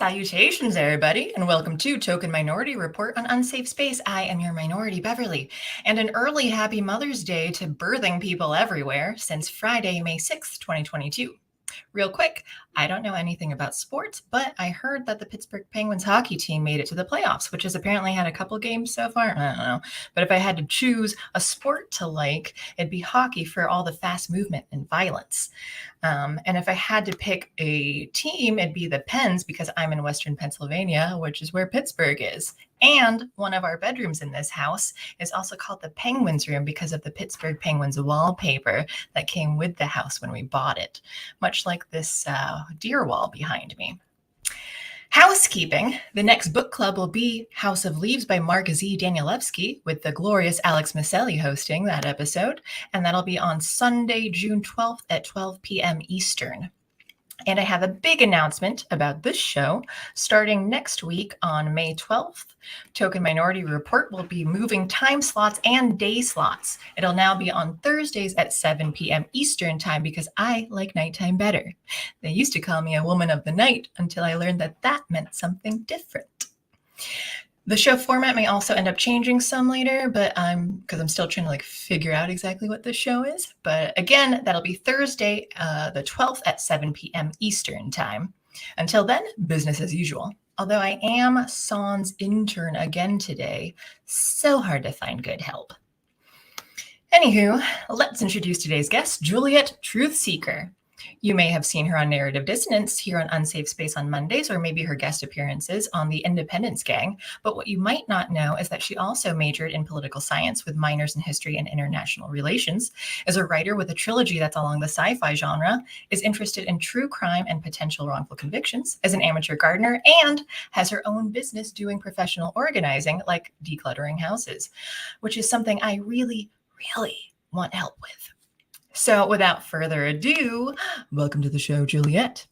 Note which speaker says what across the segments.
Speaker 1: Salutations, everybody, and welcome to Token Minority Report on Unsafe Space. I am your minority, Beverly, and an early happy Mother's Day to birthing people everywhere since Friday, May 6th, 2022. Real quick, I don't know anything about sports, but I heard that the Pittsburgh Penguins hockey team made it to the playoffs, which has apparently had a couple games so far. I don't know. But if I had to choose a sport to like, it'd be hockey for all the fast movement and violence. And if I had to pick a team, it'd be the Pens because I'm in Western Pennsylvania, which is where Pittsburgh is. And one of our bedrooms in this house is also called the Penguins room because of the Pittsburgh Penguins wallpaper that came with the house when we bought it, much like this deer wall behind me. Housekeeping. The next book club will be House of Leaves by Mark Z. Danielewski with the glorious Alex Maselli hosting that episode. And that'll be on Sunday, June 12th at 12 p.m. Eastern. And I have a big announcement about this show. Starting next week on May 12th, Token Minority Report will be moving time slots and day slots. It'll now be on Thursdays at 7 p.m. Eastern time because I like nighttime better. They used to call me a woman of the night until I learned that that meant something different. The show format may also end up changing some later, but because I'm still trying to figure out exactly what the show is. But again, that'll be Thursday, the 12th at 7 p.m. Eastern time. Until then, business as usual. Although I am Sans intern again today, so hard to find good help. Anywho, let's introduce today's guest, Juliet TruthSeeker. You may have seen her on Narrative Dissonance here on Unsafe Space on Mondays, or maybe her guest appearances on the Independence Gang. But what you might not know is that she also majored in political science with minors in history and international relations, is a writer with a trilogy that's along the sci-fi genre, is interested in true crime and potential wrongful convictions, is an amateur gardener, and has her own business doing professional organizing like decluttering houses, which is something I really, really want help with. So without further ado, welcome to the show, Juliet.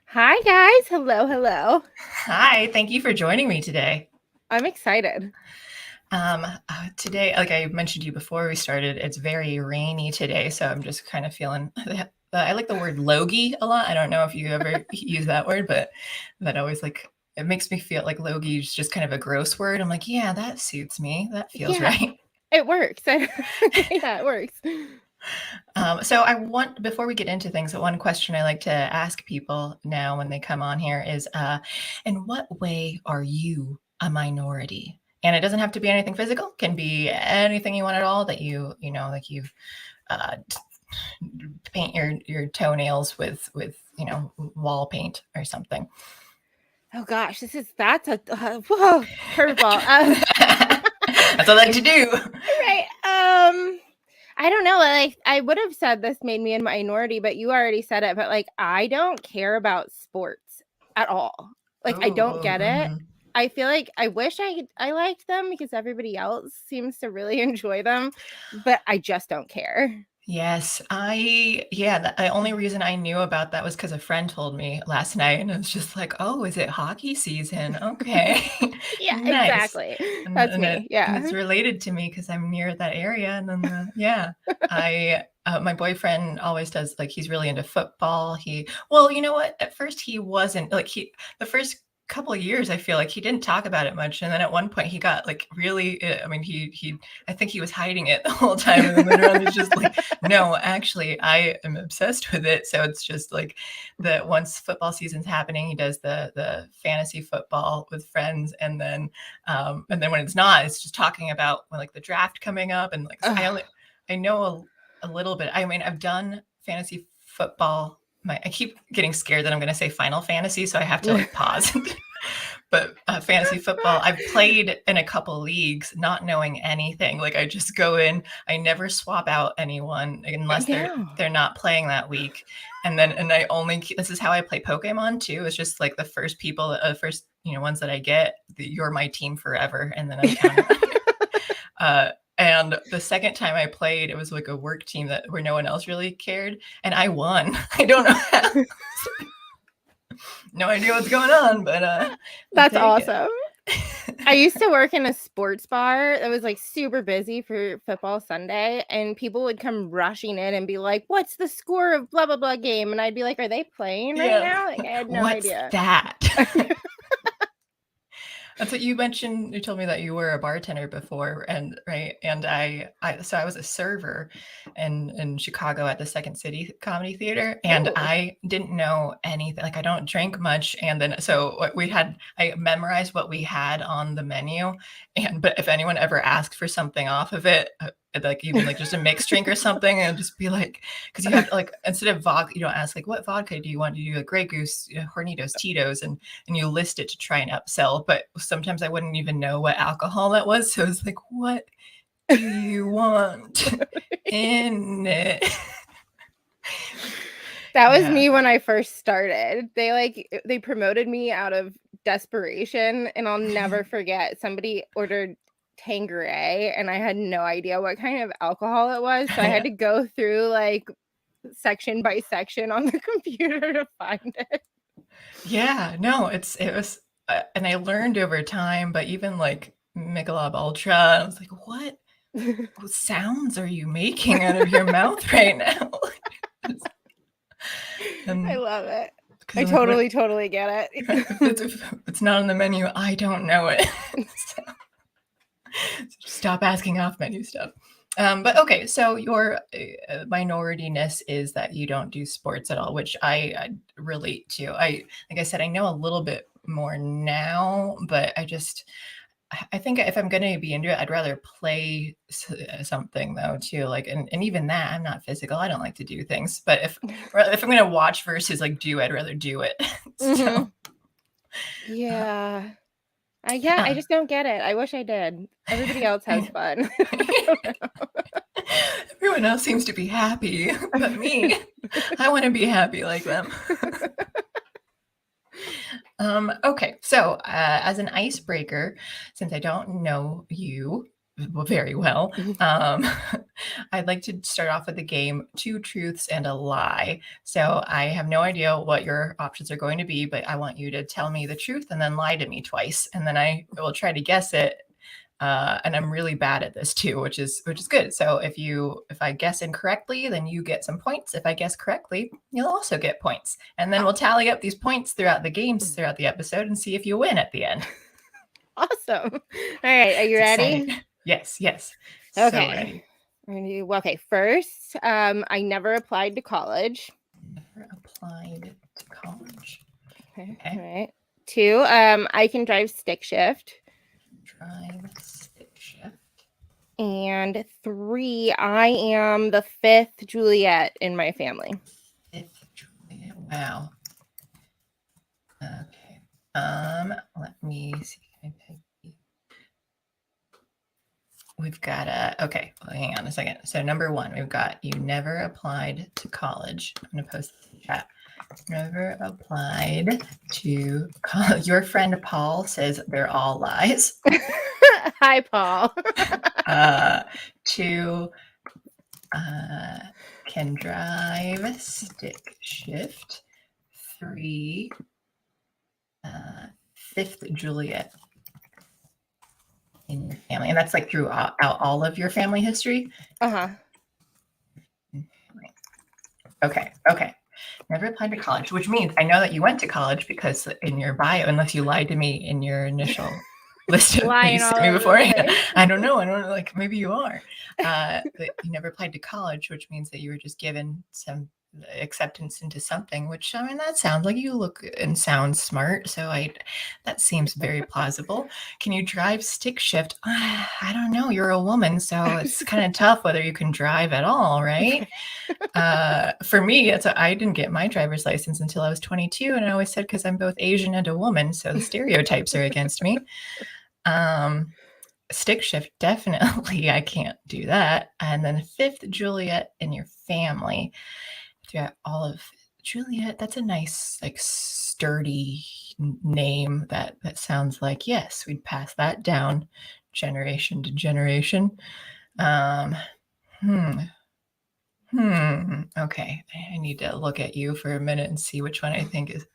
Speaker 2: Hi, guys. Hello.
Speaker 1: Hi. Thank you for joining me today.
Speaker 2: I'm excited.
Speaker 1: Today, like I mentioned to you before we started, it's very rainy today. So I'm just kind of feeling, I like the word logie a lot. I don't know if you ever use that word, but that always it makes me feel like logie is just kind of a gross word. I'm like, yeah, that suits me. That feels right.
Speaker 2: It works. Yeah, it works.
Speaker 1: So before we get into things, one question I like to ask people now when they come on here is, in what way are you a minority? And it doesn't have to be anything physical, can be anything you want at all that you paint your toenails with wall paint or something.
Speaker 2: Oh gosh, that's a curveball.
Speaker 1: That's what I like to do.
Speaker 2: Right. I don't know. I would have said this made me a minority, but you already said it. But I don't care about sports at all. I don't get it. I feel like I wish I liked them because everybody else seems to really enjoy them, but I just don't care.
Speaker 1: Yes, the only reason I knew about that was because a friend told me last night, and I was just like, "Oh, is it hockey season? Okay."
Speaker 2: Yeah,
Speaker 1: nice.
Speaker 2: Exactly. That's me. Yeah,
Speaker 1: and it's related to me because I'm near that area, and then my boyfriend always does he's really into football. You know what? At first he wasn't the first couple of years I feel like he didn't talk about it much, and then at one point he got really I think he was hiding it the whole time, and then he's just no, actually I am obsessed with it. So it's just that once football season's happening, he does the fantasy football with friends, and then when it's not, it's just talking about the draft coming up, and I know a little bit. I mean, I've done fantasy football. I keep getting scared that I'm going to say Final Fantasy, so I have to pause. But fantasy football, I've played in a couple leagues, not knowing anything. I just go in. I never swap out anyone unless they're not playing that week. And I only this is how I play Pokemon too. It's just the first people, first ones that I get. You're my team forever, and then I'm and the second time I played, it was a work team where no one else really cared, and I won. I don't know how. No idea what's going on, but
Speaker 2: that's awesome. I used to work in a sports bar that was like super busy for football Sunday, and people would come rushing in and be like, "What's the score of blah blah blah game?" And I'd be like, "Are they playing right now?" Like, I had no idea.
Speaker 1: That? That's what you mentioned. You told me that you were a bartender before, and right. And I was a server in Chicago at the Second City Comedy Theater, and
Speaker 2: Ooh.
Speaker 1: I didn't know anything. Like, I don't drink much, and then so what I memorized what we had on the menu, but if anyone ever asked for something off of it, like even like just a mixed drink or something, and just be like, because you have to, like, instead of vodka, you don't ask like, what vodka do you want? Do you do a Grey Goose, Hornitos, Tito's, and you list it to try and upsell. But sometimes I wouldn't even know what alcohol that was, so it's like, what do you want in it?
Speaker 2: That was me when I first started. They promoted me out of desperation, and I'll never forget, somebody ordered Tanqueray and I had no idea what kind of alcohol it was, so I had to go through like section by section on the computer to find it.
Speaker 1: Yeah, no, it was, and I learned over time, but even like Michelob Ultra, I was like, what sounds are you making out of your mouth right now?
Speaker 2: I love it. I
Speaker 1: like,
Speaker 2: totally get it.
Speaker 1: If it's not on the menu, I don't know it. So, stop asking off menu stuff. But okay, so your minorityness is that you don't do sports at all, which I relate to. Like I said, I know a little bit more now, but I think if I'm going to be into it, I'd rather play something though too. Like, and even that, I'm not physical. I don't like to do things. But if I'm going to watch versus like do, I'd rather do it. So,
Speaker 2: yeah. I just don't get it. I wish I did. Everybody else has fun.
Speaker 1: Everyone else seems to be happy, but me, I want to be happy like them. Okay, so as an icebreaker, since I don't know you very well, I'd like to start off with the game Two Truths and a Lie. So I have no idea what your options are going to be, but I want you to tell me the truth and then lie to me twice, and then I will try to guess it. And I'm really bad at this too, which is good. So if I guess incorrectly, then you get some points. If I guess correctly, you'll also get points. And then we'll tally up these points throughout the games, throughout the episode, and see if you win at the end.
Speaker 2: Awesome. All right, are you ready?
Speaker 1: Exciting. Yes.
Speaker 2: Okay.
Speaker 1: So ready.
Speaker 2: Okay, first, I never applied to college.
Speaker 1: Never applied to college.
Speaker 2: Okay. All right. 2, I can drive stick shift.
Speaker 1: Drive stick shift.
Speaker 2: And 3, I am the 5th Juliet in my family.
Speaker 1: 5th Juliet. Wow. Okay. Let me see. Can I pick? We've got okay, well, hang on a second. So number 1, we've got you never applied to college. I'm going to post this in the chat. Never applied to college. Your friend Paul says they're all lies.
Speaker 2: Hi, Paul.
Speaker 1: 2, can drive stick shift. 3, 5th Juliet in your family, and that's like throughout all of your family history. Okay. Never applied to college, which means I know that you went to college because in your bio, unless you lied to me in your initial list of things to me before. I don't know. Like, maybe you are. But you never applied to college, which means that you were just given some acceptance into something, which, I mean, that sounds like you look and sound smart. So that seems very plausible. Can you drive stick shift? I don't know. You're a woman, so it's kind of tough whether you can drive at all, right? For me, I didn't get my driver's license until I was 22, and I always said because I'm both Asian and a woman, so the stereotypes are against me. Stick shift, definitely, I can't do that. And then 5th Juliet in your family. Throughout all of Juliet, that's a nice, like, sturdy name that sounds like, yes, we'd pass that down generation to generation. Okay, I need to look at you for a minute and see which one I think is.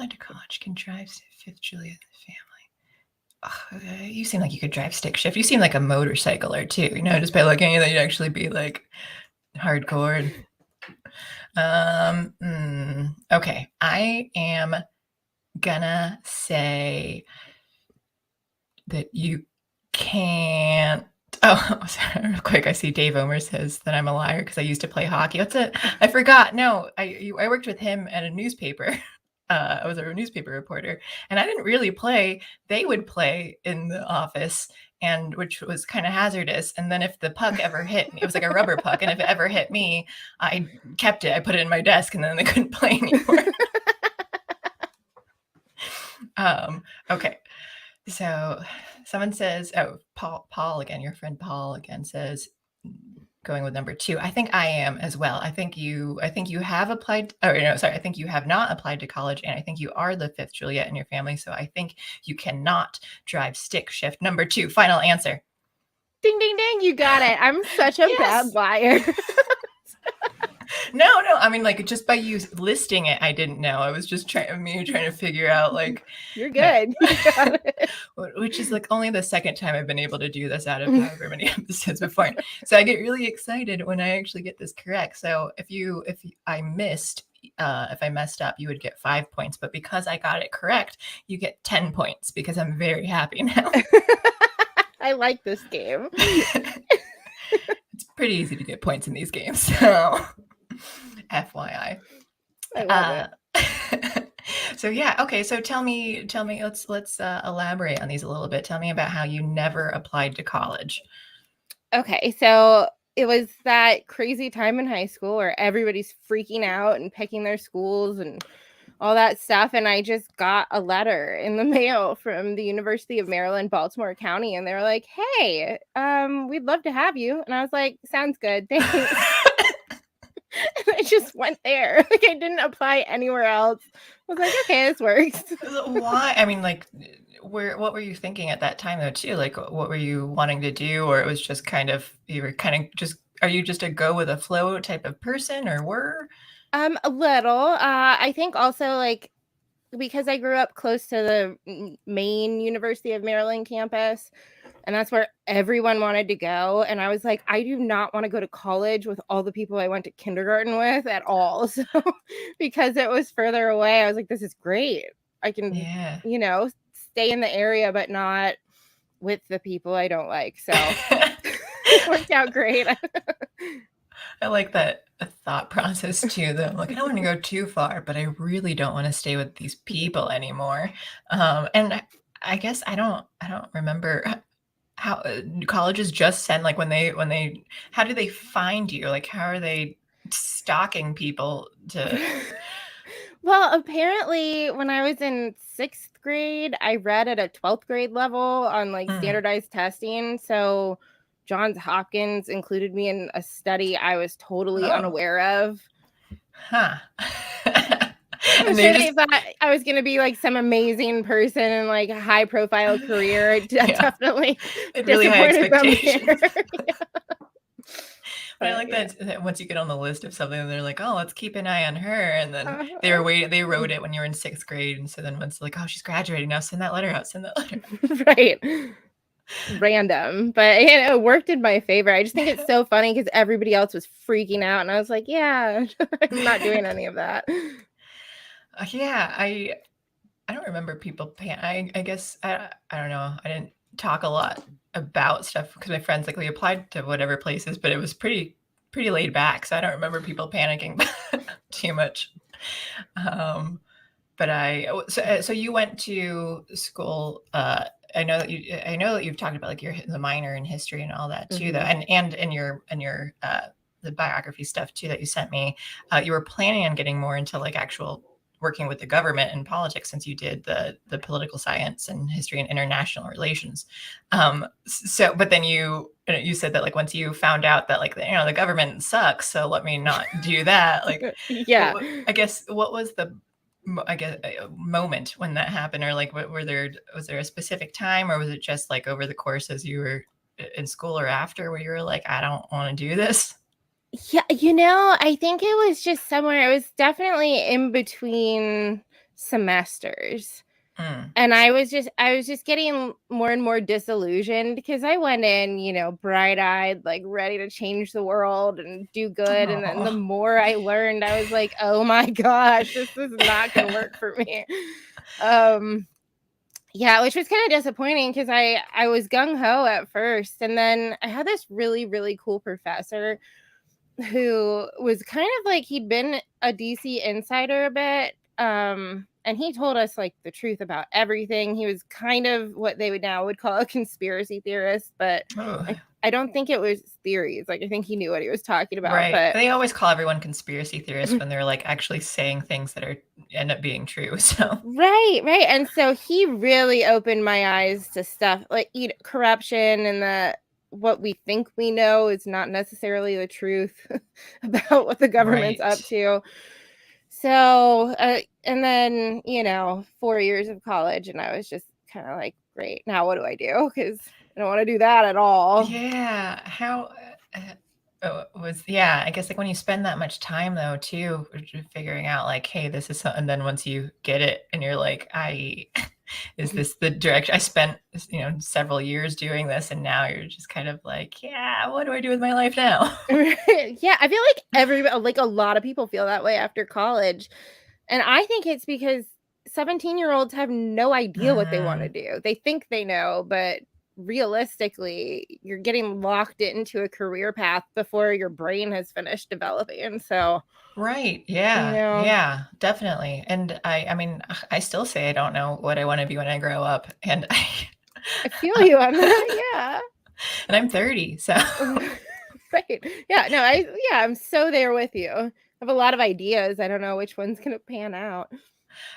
Speaker 1: applied to college can drive fifth Juliet family. You seem like you could drive stick shift. You seem like a motorcycler too. Just by looking at that, you'd actually be like hardcore. Okay, I am gonna say that you can't. Oh, sorry, real quick. I see Dave Omer says that I'm a liar because I used to play hockey. What's it? I forgot. No, I worked with him at a newspaper. I was a newspaper reporter, and I didn't really play. They would play in the office, and which was kind of hazardous. And then if the puck ever hit me, it was like a rubber puck, and if it ever hit me, I kept it. I put it in my desk, and then they couldn't play anymore. Okay. So someone says, Paul again, your friend Paul again says, going with number 2. I think I am as well. I think you have applied. Oh, no, sorry. I think you have not applied to college, and I think you are the 5th Juliet in your family. So I think you cannot drive stick shift. Number 2, final answer.
Speaker 2: Ding, ding, ding. You got it. I'm such a bad liar.
Speaker 1: No. I mean, like, just by you listing it, I didn't know. I was just trying to figure out, like,
Speaker 2: you're good. You got it.
Speaker 1: Which is like only the second time I've been able to do this out of however many episodes before. So I get really excited when I actually get this correct. So if I messed up, you would get 5 points. But because I got it correct, you get 10 points because I'm very happy now.
Speaker 2: I like this game.
Speaker 1: It's pretty easy to get points in these games. So FYI.
Speaker 2: I love it.
Speaker 1: So yeah, okay. So tell me. Let's elaborate on these a little bit. Tell me about how you never applied to college.
Speaker 2: Okay, so it was that crazy time in high school where everybody's freaking out and picking their schools and all that stuff, and I just got a letter in the mail from the University of Maryland, Baltimore County, and they were like, "Hey, we'd love to have you," and I was like, "Sounds good, thanks." And I just went there. Like, I didn't apply anywhere else. I was like, okay, this works.
Speaker 1: Why? I mean, like, what were you thinking at that time, though, too? Like, what were you wanting to do? Or it was just are you just a go with a flow type of person, or were?
Speaker 2: A little. I think also, like, because I grew up close to the main University of Maryland campus, and that's where everyone wanted to go. And I was like, I do not want to go to college with all the people I went to kindergarten with at all. So because it was further away, I was like, this is great. I can, stay in the area, but not with the people I don't like. So it worked out great.
Speaker 1: I like that thought process too, though. Like, I don't want to go too far, but I really don't want to stay with these people anymore. And I guess I don't remember how colleges just send, like, when they how do they find you? Like, how are they stalking people to?
Speaker 2: Well, apparently when I was in 6th grade, I read at a 12th grade level on like standardized testing. So Johns Hopkins included me in a study I was totally unaware of.
Speaker 1: Huh.
Speaker 2: I'm sure they thought I was going to be like some amazing person and like a high profile career. Definitely
Speaker 1: really high expectations.
Speaker 2: Yeah.
Speaker 1: But I like that once you get on the list of something, they're like, oh, let's keep an eye on her. And then they wrote it when you were in 6th grade. And so then once like, oh, she's graduating now, send that letter out.
Speaker 2: Right. Random, but it worked in my favor. I just think it's so funny because everybody else was freaking out. And I was like, yeah, I'm not doing any of that.
Speaker 1: Yeah, I don't remember people I guess I don't know. I didn't talk a lot about stuff because my friends, like, we applied to whatever places, but it was pretty laid back. So I don't remember people panicking too much. But so you went to school. I know that you've talked about like the minor in history and all that too, though, and in your the biography stuff too that you sent me. You were planning on getting more into like actual working with the government and politics since you did the political science and history and international relations. So, but then you said that like once you found out that like the government sucks, so let me not do that. Like,
Speaker 2: yeah.
Speaker 1: I guess what was the moment when that happened, or like was there a specific time, or was it just like over the course as you were in school or after where you were like, I don't want to do this?
Speaker 2: Yeah, I think it was just somewhere. It was definitely in between semesters. And I was just getting more and more disillusioned because I went in, you know, bright-eyed, like ready to change the world and do good. And then the more I learned, I was like, oh my gosh, this is not going to work for me. Yeah, which was kind of disappointing because I was gung-ho at first. And then I had this really, really cool professor who was kind of like, he'd been a DC insider a bit. And he told us like the truth about everything. He was kind of what they would call a conspiracy theorist, but I don't think it was theories. Like, I think he knew what he was talking about.
Speaker 1: Right.
Speaker 2: But
Speaker 1: they always call everyone conspiracy theorists when they're like actually saying things that end up being true. So
Speaker 2: right. And so he really opened my eyes to stuff like corruption and what we think we know is not necessarily the truth about what the government's up to. So, and then, you know, 4 years of college, and I was just kind of like, great, now what do I do? Because I don't want to do that at all.
Speaker 1: Yeah. How I guess like when you spend that much time though, too, figuring out like, hey, this is something, and then once you get it and you're like, is this the direction I spent, you know, several years doing this, and now you're just kind of like, yeah, what do I do with my life now?
Speaker 2: Yeah, I feel like a lot of people feel that way after college, and I think it's because 17-year-olds have no idea what they want to do. They think they know, but realistically, you're getting locked into a career path before your brain has finished developing. So
Speaker 1: right. Yeah.
Speaker 2: You know.
Speaker 1: Yeah, definitely. And I mean, I still say I don't know what I want to be when I grow up. And
Speaker 2: I feel you on that. Yeah.
Speaker 1: And I'm 30, so
Speaker 2: right. Yeah, no, I'm so there with you. I have a lot of ideas. I don't know which one's going to pan out.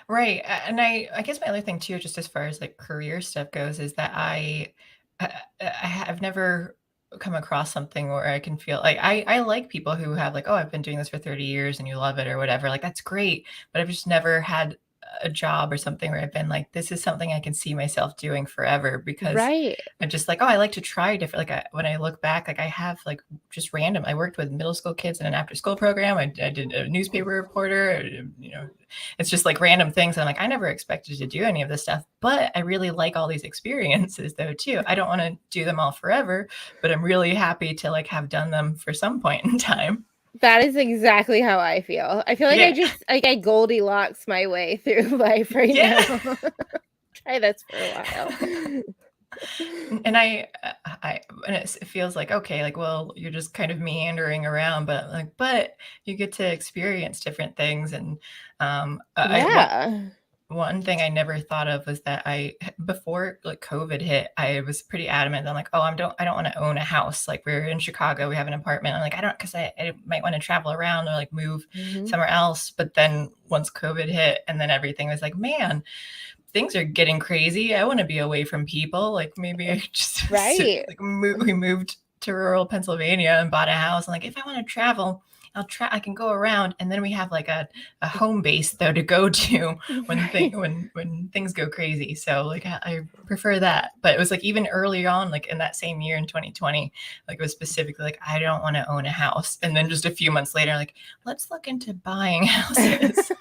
Speaker 1: Right. And I guess my other thing too, just as far as like career stuff goes, is that I've never come across something where I can feel like I like people who have like, oh, I've been doing this for 30 years and you love it or whatever. Like, that's great. But I've just never had a job or something where I've been like, this is something I can see myself doing forever, because I'm just like, oh, I like to try different. Like when I look back, like I have like just random, I worked with middle school kids in an after school program. I did a newspaper reporter, you know, it's just like random things. And I'm like, I never expected to do any of this stuff, but I really like all these experiences though, too. I don't want to do them all forever, but I'm really happy to like have done them for some point in time.
Speaker 2: That is exactly how I feel. I feel like I just like I Goldilocks my way through life right now. Try this for a while.
Speaker 1: And and it feels like, okay, like, well, you're just kind of meandering around, but you get to experience different things. And one thing I never thought of was that before like COVID hit, I was pretty adamant. I'm like, oh, I don't want to own a house. Like, we're in Chicago, we have an apartment. I'm like, because I might want to travel around or like move somewhere else. But then once COVID hit, and then everything was like, man, things are getting crazy. I want to be away from people. Like, maybe I just we moved to rural Pennsylvania and bought a house. And like, if I want to travel, I can go around. And then we have like a home base though to go to when things go crazy. So like I prefer that. But it was like even early on, like in that same year in 2020, like it was specifically like, I don't want to own a house. And then just a few months later, like, let's look into buying houses.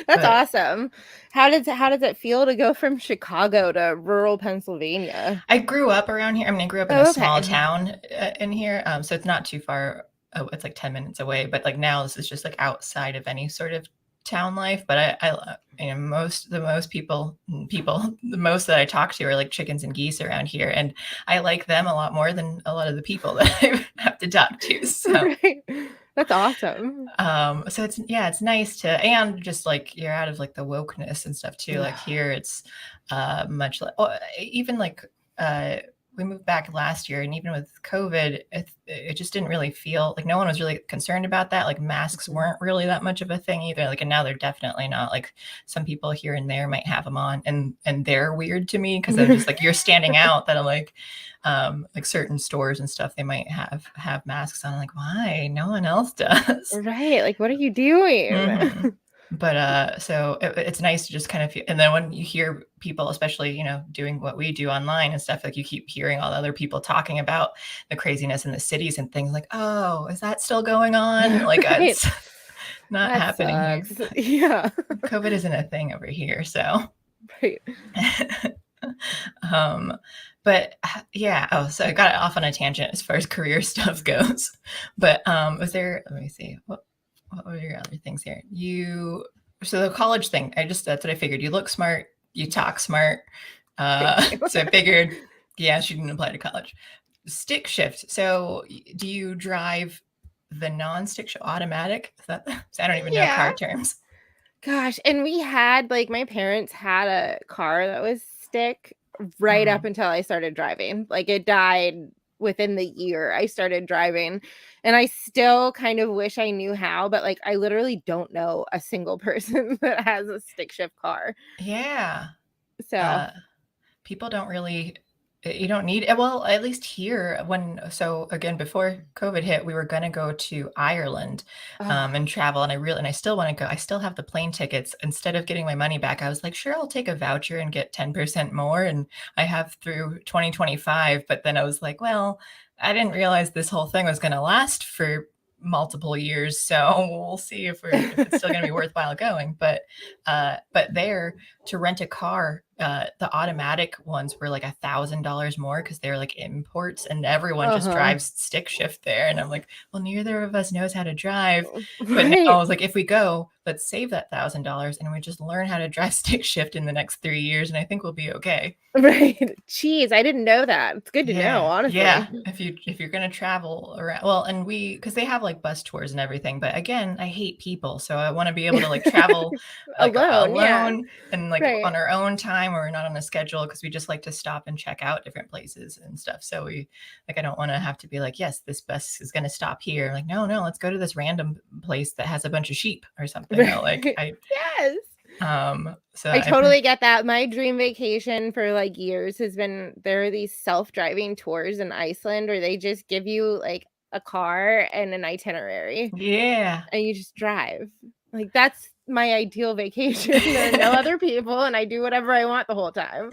Speaker 2: That's awesome. How does it feel to go from Chicago to rural Pennsylvania?
Speaker 1: I grew up around here. I mean, I grew up in a small town in here. So it's not too far. Oh, it's like 10 minutes away. But like now this is just like outside of any sort of town life. But I you know, the most that I talk to are like chickens and geese around here. And I like them a lot more than a lot of the people that I have to talk to. So.
Speaker 2: That's awesome.
Speaker 1: So it's nice to, and just like you're out of like the wokeness and stuff too. Like here it's much like, even like we moved back last year, and even with COVID, it just didn't really feel like no one was really concerned about that. Like masks weren't really that much of a thing either. Like, and now they're definitely not. Like some people here and there might have them on, and they're weird to me because they're just like, you're standing out. That I'm like certain stores and stuff, they might have masks on. Like, why? No one else does.
Speaker 2: Right. Like, what are you doing?
Speaker 1: Mm-hmm. But so it's nice to just kind of feel, and then when you hear people, especially, you know, doing what we do online and stuff, like you keep hearing all the other people talking about the craziness in the cities and things like, oh, is that still going on? Like, it's not
Speaker 2: that
Speaker 1: happening
Speaker 2: sucks.
Speaker 1: here.
Speaker 2: Yeah.
Speaker 1: COVID isn't a thing over here, so.
Speaker 2: Right.
Speaker 1: But yeah. Oh, so I got off on a tangent as far as career stuff goes. But was there? Let me see. What were your other things here? So the college thing. That's what I figured. You look smart. You talk smart. So I figured, yeah, she didn't apply to college. Stick shift. So do you drive the non-stick shift automatic? Is that? I don't even know car terms.
Speaker 2: Gosh, and we had my parents had a car that was stick right up until I started driving. Like it died within the year I started driving, and I still kind of wish I knew how, but I literally don't know a single person that has a stick shift car.
Speaker 1: Yeah.
Speaker 2: So
Speaker 1: people don't really, you don't need, well, at least here so again, before COVID hit, we were going to go to Ireland and travel. And I still want to go. I still have the plane tickets. Instead of getting my money back, I was like, sure, I'll take a voucher and get 10% more. And I have through 2025. But then I was like, well, I didn't realize this whole thing was going to last for multiple years. So we'll see if it's still going to be worthwhile going. But there, to rent a car, the automatic ones were like $1,000 more because they're like imports, and everyone just drives stick shift there. And I'm like, well, neither of us knows how to drive. But now I was like, if we go, let's save that $1,000 and we just learn how to drive stick shift in the next 3 years, and I think we'll be okay.
Speaker 2: Right. Jeez, I didn't know that. It's good to know, honestly.
Speaker 1: Yeah. If you're going to travel around, well, and because they have like bus tours and everything, but again, I hate people. So I want to be able to travel alone and on our own time, or not on a schedule, because we just like to stop and check out different places and stuff. So I don't want to have to be like, yes, this bus is going to stop here. Like, no, let's go to this random place that has a bunch of sheep or something.
Speaker 2: Yes.
Speaker 1: So
Speaker 2: I totally get that. My dream vacation for years has been, there are these self-driving tours in Iceland where they just give you a car and an itinerary.
Speaker 1: Yeah.
Speaker 2: And you just drive. That's my ideal vacation. There are no other people and I do whatever I want the whole time.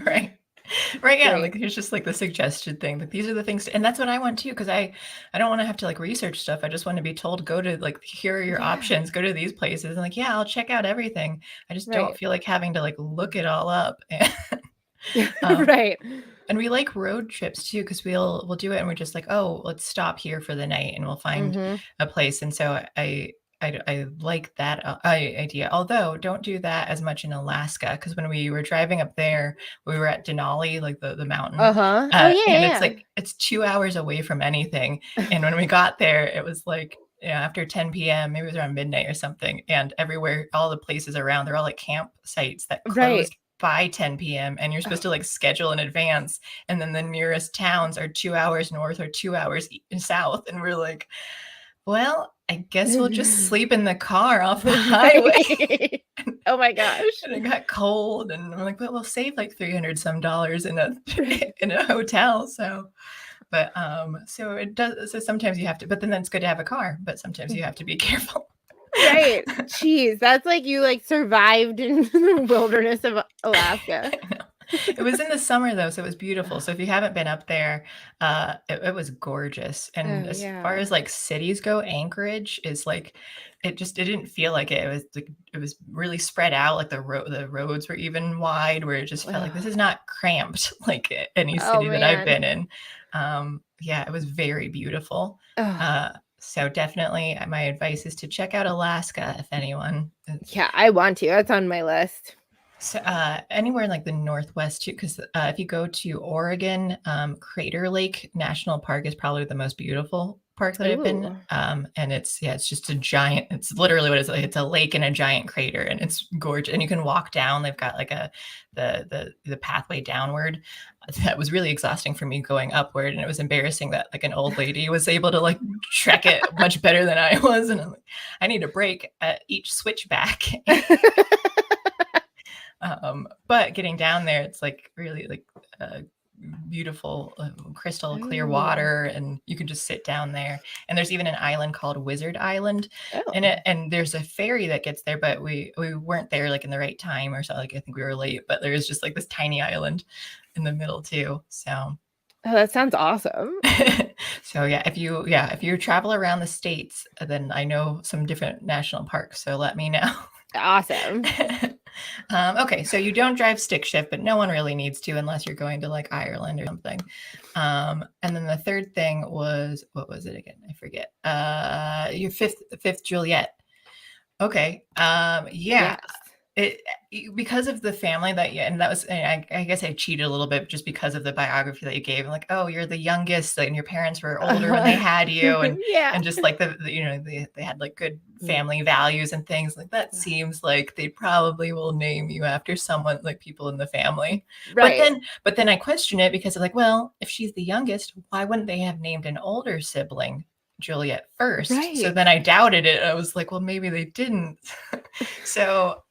Speaker 1: Right. Yeah. Here's just the suggested thing. These are the things, and that's what I want too, because I don't want to have to research stuff. I just want to be told, go to here are your options, go to these places, and yeah, I'll check out everything. I just don't feel like having to look it all up.
Speaker 2: Right.
Speaker 1: And we like road trips too, because we'll do it and we're just oh, let's stop here for the night and we'll find a place. And so I like that idea, although don't do that as much in Alaska, because when we were driving up there, we were at Denali, the mountain. And it's 2 hours away from anything. And when we got there, it was after 10 p.m., maybe it was around midnight or something. And everywhere, all the places around, they're all campsites that closed by 10 p.m. and you're supposed to schedule in advance. And then the nearest towns are 2 hours north or 2 hours south. And we're well, I guess we'll just sleep in the car off the highway.
Speaker 2: Oh my gosh.
Speaker 1: And it got cold, and I'm but we'll save $300 some in a hotel. So, but so it does. So sometimes you have to, but then it's good to have a car, but sometimes you have to be careful.
Speaker 2: Right. Jeez, that's you survived in the wilderness of Alaska.
Speaker 1: It was in the summer though, so it was beautiful. So if you haven't been up there, it was gorgeous. And as far as cities go, Anchorage is it didn't feel like it. It was really spread out. The roads were even wide, where it just felt this is not cramped like any city that I've been in. Yeah, it was very beautiful. So definitely my advice is to check out Alaska if anyone.
Speaker 2: Yeah, I want to. That's on my list.
Speaker 1: So anywhere in the Northwest too, because if you go to Oregon, Crater Lake National Park is probably the most beautiful park that I've been. And it's just a giant, it's literally what it's it's a lake and a giant crater, and it's gorgeous. And you can walk down. They've got the pathway downward. That was really exhausting for me going upward, and it was embarrassing that an old lady was able to trek it much better than I was, and I'm I need a break at each switchback. But getting down there, it's really beautiful crystal clear water, and you can just sit down there. And there's even an island called Wizard Island, and there's a ferry that gets there, but we weren't there in the right time, or so I think we were late. But there is just this tiny island in the middle too. So
Speaker 2: Oh, that sounds awesome.
Speaker 1: So if you travel around the States, then I know some different national parks. So let me know.
Speaker 2: Awesome.
Speaker 1: Okay, so you don't drive stick shift, but no one really needs to unless you're going to like Ireland or something. And then the third thing was, what was it again? I forget. Your fifth Juliet. Okay. Yeah.
Speaker 2: Yes.
Speaker 1: It because of the family that you, and that was, I guess I cheated a little bit just because of the biography that you gave. I'm like, oh, you're the youngest, and your parents were older when they had you, and
Speaker 2: Yeah.
Speaker 1: and just like they had like good family values and things like that. Seems like they probably will name you after someone, like people in the family.
Speaker 2: Right.
Speaker 1: But then I question it because I'm like, well, if she's the youngest, why wouldn't they have named an older sibling Juliet first?
Speaker 2: Right.
Speaker 1: So then I doubted it. I was like, well, maybe they didn't. So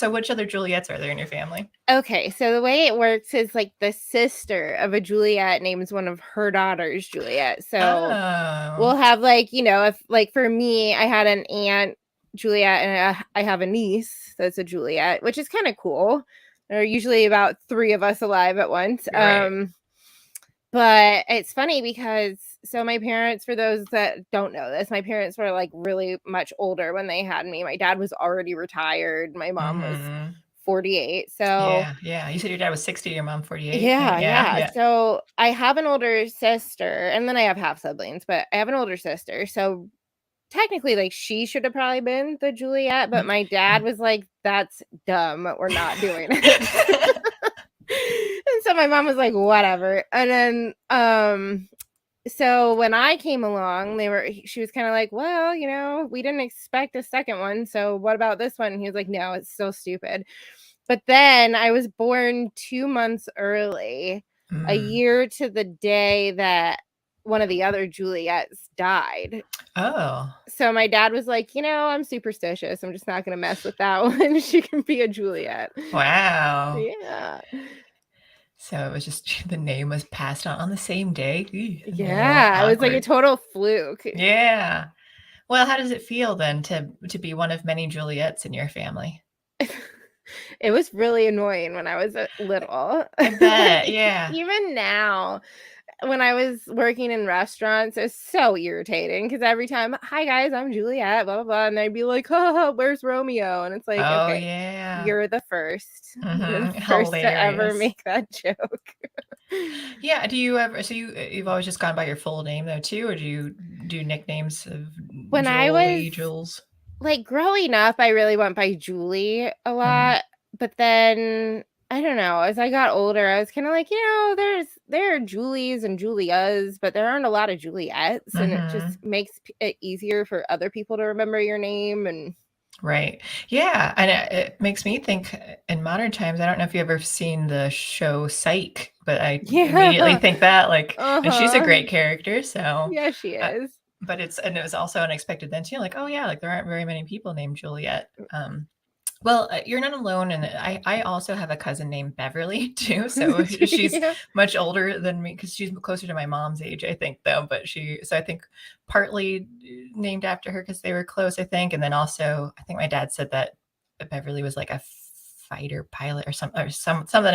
Speaker 1: which other Juliets are there in your family?
Speaker 2: Okay, so the way it works is like the sister of a Juliet names one of her daughters Juliet. So we'll
Speaker 1: Oh,
Speaker 2: have like, if like for me, I had an aunt Juliet and I have a niece that's a Juliet, which is kind of cool. There are usually about 3 of us alive at once.
Speaker 1: right.
Speaker 2: But it's funny because so my parents, for those that don't know this, my parents were like really much older when they had me. My dad was already retired. My mom was
Speaker 1: Mm-hmm.
Speaker 2: 48. So
Speaker 1: Yeah. You said your dad was 60, your mom 48.
Speaker 2: yeah.
Speaker 1: Yeah.
Speaker 2: So I have an older sister, and then I have half siblings, but I have an older sister. So technically, like, she should have probably been the Juliet, but my dad was like, "That's dumb. We're not doing it." And so my mom was like, "Whatever." And then so when I came along, she was kind of like, "Well, we didn't expect a second one, so what about this one?" And he was like, "No, it's so stupid." But then I was born 2 months early, a
Speaker 1: Mm.
Speaker 2: year to the day that one of the other Juliets died.
Speaker 1: Oh,
Speaker 2: So my dad was like, "I'm superstitious. I'm just not gonna mess with that one. She can be a Juliet."
Speaker 1: wow.
Speaker 2: Yeah.
Speaker 1: So it was just the name was passed on the same day. Oh,
Speaker 2: Yeah, it was like a
Speaker 1: awkward.
Speaker 2: total fluke.
Speaker 1: Yeah. Well, how does it feel then to be one of many Juliets in your family?
Speaker 2: It was really annoying when I was little.
Speaker 1: I bet.
Speaker 2: Like,
Speaker 1: Yeah.
Speaker 2: even now, when I was working in restaurants, it's so irritating because every time, "Hi guys, I'm Juliet, blah blah blah," and they'd be like, "Haha, where's Romeo?" And it's like,
Speaker 1: Oh,
Speaker 2: okay,
Speaker 1: yeah.
Speaker 2: you're the first. You're the first to ever
Speaker 1: Hilarious.
Speaker 2: make that joke.
Speaker 1: Yeah. Do you ever? So you've always just gone by your full name though too, or do you do nicknames of
Speaker 2: When I was
Speaker 1: Jules?
Speaker 2: like growing up, I really went by Julie a
Speaker 1: Mm,
Speaker 2: lot, but then I don't know, as I got older, I was kind of like, there are Julies and Julias, but there aren't a lot of Juliets, and it just
Speaker 1: mm-hmm.
Speaker 2: makes it easier for other people to remember your name. And
Speaker 1: Right. Yeah. And it makes me think in modern times, I don't know if you've ever seen the show Psych, but I immediately
Speaker 2: yeah,
Speaker 1: think that and she's a
Speaker 2: uh-huh,
Speaker 1: great character. So,
Speaker 2: yeah, she
Speaker 1: uh,
Speaker 2: is.
Speaker 1: but it was also unexpected then too. Like, oh yeah, like there aren't very many people named Juliet. Well, you're not alone, and I also have a cousin named Beverly too. So she's
Speaker 2: Yeah.
Speaker 1: much older than me because she's closer to my mom's age, I think, though. But so I think partly named after her because they were close, I think, and then also I think my dad said that Beverly was like a fighter pilot or something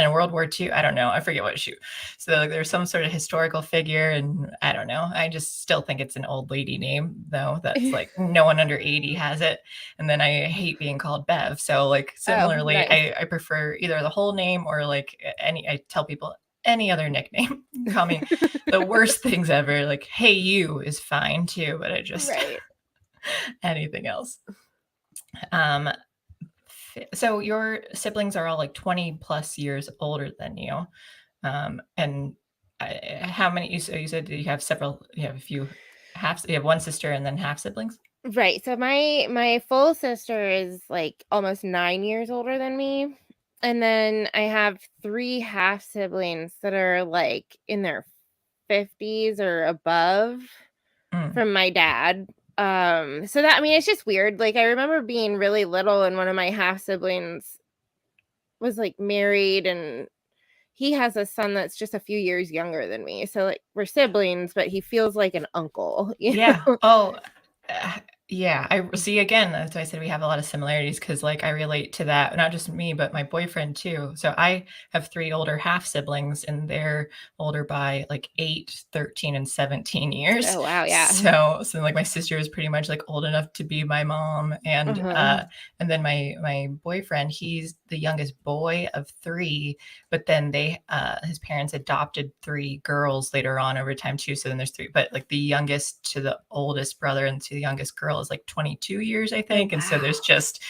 Speaker 1: in World War II. I don't know. I forget what she. So like, there's some sort of historical figure, and I don't know. I just still think it's an old lady name though. That's like no one under 80 has it. And then I hate being called Bev. So like
Speaker 2: Oh,
Speaker 1: similarly,
Speaker 2: nice.
Speaker 1: I prefer either the whole name or like I tell people any other nickname. Call me the worst things ever. Like, hey, you is fine too, but I just
Speaker 2: Right.
Speaker 1: anything else. Um, so your siblings are all like 20 plus years older than you. And how many, you said you have several, you have a few you have one sister and then half siblings?
Speaker 2: Right. So my full sister is like almost 9 years older than me. And then I have 3 half siblings that are like in their 50s or above
Speaker 1: Mm.
Speaker 2: from my dad. So that, I mean, it's just weird. Like, I remember being really little and one of my half siblings was like married, and he has a son that's just a few years younger than me. So like we're siblings, but he feels like an uncle,
Speaker 1: Yeah.
Speaker 2: know?
Speaker 1: Oh, Yeah, I see again, that's why I said we have a lot of similarities because like I relate to that, not just me, but my boyfriend too. So I have 3 older half siblings and they're older by like 8, 13, and 17 years.
Speaker 2: Oh, wow, yeah.
Speaker 1: So like my sister is pretty much like old enough to be my mom. And then my boyfriend, he's the youngest boy of 3, but then his parents adopted 3 girls later on over time too. So then there's 3, but like the youngest to the oldest brother and to the youngest girl is like 22 years, I think.
Speaker 2: Oh,
Speaker 1: And so there's
Speaker 2: wow.
Speaker 1: just,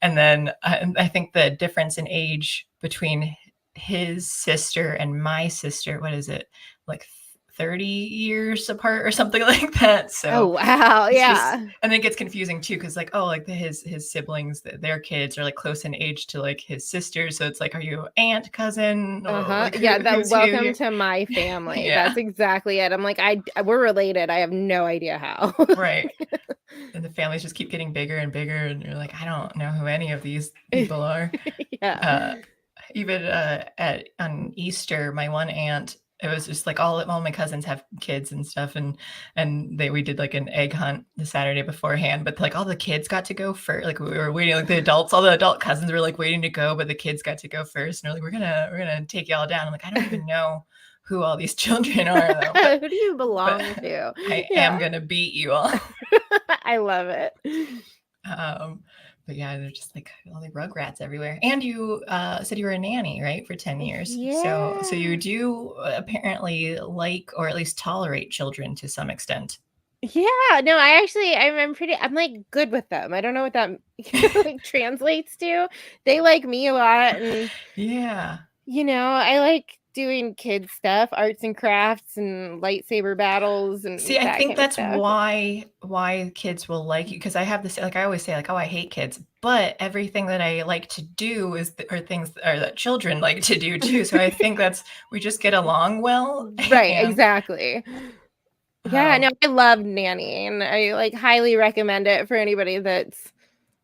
Speaker 1: and then I think the difference in age between his sister and my sister, what is it? Like 30 years apart or something like that.
Speaker 2: Oh,
Speaker 1: So
Speaker 2: wow,
Speaker 1: it's just,
Speaker 2: yeah.
Speaker 1: and then it gets confusing too, because like, oh, like his siblings, their kids are like close in age to like his sisters. So it's like, are you aunt, cousin, or like
Speaker 2: Yeah, that
Speaker 1: who's who
Speaker 2: welcome
Speaker 1: here?
Speaker 2: to my family.
Speaker 1: Yeah,
Speaker 2: That's exactly it. I'm like, we're related. I have no idea how.
Speaker 1: right. And the families just keep getting bigger and bigger, and you're like, I don't know who any of these people are.
Speaker 2: Yeah.
Speaker 1: Even on Easter, my one aunt, it was just like all my cousins have kids and stuff, and we did like an egg hunt the Saturday beforehand, but like all the kids got to go first. Like we were waiting, like all the adult cousins were like waiting to go, but the kids got to go first, and they're like, we're gonna take y'all down. I'm like, I don't even know who all these children are though, but
Speaker 2: Who do you belong to?
Speaker 1: I
Speaker 2: Yeah.
Speaker 1: am gonna beat you all.
Speaker 2: I love it.
Speaker 1: But yeah, they're just like all the rugrats everywhere. And you said you were a nanny, right, for 10 years.
Speaker 2: Yeah.
Speaker 1: So you do apparently like, or at least tolerate children to some extent.
Speaker 2: Yeah, no, I'm like good with them. I don't know what that like translates to. They like me a lot, and
Speaker 1: Yeah.
Speaker 2: I like doing kid stuff, arts and crafts and lightsaber battles and
Speaker 1: See, I
Speaker 2: that
Speaker 1: think
Speaker 2: kind of
Speaker 1: that's
Speaker 2: stuff.
Speaker 1: why kids will like you, because I have this, like I always say, like, oh, I hate kids, but everything that I like to do are things that children like to do too. So I think we just get along well.
Speaker 2: Right,
Speaker 1: And
Speaker 2: exactly. Yeah, no, I love nannying. I like highly recommend it for anybody that's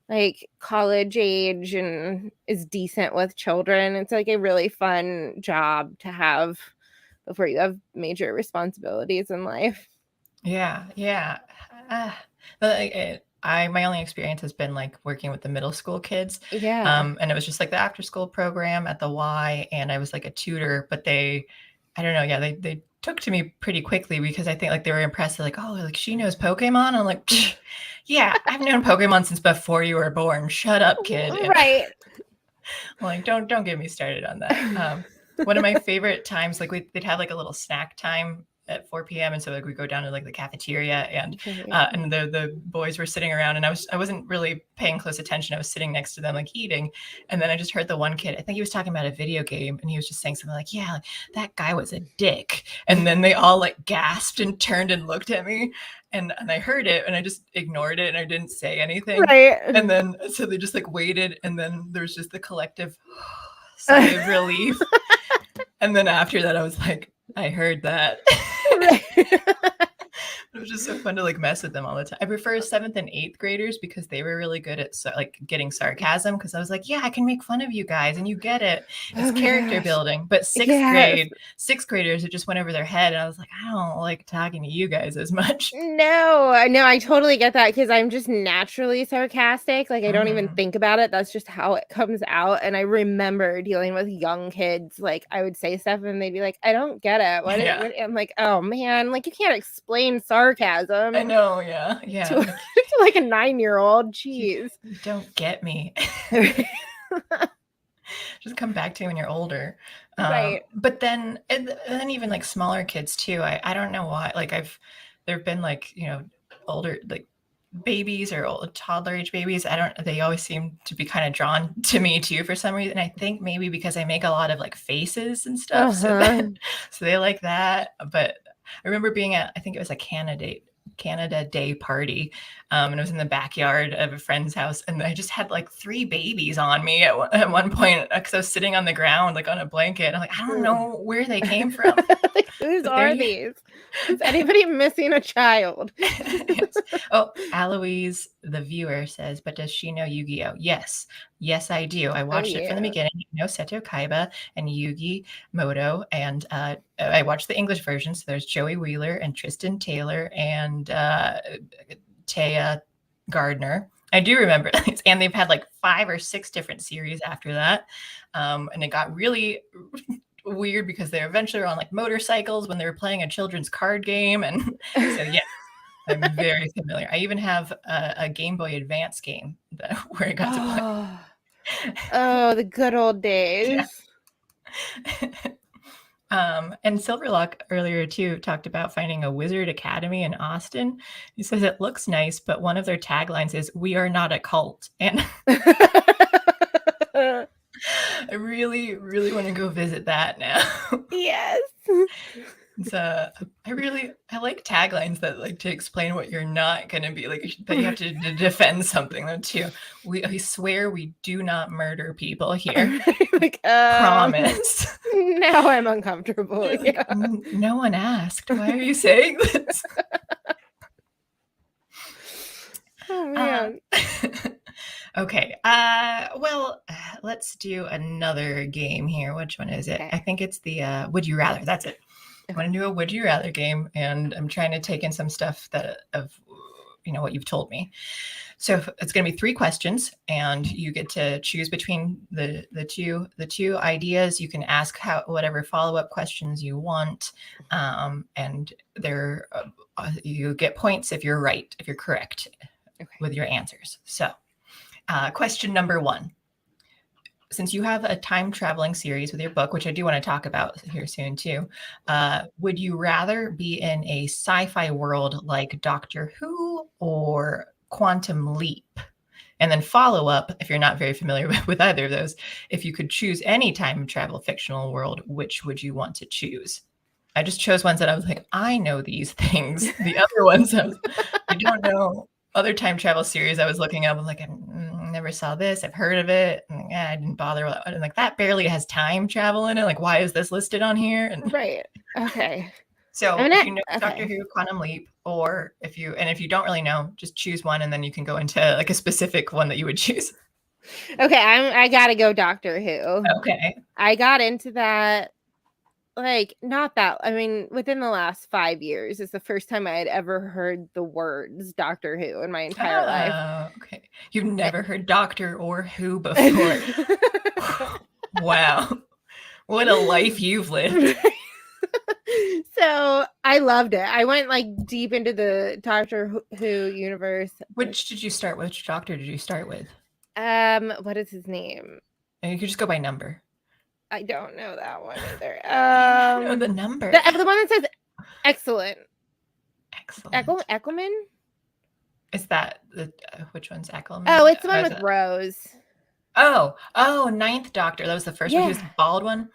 Speaker 2: like college age and is decent with children. It's like a really fun job to have before you have major responsibilities in life.
Speaker 1: yeah, yeah. My only experience has been like working with the middle school kids.
Speaker 2: Yeah.
Speaker 1: And it was just like the after school program at the Y, and I was like a tutor, but I don't know, yeah, they took to me pretty quickly because I think like they were impressed. They're like, oh, like she knows Pokemon. I'm like, yeah, I've known Pokemon since before you were born. Shut up, kid. And
Speaker 2: Right.
Speaker 1: like, don't get me started on that. One of my favorite times, like they'd have like a little snack time at 4 p.m. And so like we go down to like the cafeteria, and the boys were sitting around, and I wasn't really paying close attention. I was sitting next to them like eating. And then I just heard the one kid, I think he was talking about a video game, and he was just saying something like, yeah, that guy was a dick. And then they all like gasped and turned and looked at me. And I heard it, and I just ignored it, and I didn't say anything.
Speaker 2: Right.
Speaker 1: And then so they just like waited, and then there was just the collective sigh of relief. And then after that, I was like, I heard that.
Speaker 2: Right.
Speaker 1: It was just so fun to like mess with them all the time. I prefer 7th and 8th graders because they were really good at like getting sarcasm, because I was like, yeah, I can make fun of you guys and you get it. It's character building. But 6th graders, it just went over their head. And I was like, I don't like talking to you guys as much.
Speaker 2: No, I totally get that because I'm just naturally sarcastic. Like I don't even think about it. That's just how it comes out. And I remember dealing with young kids. Like I would say stuff and they'd be like, I don't get it. What I'm like, oh man, like you can't explain sarcasm.
Speaker 1: I know, yeah.
Speaker 2: To like a 9-year-old. Jeez.
Speaker 1: You don't get me. Just come back to me when you're older.
Speaker 2: Right.
Speaker 1: But then even like smaller kids too. I don't know why. Like there've been like, older like babies or toddler age babies. They always seem to be kind of drawn to me too for some reason. I think maybe because I make a lot of like faces and stuff. So they like that. But I remember being at, I think it was a Canada Day party, and it was in the backyard of a friend's house, and I just had like 3 babies on me at one point because I was sitting on the ground like on a blanket. I'm like, I don't know where they came from.
Speaker 2: Like, whose are these? Is anybody missing a child?
Speaker 1: Yes. Oh, Aloise, the viewer, says, but does she know Yu-Gi-Oh? Yes, I do. I watched it from the beginning. Seto Kaiba and Yugi Moto, and I watched the English version. So there's Joey Wheeler and Tristan Taylor and Taya Gardner. I do remember this, and they've had like 5 or 6 different series after that, and it got really weird because they eventually were on like motorcycles when they were playing a children's card game, and so yeah, I'm very familiar. I even have a Game Boy Advance game where I got to play.
Speaker 2: Oh, the good old days.
Speaker 1: Yeah. And Silverlock earlier too talked about finding a wizard academy in Austin. He says it looks nice, but one of their taglines is "We are not a cult." And I really, really want to go visit that now.
Speaker 2: Yes.
Speaker 1: So I like taglines that like to explain what you're not going to be, like that you have to defend something though too. I swear we do not murder people here.
Speaker 2: Like,
Speaker 1: promise.
Speaker 2: Now I'm uncomfortable.
Speaker 1: Like, no one asked. Why are you saying this?
Speaker 2: Oh man.
Speaker 1: Okay. Well, let's do another game here. Which one is it?
Speaker 2: Okay.
Speaker 1: I think it's the Would You Rather. That's it. I'm going to do a Would You Rather game, and I'm trying to take in some stuff of what you've told me. So it's going to be 3 questions, and you get to choose between the two ideas. You can ask whatever follow-up questions you want, and you get points if you're right, if you're correct with your answers. So question number 1. Since you have a time traveling series with your book, which I do want to talk about here soon too, would you rather be in a sci-fi world like Doctor Who or Quantum Leap? And then follow up, if you're not very familiar with either of those, if you could choose any time travel fictional world, which would you want to choose? I just chose ones that I was like, I know these things. The other ones, I don't know. Other time travel series I was looking up, I'm like, I never saw this. I've heard of it. And, I didn't bother with it. And like, that barely has time travel in it. Like, why is this listed on here? And
Speaker 2: right. Okay.
Speaker 1: So if you know Doctor Who, Quantum Leap, or if you don't really know, just choose one, and then you can go into like a specific one that you would choose.
Speaker 2: Okay, I gotta go Doctor Who.
Speaker 1: Okay.
Speaker 2: I got into that not that. I mean, within the last 5 years is the first time I had ever heard the words Doctor Who in my entire life.
Speaker 1: Okay. You've never heard Doctor or Who before. Wow. What a life you've lived.
Speaker 2: So I loved it. I went deep into the Doctor Who universe.
Speaker 1: Which did you start with? Which doctor did you start with?
Speaker 2: What is his name?
Speaker 1: And you could just go by number.
Speaker 2: I don't know that one either.
Speaker 1: Know the number.
Speaker 2: The one that says excellent.
Speaker 1: Excellent.
Speaker 2: Eckelman?
Speaker 1: Is that which one's Eckelman?
Speaker 2: Oh, it's the one with Rose.
Speaker 1: Oh, Ninth Doctor. That was the first one. He was the bald one.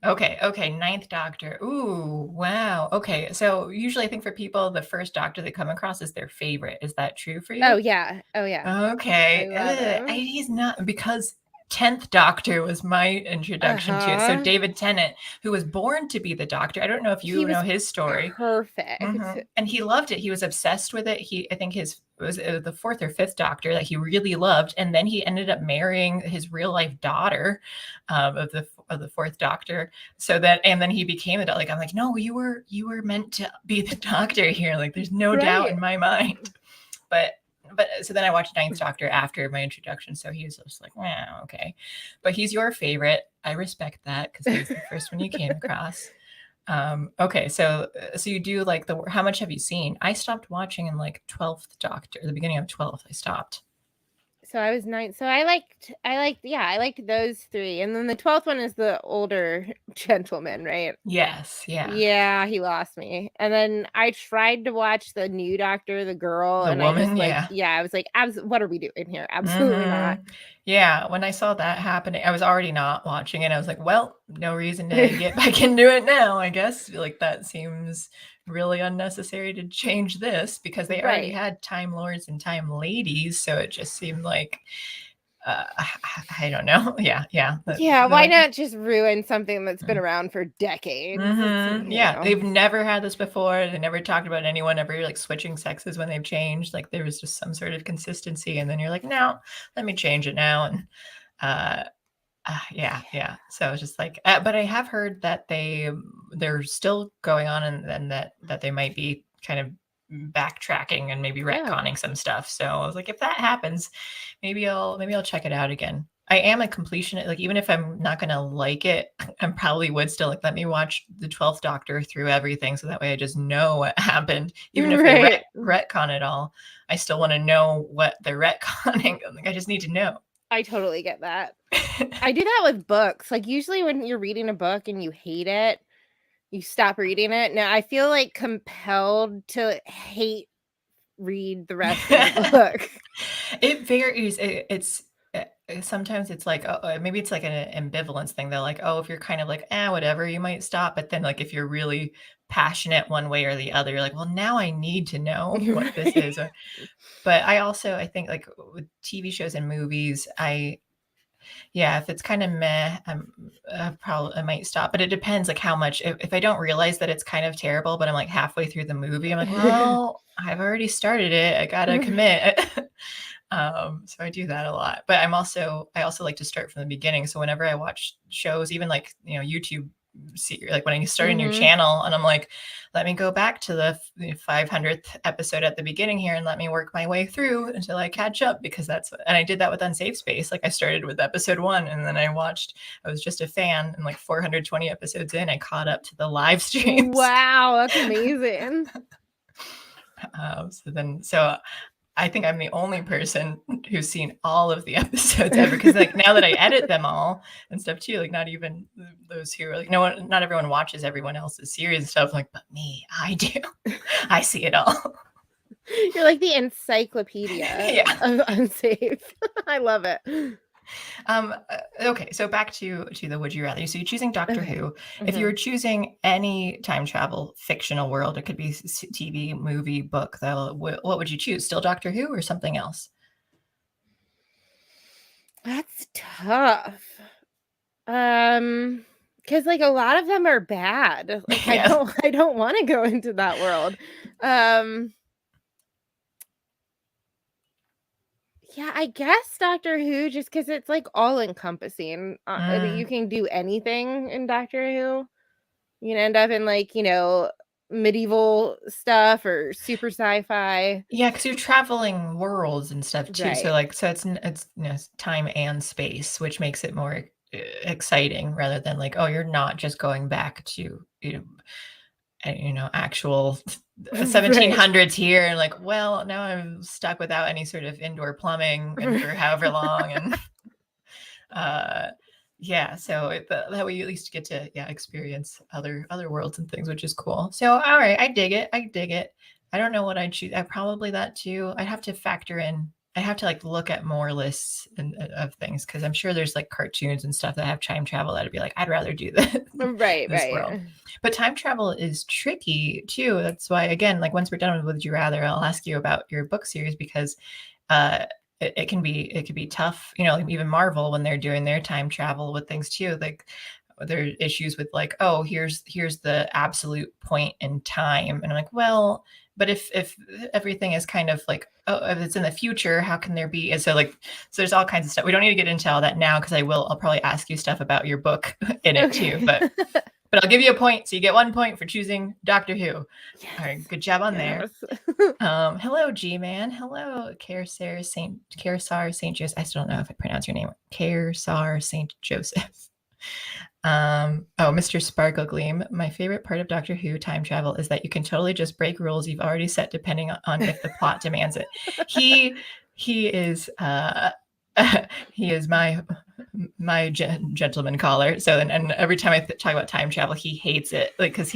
Speaker 1: Okay. Ninth Doctor. Ooh, wow. Okay, so usually I think for people, the first Doctor they come across is their favorite. Is that true for you?
Speaker 2: Oh yeah.
Speaker 1: Okay. He's not, because 10th Doctor was my introduction to it. So David Tennant, who was born to be the Doctor. I don't know if you know his story.
Speaker 2: Perfect.
Speaker 1: And he loved it. He was obsessed with it. I think it was the 4th or 5th Doctor that he really loved. And then he ended up marrying his real life daughter of the 4th Doctor. And then he became a Doctor. I'm like, no, you were meant to be the Doctor here. Like, there's no doubt in my mind. But so then I watched Ninth Doctor after my introduction. So he was just like, wow, okay. But he's your favorite. I respect that because he's the first one you came across. Okay, so you do how much have you seen? I stopped watching in 12th Doctor, the beginning of 12th. I stopped.
Speaker 2: So I was 9. So I liked those 3. And then the 12th one is the older gentleman, right?
Speaker 1: Yes, yeah.
Speaker 2: Yeah, he lost me. And then I tried to watch the new Doctor, the girl,
Speaker 1: the woman,
Speaker 2: I was like, what are we doing here? Absolutely not.
Speaker 1: Yeah, when I saw that happening, I was already not watching it. I was like, well, no reason to get back into it now, I guess. That seems really unnecessary to change this, because they already had Time Lords and Time Ladies, so it just seemed like I don't know. Yeah.
Speaker 2: Why not just ruin something that's been around for decades?
Speaker 1: They've never had this before. They never talked about anyone ever switching sexes when they've changed. There was just some sort of consistency, and then you're like, no, let me change it now. And yeah. So it's just but I have heard that they're still going on, and that they might be kind of backtracking and maybe retconning some stuff. So I was like, if that happens, maybe I'll check it out again. I am a completionist. Like, even if I'm not going to like it, I probably would still like, let me watch the 12th Doctor through everything. So that way I just know what happened. Even if they retcon it all, I still want to know what they're retconning. Like, I just need to know.
Speaker 2: I totally get that. I do that with books. Like, usually when you're reading a book and you hate it, you stop reading it. Now I feel like compelled to read the rest of the book.
Speaker 1: It varies. It's sometimes it's like, maybe it's like an ambivalence thing. They're like, oh, if you're kind of like, whatever, you might stop. But then, like, if you're really passionate one way or the other, you're like, well, now I need to know what this is. But I think like with TV shows and movies, if it's kind of meh, I might stop. But it depends, like, how much. If I don't realize that it's kind of terrible, but I'm like halfway through the movie, I'm like, well, I've already started it. I gotta commit. So I do that a lot. But I also like to start from the beginning. So whenever I watch shows, even like, YouTube, like when I start a new channel, and I'm like, let me go back to the 500th episode at the beginning here and let me work my way through until I catch up, because and I did that with Unsafe Space. Like, I started with episode 1 and then I was just a fan, and like 420 episodes in, I caught up to the live streams.
Speaker 2: Wow, that's amazing.
Speaker 1: So I think I'm the only person who's seen all of the episodes ever, because like now that I edit them all and stuff too, like not even those who are like, not everyone watches everyone else's series and stuff, like, but me, I do. I see it all.
Speaker 2: You're like the encyclopedia of Unsafe. I love it.
Speaker 1: Okay, so back to the would you rather. So you're choosing Doctor Who. If you were choosing any time travel fictional world, it could be TV, movie, book, though, what would you choose? Still Doctor Who or something else?
Speaker 2: That's tough. Because like a lot of them are bad. Like, I don't want to go into that world. Yeah, I guess Doctor Who, just because it's like all encompassing. I mean, you can do anything in Doctor Who. You can end up in like, medieval stuff or super sci-fi.
Speaker 1: Yeah, because you're traveling worlds and stuff too.
Speaker 2: Right.
Speaker 1: So like, it's time and space, which makes it more exciting, rather than like, oh, you're not just going back to actual 1700s here, and like, well, now I'm stuck without any sort of indoor plumbing and for however long, and so that way you at least get to experience other worlds and things, which is cool. So all right, I dig it. I don't know what I'd choose. I probably that too. I'd have to factor in. I have to like look at more lists of things, because I'm sure there's like cartoons and stuff that have time travel that'd be like, I'd rather do this.
Speaker 2: Right.
Speaker 1: World. But time travel is tricky too. That's why, again, like once we're done with Would You Rather, I'll ask you about your book series, because it can be tough. Even Marvel, when they're doing their time travel with things too, like there are issues with like, oh, here's the absolute point in time, and I'm like, well, but if everything is kind of like, oh, if it's in the future, how can there be? And so there's all kinds of stuff. We don't need to get into all that now, because I'll probably ask you stuff about your book in it too. But I'll give you a point. So you get 1 point for choosing Doctor Who. Yes. All right. Good job on there. Hello, G-Man. Hello, Kersar St. Joseph. I still don't know if I pronounce your name. Kersar St. Joseph. Mr. Sparkle Gleam. My favorite part of Doctor Who time travel is that you can totally just break rules you've already set, depending on if the plot demands it. He is he is my gentleman caller. So and every time I talk about time travel, he hates it, like, because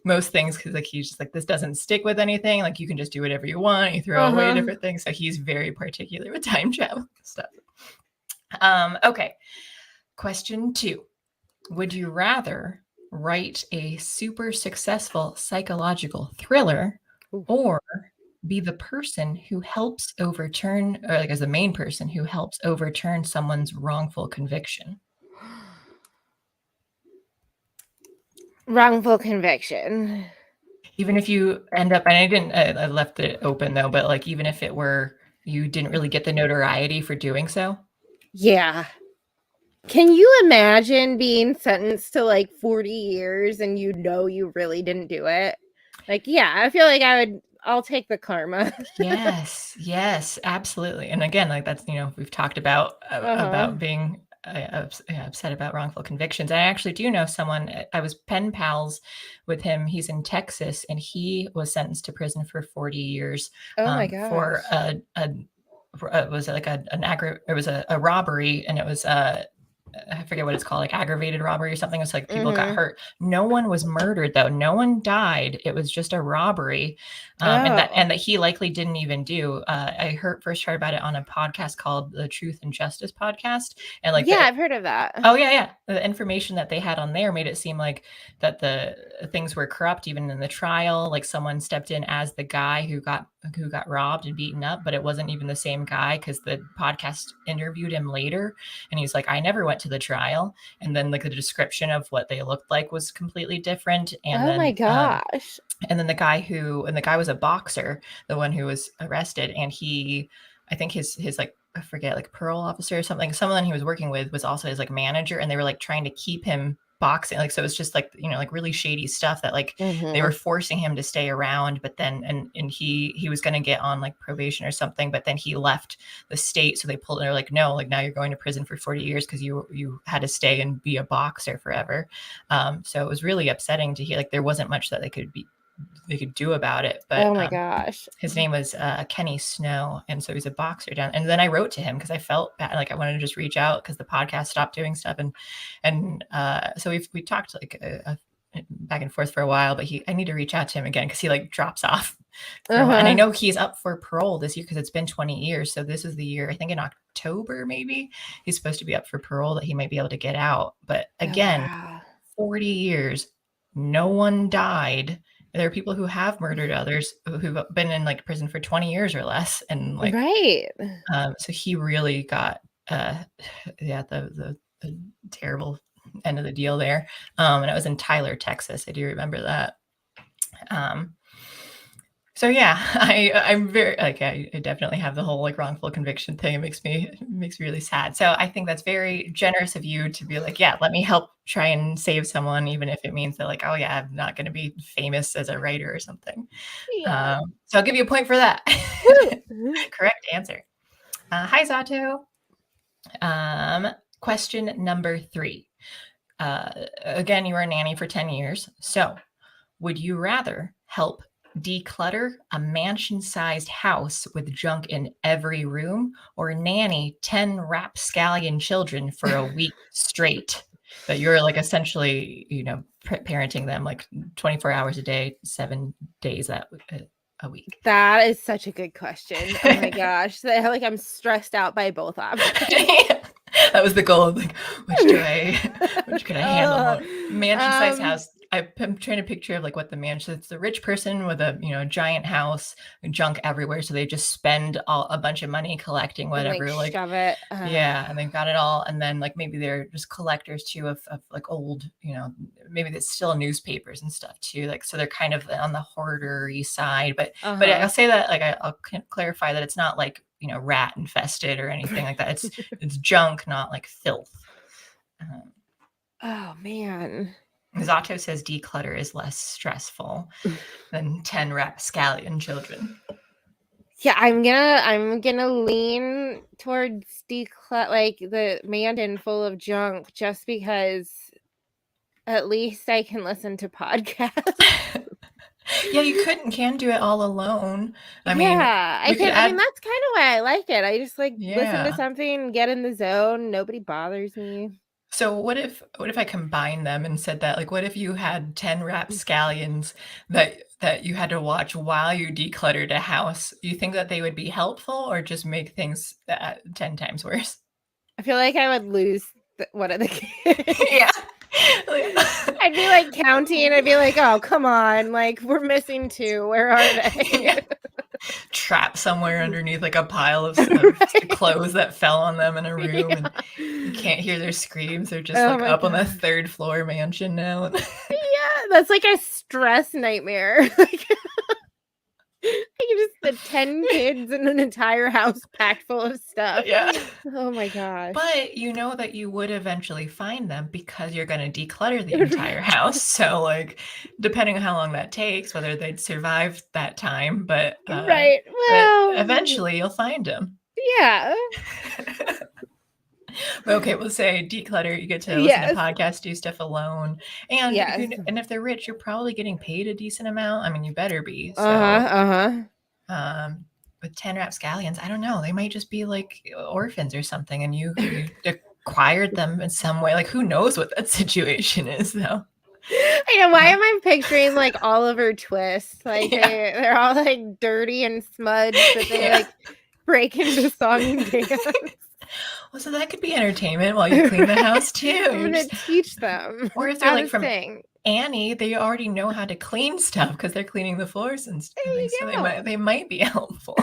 Speaker 1: most things, because like he's just like, this doesn't stick with anything. Like, you can just do whatever you want. You throw away different things. So he's very particular with time travel stuff. Okay. Question 2. Would you rather write a super successful psychological thriller, or be the person who helps overturn, or like as the main person who helps overturn someone's wrongful conviction?
Speaker 2: Wrongful conviction.
Speaker 1: Even if you end up, and I left it open though, but like, even if it were, you didn't really get the notoriety for doing so.
Speaker 2: Yeah. Can you imagine being sentenced to like 40 years and you really didn't do it? Like, yeah, I feel like I would I'll take the karma.
Speaker 1: Yes, absolutely. And again, like that's, we've talked about being upset about wrongful convictions. I actually do know someone. I was pen pals with him. He's in Texas, and he was sentenced to prison for 40 years
Speaker 2: Oh my gosh.
Speaker 1: for was it like it was a robbery, and it was I forget what it's called, like aggravated robbery or something. It's like people got hurt. No one was murdered though. No one died. It was just a robbery. And that he likely didn't even do. I first heard about it on a podcast called the Truth and Justice podcast. And like,
Speaker 2: I've heard of that.
Speaker 1: Oh yeah. The information that they had on there made it seem like that the things were corrupt, even in the trial. Like someone stepped in as the guy who got robbed and beaten up, but it wasn't even the same guy, because the podcast interviewed him later, and he's like, I never went to the trial. And then like the description of what they looked like was completely different. And then,
Speaker 2: my gosh.
Speaker 1: And then the guy was a boxer, the one who was arrested, and I think his like, I forget, like parole officer or something, someone he was working with was also his like manager, and they were like trying to keep him boxing. Like, so it's just like, like really shady stuff that like they were forcing him to stay around, but then, and he was going to get on like probation or something, but then he left the state. So they're like, no, like now you're going to prison for 40 years because you had to stay and be a boxer forever. So it was really upsetting to hear, like there wasn't much that they could do about it. But
Speaker 2: oh my gosh,
Speaker 1: his name was Kenny Snow, and so he's a boxer down. And then I wrote to him because I felt bad, like I wanted to just reach out because the podcast stopped doing stuff, and so we talked like back and forth for a while. But I need to reach out to him again because he like drops off, and I know he's up for parole this year because it's been 20 years. So this is the year, I think in October maybe he's supposed to be up for parole, that he might be able to get out. But again, 40 years, no one died. There are people who have murdered others who've been in like prison for 20 years or less. And like, so he really got, the terrible end of the deal there. And it was in Tyler, Texas. I do remember that. So yeah, I'm very like, I definitely have the whole like wrongful conviction thing. It makes me really sad. So I think that's very generous of you to be like, yeah, let me help try and save someone, even if it means that like, oh yeah, I'm not going to be famous as a writer or something. So I'll give you a point for that. Correct answer. Hi, Zato. Question number 3. Again, you were a nanny for 10 years. So would you rather help declutter a mansion-sized house with junk in every room, or nanny 10 rapscallion children for a week straight? That you're like essentially, parenting them like 24 hours a day, 7 days a week.
Speaker 2: That is such a good question. Oh my gosh. Like I'm stressed out by both options.
Speaker 1: That was the goal of like, which could I handle? Mansion-sized house. I'm trying to picture of like what the mansion. It's the rich person with a giant house, junk everywhere, so they just spend a bunch of money collecting whatever, like shove it. And they've got it all, and then like maybe they're just collectors too of like old, maybe it's still newspapers and stuff too. Like so they're kind of on the hoardery side, but I'll say that like I'll clarify that it's not like rat infested or anything like that. It's junk, not like filth.
Speaker 2: Oh man.
Speaker 1: Zato says declutter is less stressful than 10 rapscallion children.
Speaker 2: Yeah, I'm gonna lean towards like the mansion full of junk, just because at least I can listen to podcasts.
Speaker 1: Yeah, you can do it all alone.
Speaker 2: I mean, that's kind of why I like it. I just like listen to something, get in the zone. Nobody bothers me.
Speaker 1: So what if I combine them and said that, like, what if you had 10 rapscallions that you had to watch while you decluttered a house? You think that they would be helpful or just make things 10 times worse?
Speaker 2: I feel like I would lose one of the kids.
Speaker 1: Yeah.
Speaker 2: I'd be like counting. I'd be like, oh, come on. Like, we're missing 2. Where are they?
Speaker 1: Trapped somewhere underneath like a pile of clothes that fell on them in a room, and you can't hear their screams. They're just like up on the 3rd floor mansion now. Yeah,
Speaker 2: that's like a stress nightmare. Like, the 10 kids in an entire house packed full of stuff.
Speaker 1: Yeah.
Speaker 2: Oh my gosh.
Speaker 1: But you know that you would eventually find them because you're going to declutter the entire house. So, like, depending on how long that takes, whether they'd survive that time, but
Speaker 2: right. Well,
Speaker 1: eventually you'll find them.
Speaker 2: Yeah.
Speaker 1: Okay, we'll say declutter. You get to listen to podcasts, do stuff alone, and and if they're rich, you're probably getting paid a decent amount. I mean, you better be. So, with 10 rapscallions, I don't know. They might just be like orphans or something, and you acquired them in some way. Like, who knows what that situation is, though.
Speaker 2: I know. Why am I picturing like Oliver Twist? Like they're all like dirty and smudged, but they like break into song and dance.
Speaker 1: Well, so that could be entertainment while you clean the house too.
Speaker 2: I'm gonna teach them.
Speaker 1: Or if they're like from Annie, they already know how to clean stuff because they're cleaning the floors and stuff. So they might be helpful.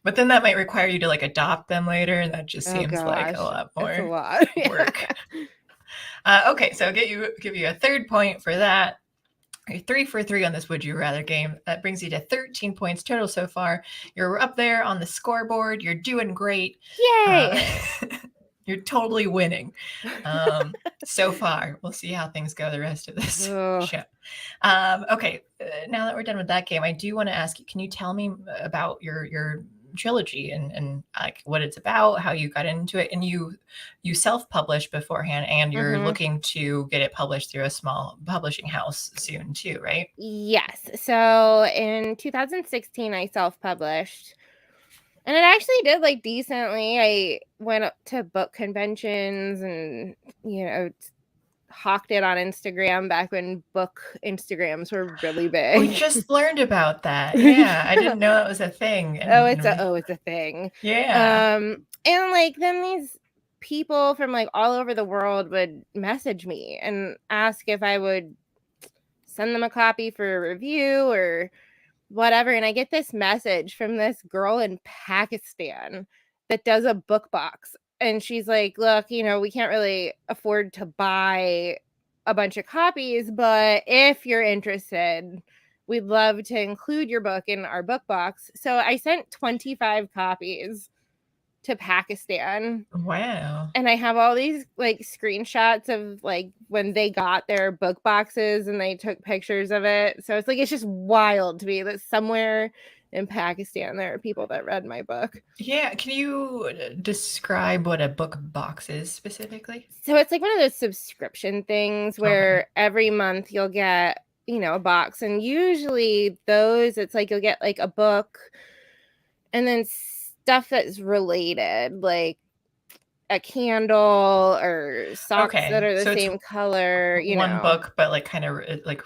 Speaker 1: But then that might require you to like adopt them later, and that just seems like a lot more work. Okay, so give you a third point for that. You're 3 for 3 on this Would You Rather game. That brings you to 13 points total so far. You're up there on the scoreboard. You're doing great.
Speaker 2: Yay!
Speaker 1: You're totally winning so far. We'll see how things go the rest of this show. Okay, now that we're done with that game, I do want to ask you, can you tell me about your trilogy and like what it's about, how you got into it? And you self-published beforehand, and you're looking to get it published through a small publishing house soon too, right?
Speaker 2: Yes. So in 2016 I self-published, and it actually did like decently. I went up to book conventions and hawked it on Instagram back when book Instagrams were really big.
Speaker 1: We just learned about that. Yeah, I didn't know that was a thing.
Speaker 2: It's a thing.
Speaker 1: Yeah.
Speaker 2: And like then these people from like all over the world would message me and ask if I would send them a copy for a review or whatever. And I get this message from this girl in Pakistan that does a book box. And she's like, look, we can't really afford to buy a bunch of copies, but if you're interested, we'd love to include your book in our book box. So I sent 25 copies to Pakistan.
Speaker 1: Wow.
Speaker 2: And I have all these like screenshots of like when they got their book boxes and they took pictures of it. So it's just wild to me that somewhere in Pakistan there are people that read my book.
Speaker 1: Yeah, can you describe what a book box is specifically?
Speaker 2: So it's like one of those subscription things where every month you'll get a box, and usually those it's like you'll get like a book and then stuff that's related, like a candle or socks that are the same color.
Speaker 1: One book, but like kind of like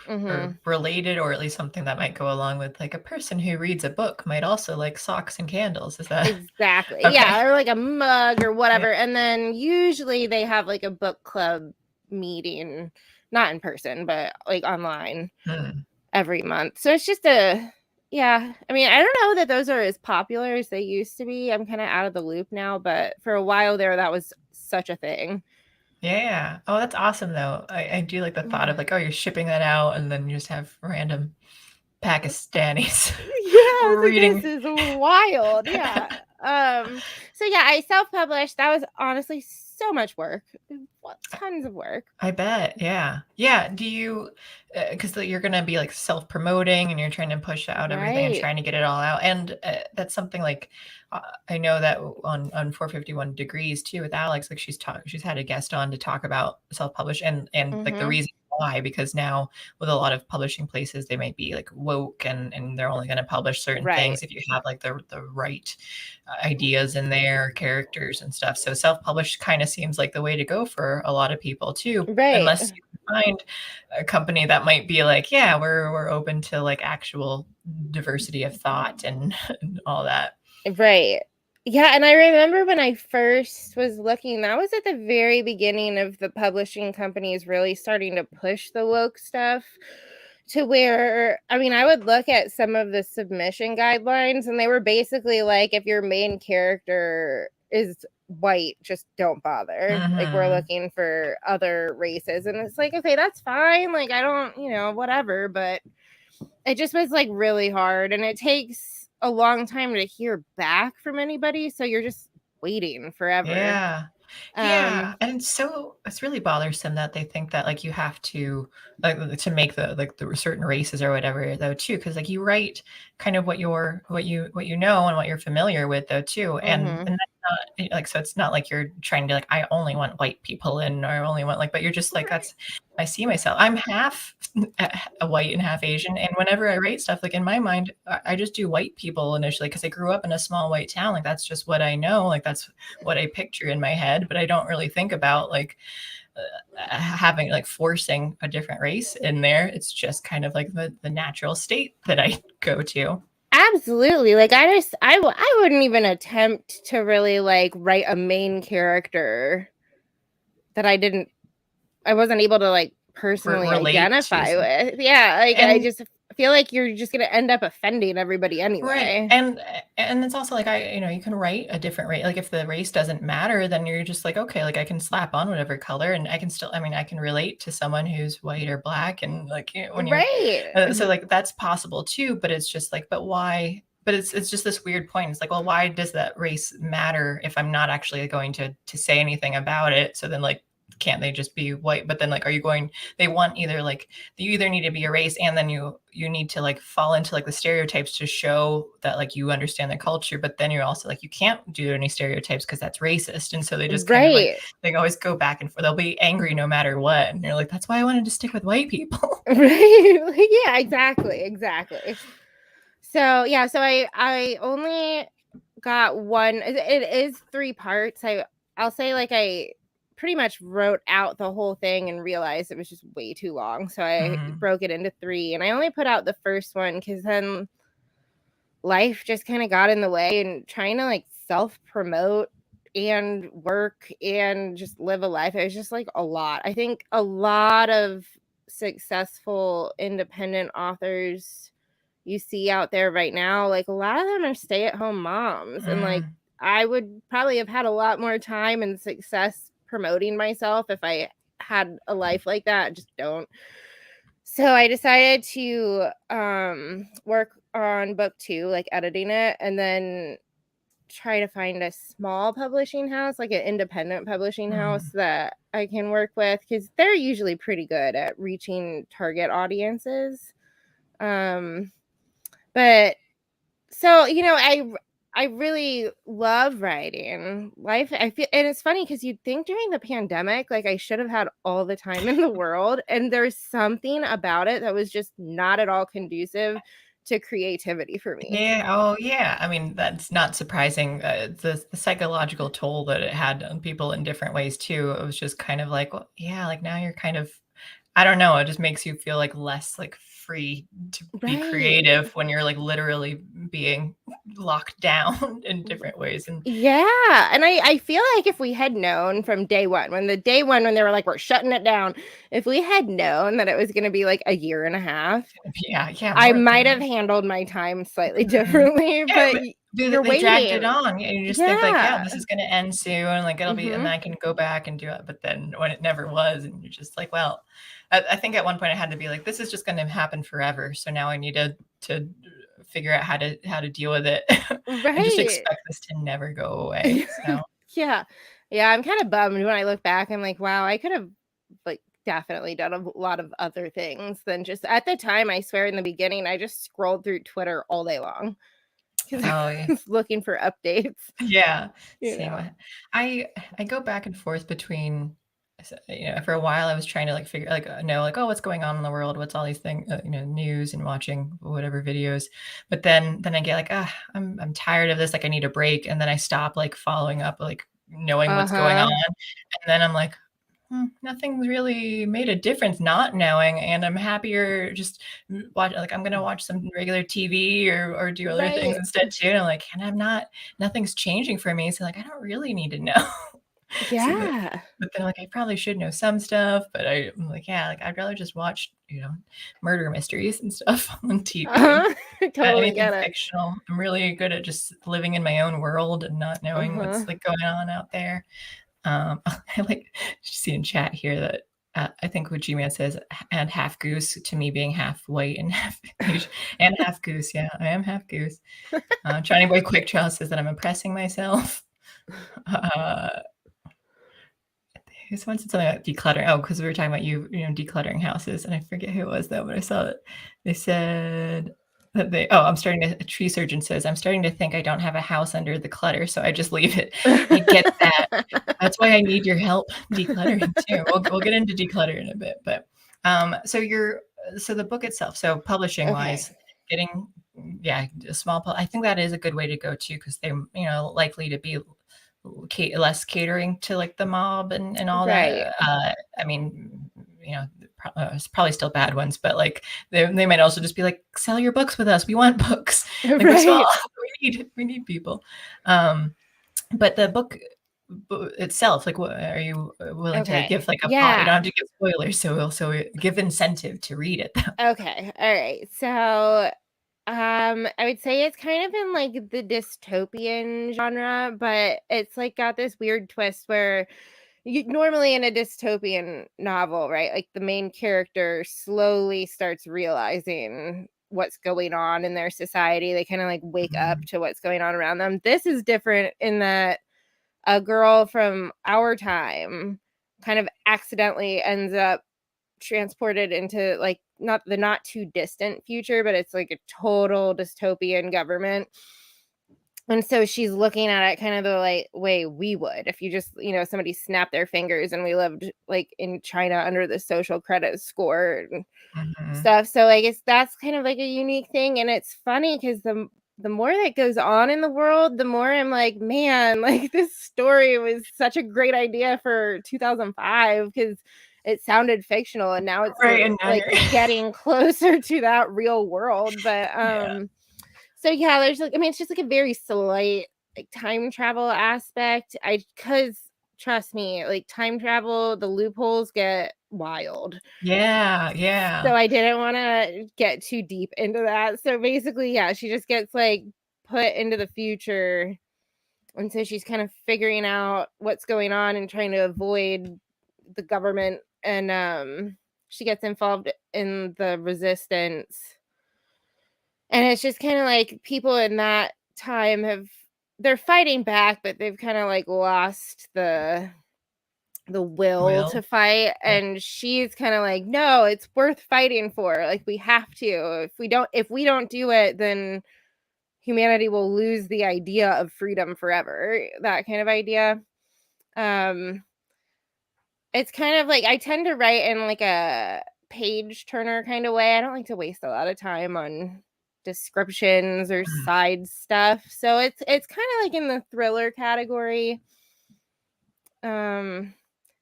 Speaker 1: related, or at least something that might go along with like a person who reads a book might also like socks and candles. Is that
Speaker 2: exactly? Yeah, or like a mug or whatever. Yeah. And then usually they have like a book club meeting, not in person, but like online every month. So it's just yeah, I mean, I don't know that those are as popular as they used to be. I'm kind of out of the loop now, but for a while there, that was such a thing.
Speaker 1: Yeah. Oh, that's awesome, though. I do like the thought of like, oh, you're shipping that out, and then you just have random Pakistanis reading.
Speaker 2: This is wild. Yeah. So yeah, I self-published. That was honestly so much work. Tons of work.
Speaker 1: I bet. Yeah. Do you, because you're going to be like self-promoting and you're trying to push out everything and trying to get it all out. And that's something like, I know that on 451 Degrees too with Alex, like she's had a guest on to talk about self-publish and like the reason why, because now with a lot of publishing places, they might be like woke and they're only going to publish certain things if you have like the right ideas in there, characters and stuff. So self-publish kind of seems like the way to go for a lot of people too, unless you find a company that might be like, yeah, we're open to like actual diversity of thought and all that.
Speaker 2: Right. Yeah, and I remember when I first was looking, that was at the very beginning of the publishing companies really starting to push the woke stuff, to where, I mean, I would look at some of the submission guidelines and they were basically like, if your main character is white, just don't bother. Like, we're looking for other races. And it's like, okay, that's fine. Like, I don't, whatever. But it just was like really hard, and it takes a long time to hear back from anybody, so you're just waiting forever.
Speaker 1: Yeah. Yeah, and it's really bothersome that they think that like you have to like to make the certain races or whatever though too, because like you write kind of what you know and what you're familiar with though too, and that's not like so it's not like you're trying to like I only want white people in or I only want like but you're just like that's I see myself I'm half a white and half Asian, and whenever I write stuff like in my mind I just do white people initially because I grew up in a small white town, like that's just what I know, like that's what I picture in my head, but I don't really think about like having like forcing a different race in there. It's just kind of like the natural state that I go to.
Speaker 2: Absolutely. Like I wouldn't even attempt to really like write a main character that I wasn't able to like personally identify with. Yeah, like I just feel like you're just going to end up offending everybody anyway.
Speaker 1: Right. And it's also like you can write a different race. Like if the race doesn't matter, then you're just like, okay, like I can slap on whatever color and I can still, I mean, I can relate to someone who's white or black and like when you're so like that's possible too, but it's just like, but why? But it's just this weird point. It's like, well, why does that race matter if I'm not actually going to say anything about it? So then like can't they just be white? But then like are you going they want either like you either need to be a race and then you need to like fall into like the stereotypes to show that like you understand the culture, but then you're also like you can't do any stereotypes because that's racist, and so they just kind of like they always go back and forth. They'll be angry no matter what, and you're like that's why I wanted to stick with white people.
Speaker 2: Right. Yeah, exactly. So yeah, so I only got one. It is 3 parts. I'll say like I pretty much wrote out the whole thing and realized it was just way too long. So I broke it into 3, and I only put out the first one because then life just kind of got in the way, and trying to like self-promote and work and just live a life. It was just like a lot. I think a lot of successful independent authors you see out there right now, like a lot of them are stay-at-home moms, and like I would probably have had a lot more time and success promoting myself if I had a life like that. I just don't. So I decided to work on book 2, like editing it, and then try to find a small publishing house, like an independent publishing house that I can work with, because they're usually pretty good at reaching target audiences. But so, I really love writing. I feel, and it's funny because you'd think during the pandemic, like I should have had all the time in the world, and there's something about it that was just not at all conducive to creativity for me.
Speaker 1: Yeah. Oh, yeah. I mean, that's not surprising. The psychological toll that it had on people in different ways too. It was just kind of like, well, yeah, like now you're kind of, I don't know. It just makes you feel like less like free to be creative when you're like literally being locked down in different ways. And
Speaker 2: yeah, and I feel like if we had known from day one, when they were like, we're shutting it down, if we had known that it was going to be like a year and a half, I might have handled my time slightly differently. But
Speaker 1: they dragged it on. You just think like, yeah, this is going to end soon, and like it'll be, and then I can go back and do it. But then when it never was, and you're just like, well, I think at one point I had to be like, this is just going to happen forever. So now I need to figure out how to deal with it. And just expect this to never go away. So
Speaker 2: yeah, I'm kind of bummed when I look back. I'm like, wow, I could have like definitely done a lot of other things than just at the time. I swear in the beginning, I just scrolled through Twitter all day long because I was looking for updates.
Speaker 1: Yeah. I go back and forth between, for a while I was trying to like figure like know like, oh, what's going on in the world, what's all these things, news and watching whatever videos, but then I get like, I'm tired of this, like I need a break, and then I stop like following up, like knowing what's going on, and then I'm like, nothing's really made a difference not knowing, and I'm happier just watch, like I'm gonna watch some regular TV or do other things instead too, and I'm like, and nothing's changing for me, so like I don't really need to know.
Speaker 2: Yeah.
Speaker 1: But then like I probably should know some stuff, but I'm like, yeah, like I'd rather just watch, murder mysteries and stuff on TV.
Speaker 2: Totally get it.
Speaker 1: Fictional. I'm really good at just living in my own world and not knowing what's like going on out there. I like see in chat here that I think what G-Man says, and half goose, to me being half white and half and half goose. Yeah, I am half goose. Johnny Boy Quick Trail says that I'm oppressing myself. Someone said something about decluttering. Oh, because we were talking about you know, decluttering houses, and I forget who it was though, but I saw it. They said that a tree surgeon says, I'm starting to think I don't have a house under the clutter, so I just leave it. I get that. That's why I need your help decluttering too. We'll get into declutter in a bit, but so the book itself, so publishing wise, getting a small. I think that is a good way to go too, because they're, you know, likely to be less catering to like the mob and all that. I mean, you know, it's probably still bad ones, but like they might also just be like, sell your books with us. We want books. Like, we need people. But the book itself, like, what are you willing to give like a plot? You don't have to give spoilers, so give incentive to read it though.
Speaker 2: Okay. All right. So I would say it's kind of in like the dystopian genre, but it's like got this weird twist where normally in a dystopian novel, right? Like the main character slowly starts realizing what's going on in their society. They kind of like wake up to what's going on around them. This is different in that a girl from our time kind of accidentally ends up transported into like not too distant future, but it's like a total dystopian government. And so she's looking at it kind of the like way we would if you just, you know, somebody snapped their fingers and we lived like in China under the social credit score and stuff. So I guess that's kind of like a unique thing. And it's funny because the more that goes on in the world, the more I'm like, man, like this story was such a great idea for 2005 because it sounded fictional, and now it's like getting closer to that real world. But so yeah, there's like, I mean, it's just like a very slight like time travel aspect. Because trust me, like time travel, the loopholes get wild.
Speaker 1: Yeah.
Speaker 2: So I didn't want to get too deep into that. So basically, yeah, she just gets like put into the future. And so she's kind of figuring out what's going on and trying to avoid the government. And she gets involved in the resistance. And it's just kind of like people in that time they're fighting back, but they've kind of like lost the will to fight. And she's kind of like, no, it's worth fighting for. Like, we have to. If we don't do it, then humanity will lose the idea of freedom forever. That kind of idea. It's kind of like I tend to write in like a page turner kind of way. I don't like to waste a lot of time on descriptions or side stuff. So it's kind of like in the thriller category. But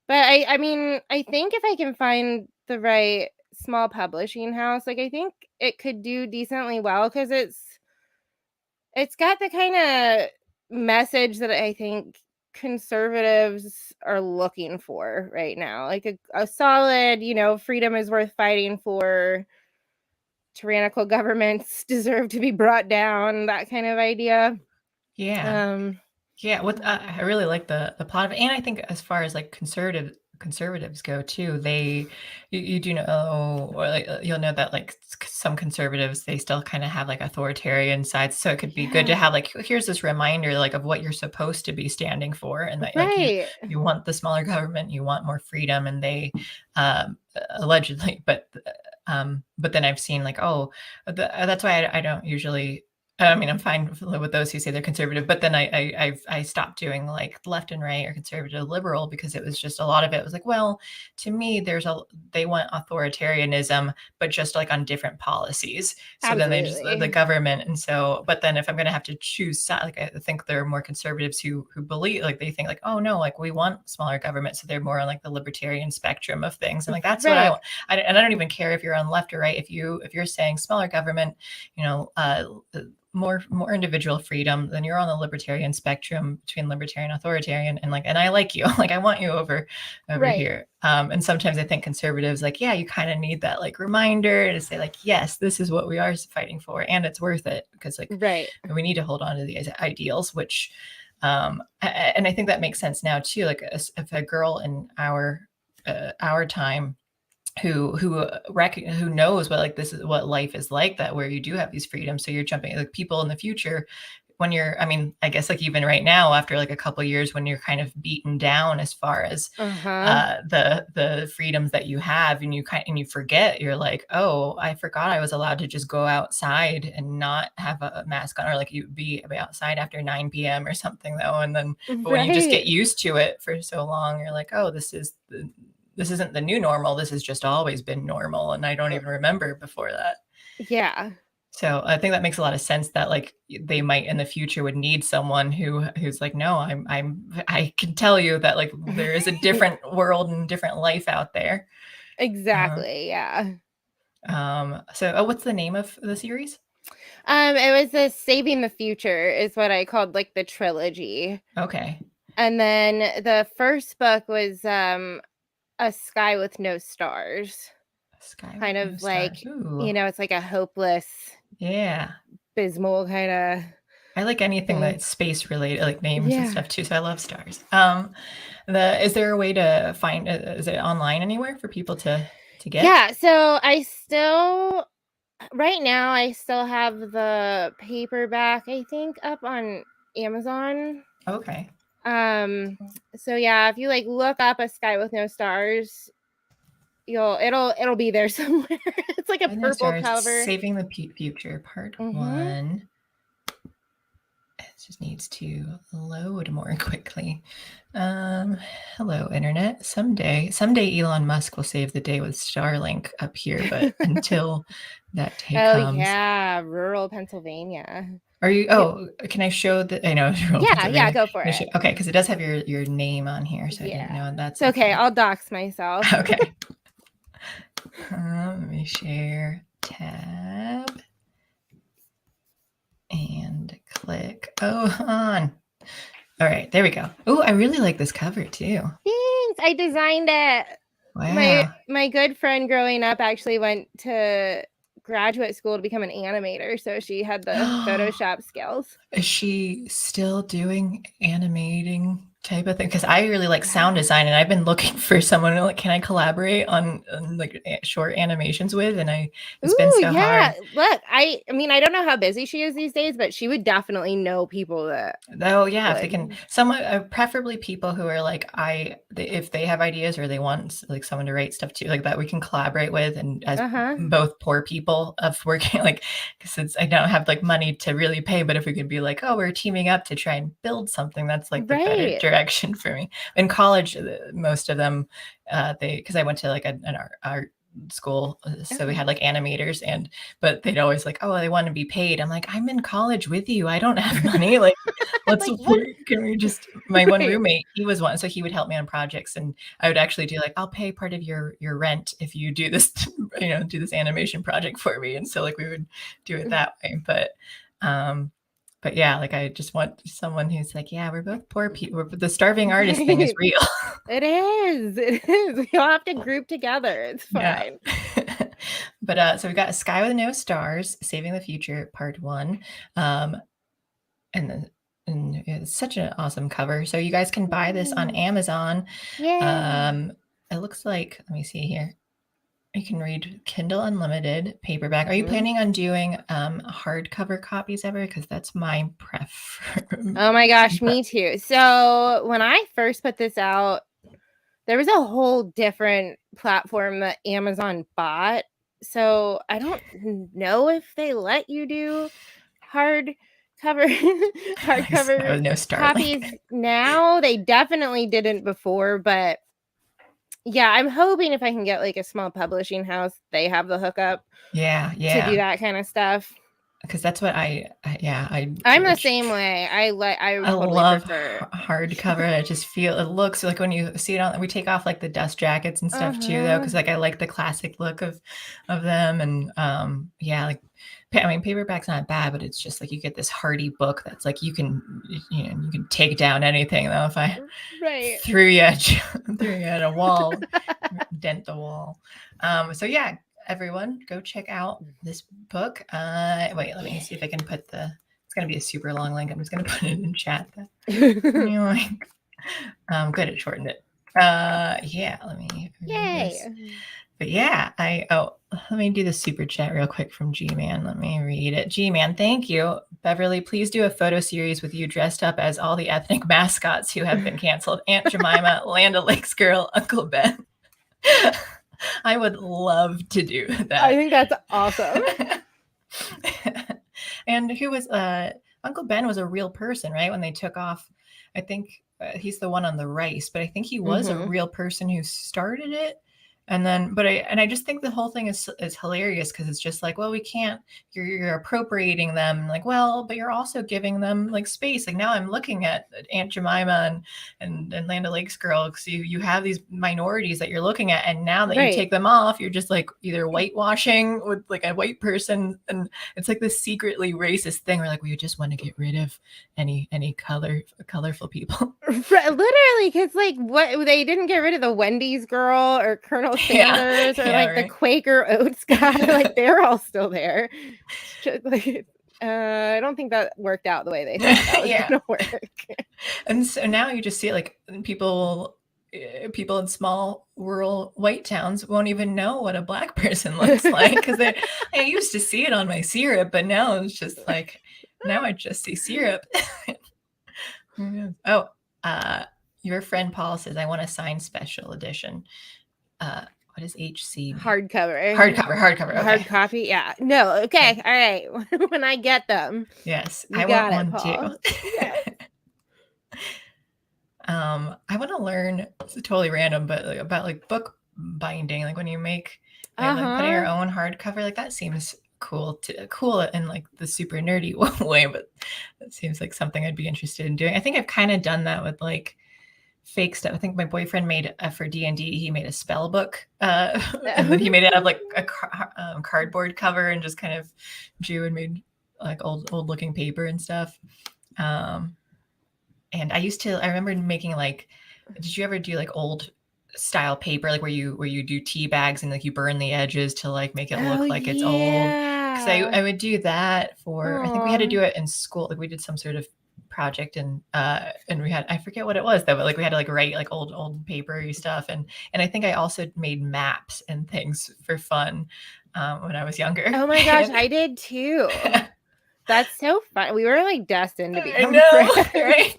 Speaker 2: I mean, I think if I can find the right small publishing house, like I think it could do decently well because it's got the kind of message that I think conservatives are looking for right now. Like a solid, you know, freedom is worth fighting for. Tyrannical governments deserve to be brought down, that kind of idea.
Speaker 1: Yeah. I really like the plot of it. And I think as far as like conservatives go too, you do know, or like you'll know that like some conservatives, they still kind of have like authoritarian sides, so it could be good to have like, here's this reminder like of what you're supposed to be standing for, and that like you want the smaller government, you want more freedom, and they allegedly, but then I've seen like, that's why I don't usually, I mean, I'm fine with those who say they're conservative, but then I stopped doing like left and right or conservative liberal, because it was just a lot of it was like, well, to me, they want authoritarianism, but just like on different policies. So then they just the government. And so, but then if I'm going to have to choose, like, I think there are more conservatives who believe, like, they think like, oh no, like we want smaller government. So they're more on like the libertarian spectrum of things. And like, that's what I want. And I don't even care if you're on left or right. If you're saying smaller government, you know, more individual freedom, then you're on the libertarian spectrum between libertarian authoritarian, and I like you. Like, I want you over here. And sometimes I think conservatives, like, yeah, you kind of need that like reminder to say like, yes, this is what we are fighting for, and it's worth it, because like we need to hold on to these ideals, which and I think that makes sense now too. Like, if a girl in our our time who knows what like this is what life is like, that where you do have these freedoms. So you're jumping like people in the future when you're, I mean, I guess like even right now after like a couple of years when you're kind of beaten down as far as the freedoms that you have, and you forget, you're like, oh, I forgot I was allowed to just go outside and not have a mask on, or like you be outside after 9 p.m. or something though. And then but when you just get used to it for so long, you're like, oh, this isn't the new normal. This has just always been normal. And I don't even remember before that.
Speaker 2: Yeah.
Speaker 1: So I think that makes a lot of sense that like they might in the future would need someone who's like, no, I can tell you that like there is a different world and different life out there.
Speaker 2: Exactly. Yeah.
Speaker 1: So what's the name of the series?
Speaker 2: It was the Saving the Future is what I called like the trilogy.
Speaker 1: Okay.
Speaker 2: And then the first book was A Sky with No Stars. Kind of like, it's like a hopeless, abysmal kind of.
Speaker 1: I like anything that's space related, like names and stuff too. So I love stars. Is there a way to find? Is it online anywhere for people to get?
Speaker 2: Yeah. So right now I still have the paperback, I think, up on Amazon.
Speaker 1: Okay.
Speaker 2: So yeah, if you like look up A Sky with No Stars, it'll be there somewhere. It's like a purple cover.
Speaker 1: Saving the Future, Part 1. It just needs to load more quickly. Hello, internet. Someday Elon Musk will save the day with Starlink up here, but until that day comes.
Speaker 2: Oh yeah, rural Pennsylvania.
Speaker 1: Are you? Oh, can I show that? I know.
Speaker 2: Yeah, go for it.
Speaker 1: Okay, because it does have your name on here, so I didn't know that's
Speaker 2: okay. I'll dox myself.
Speaker 1: Okay. Let me share tab and click on. All right, there we go. Oh, I really like this cover too.
Speaker 2: Thanks. I designed it.
Speaker 1: Wow.
Speaker 2: My good friend growing up actually went to graduate school to become an animator, so she had the Photoshop skills.
Speaker 1: Is she still doing animating type of thing? Because I really like sound design, and I've been looking for someone like, can I collaborate on like short animations with? And it's been so hard.
Speaker 2: Look, I mean, I don't know how busy she is these days, but she would definitely know people that.
Speaker 1: Oh yeah, if they can, preferably people who are like if they have ideas or they want like someone to write stuff too, like that we can collaborate with, and as both poor people of working like, because I don't have like money to really pay, but if we could be like, oh, we're teaming up to try and build something, that's like the better direction for me. In college, most of them, because I went to like an art school, so we had like animators, but they'd always like, oh, they want to be paid. I'm like, I'm in college with you, I don't have money. Like, let's can we just, my one roommate, he was one, so he would help me on projects, and I would actually do like, I'll pay part of your rent if you do this, do this animation project for me. And so like we would do it that way. But yeah, like I just want someone who's like, yeah, we're both poor people. The starving artist thing is real.
Speaker 2: It is. We all have to group together. It's fine.
Speaker 1: Yeah. But so we got A Sky with No Stars, Saving the Future, Part 1. And it's such an awesome cover. So you guys can buy this on Amazon.
Speaker 2: Yeah.
Speaker 1: It looks like, let me see here. You can read Kindle Unlimited paperback. Are you planning on doing hardcover copies ever? Because that's my preference.
Speaker 2: Oh my gosh, me too. So when I first put this out, there was a whole different platform that Amazon bought. So I don't know if they let you do hardcover
Speaker 1: no
Speaker 2: copies now. They definitely didn't before, but yeah, I'm hoping if I can get like a small publishing house, they have the hookup.
Speaker 1: Yeah.
Speaker 2: To do that kind of stuff.
Speaker 1: Because that's what I'm
Speaker 2: the same way. I totally
Speaker 1: love
Speaker 2: prefer
Speaker 1: hardcover. I just feel it looks like when you see it on, we take off like the dust jackets and stuff too, though, because like I like the classic look of them, and like I mean, paperback's not bad, but it's just like you get this hardy book that's like you can take down anything. Though if I threw you at a wall, dent the wall. So yeah. Everyone, go check out this book. Wait, let me see if I can put it's going to be a super long link. I'm just going to put it in chat. Good, it shortened it. Yeah, let me read
Speaker 2: Yay.
Speaker 1: this. But yeah, let me do the super chat real quick from G-Man. Let me read it. G-Man, thank you. Beverly, please do a photo series with you dressed up as all the ethnic mascots who have been canceled. Aunt Jemima, Land O'Lakes Girl, Uncle Ben. I would love to do that.
Speaker 2: I think that's awesome.
Speaker 1: And who was Uncle Ben was a real person, right? When they took off, I think he's the one on the rice, but I think he was a real person who started it. And then, I just think the whole thing is hilarious because it's just like, well, we can't. You're appropriating them, like, well, but you're also giving them like space. Like now, I'm looking at Aunt Jemima and Land O'Lakes Girl because you have these minorities that you're looking at, and now that you take them off, you're just like either whitewashing with like a white person, and it's like this secretly racist thing. Where like we just want to get rid of any colorful people.
Speaker 2: Literally, because like what they didn't get rid of the Wendy's girl or Colonel Sanders or like the Quaker Oats guy. Like they're all still there. Just, like, I don't think that worked out the way they thought that was gonna work.
Speaker 1: And so now you just see it, like people in small rural white towns won't even know what a black person looks like because I used to see it on my syrup, but now it's just like now I just see syrup. Oh, your friend Paul says I want a signed special edition. What is HC?
Speaker 2: Hardcover.
Speaker 1: Okay.
Speaker 2: Hard copy. Yeah. No. Okay. All right. When I get them.
Speaker 1: Yes, I want one too. Yes. I want to learn. It's totally random, but like, about like book binding, like when you make like putting your own hardcover, like that seems cool in like the super nerdy way, but that seems like something I'd be interested in doing. I think I've kind of done that with like fake stuff. I think my boyfriend made for D&D, he made a spell book, and then he made it out of like a cardboard cover and just kind of drew and made like old looking paper and stuff. And I remember making like, did you ever do like old style paper, like where you do tea bags and like you burn the edges to like make it look like it's old? Because I would do that for, I think we had to do it in school. Like we did some sort of project and we had, I forget what it was though, but like we had to like write like old papery stuff. And I think I also made maps and things for fun when I was younger.
Speaker 2: Oh my gosh, I did too. That's so fun. We were like destined to become
Speaker 1: friends. Right?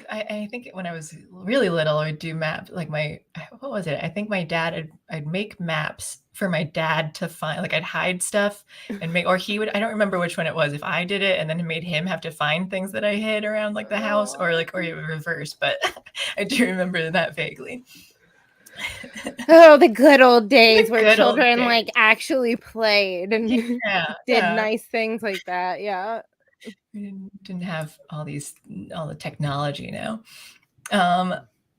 Speaker 1: I think when I was really little, I would do maps. Like what was it? I think my dad, I'd make maps for my dad to find. Like I'd hide stuff and make, or he would. I don't remember which one it was. If I did it and then it made him have to find things that I hid around like the house, or reverse. But I do remember that vaguely.
Speaker 2: Oh, the good old days where children like actually played and did nice things like that. Yeah.
Speaker 1: We didn't have all the technology now.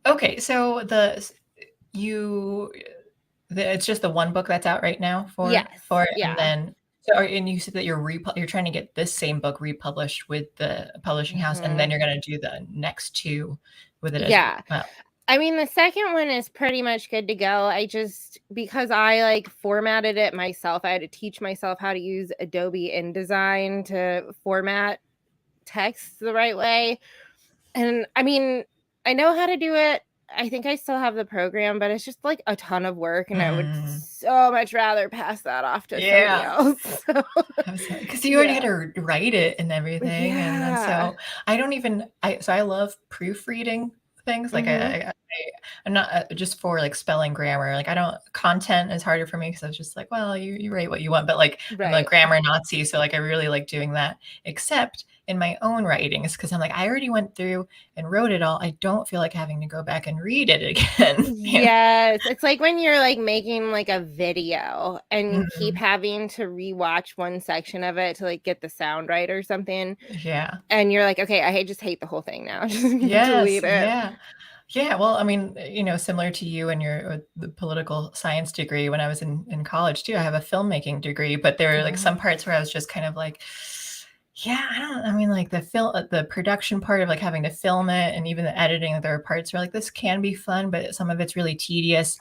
Speaker 1: Okay, so it's just the one book that's out right now for it, and then and you said that you're trying to get this same book republished with the publishing house, and then you're going to do the next two with it as well.
Speaker 2: I mean, the second one is pretty much good to go. Because I like formatted it myself, I had to teach myself how to use Adobe InDesign to format text the right way. And I mean, I know how to do it. I think I still have the program, but it's just like a ton of work, and I would so much rather pass that off to somebody else.
Speaker 1: Because you already had to write it and everything, and then so I love proofreading things. Like I'm not just for like spelling, grammar. Like content is harder for me because I was just like, well, you write what you want, but like I'm a grammar Nazi, so like I really like doing that. Except in my own writings, because I'm like, I already went through and wrote it all. I don't feel like having to go back and read it again.
Speaker 2: Yes, it's like when you're like making like a video and you keep having to rewatch one section of it to like get the sound right or something.
Speaker 1: Yeah,
Speaker 2: and you're like, okay, I just hate the whole thing now. Just delete it.
Speaker 1: Yeah. Well, I mean, similar to you and the political science degree, when I was in college too, I have a filmmaking degree, but there are like some parts where I was just kind of like, Yeah, I mean, like the production part of like having to film it and even the editing, there are parts where like this can be fun, but some of it's really tedious.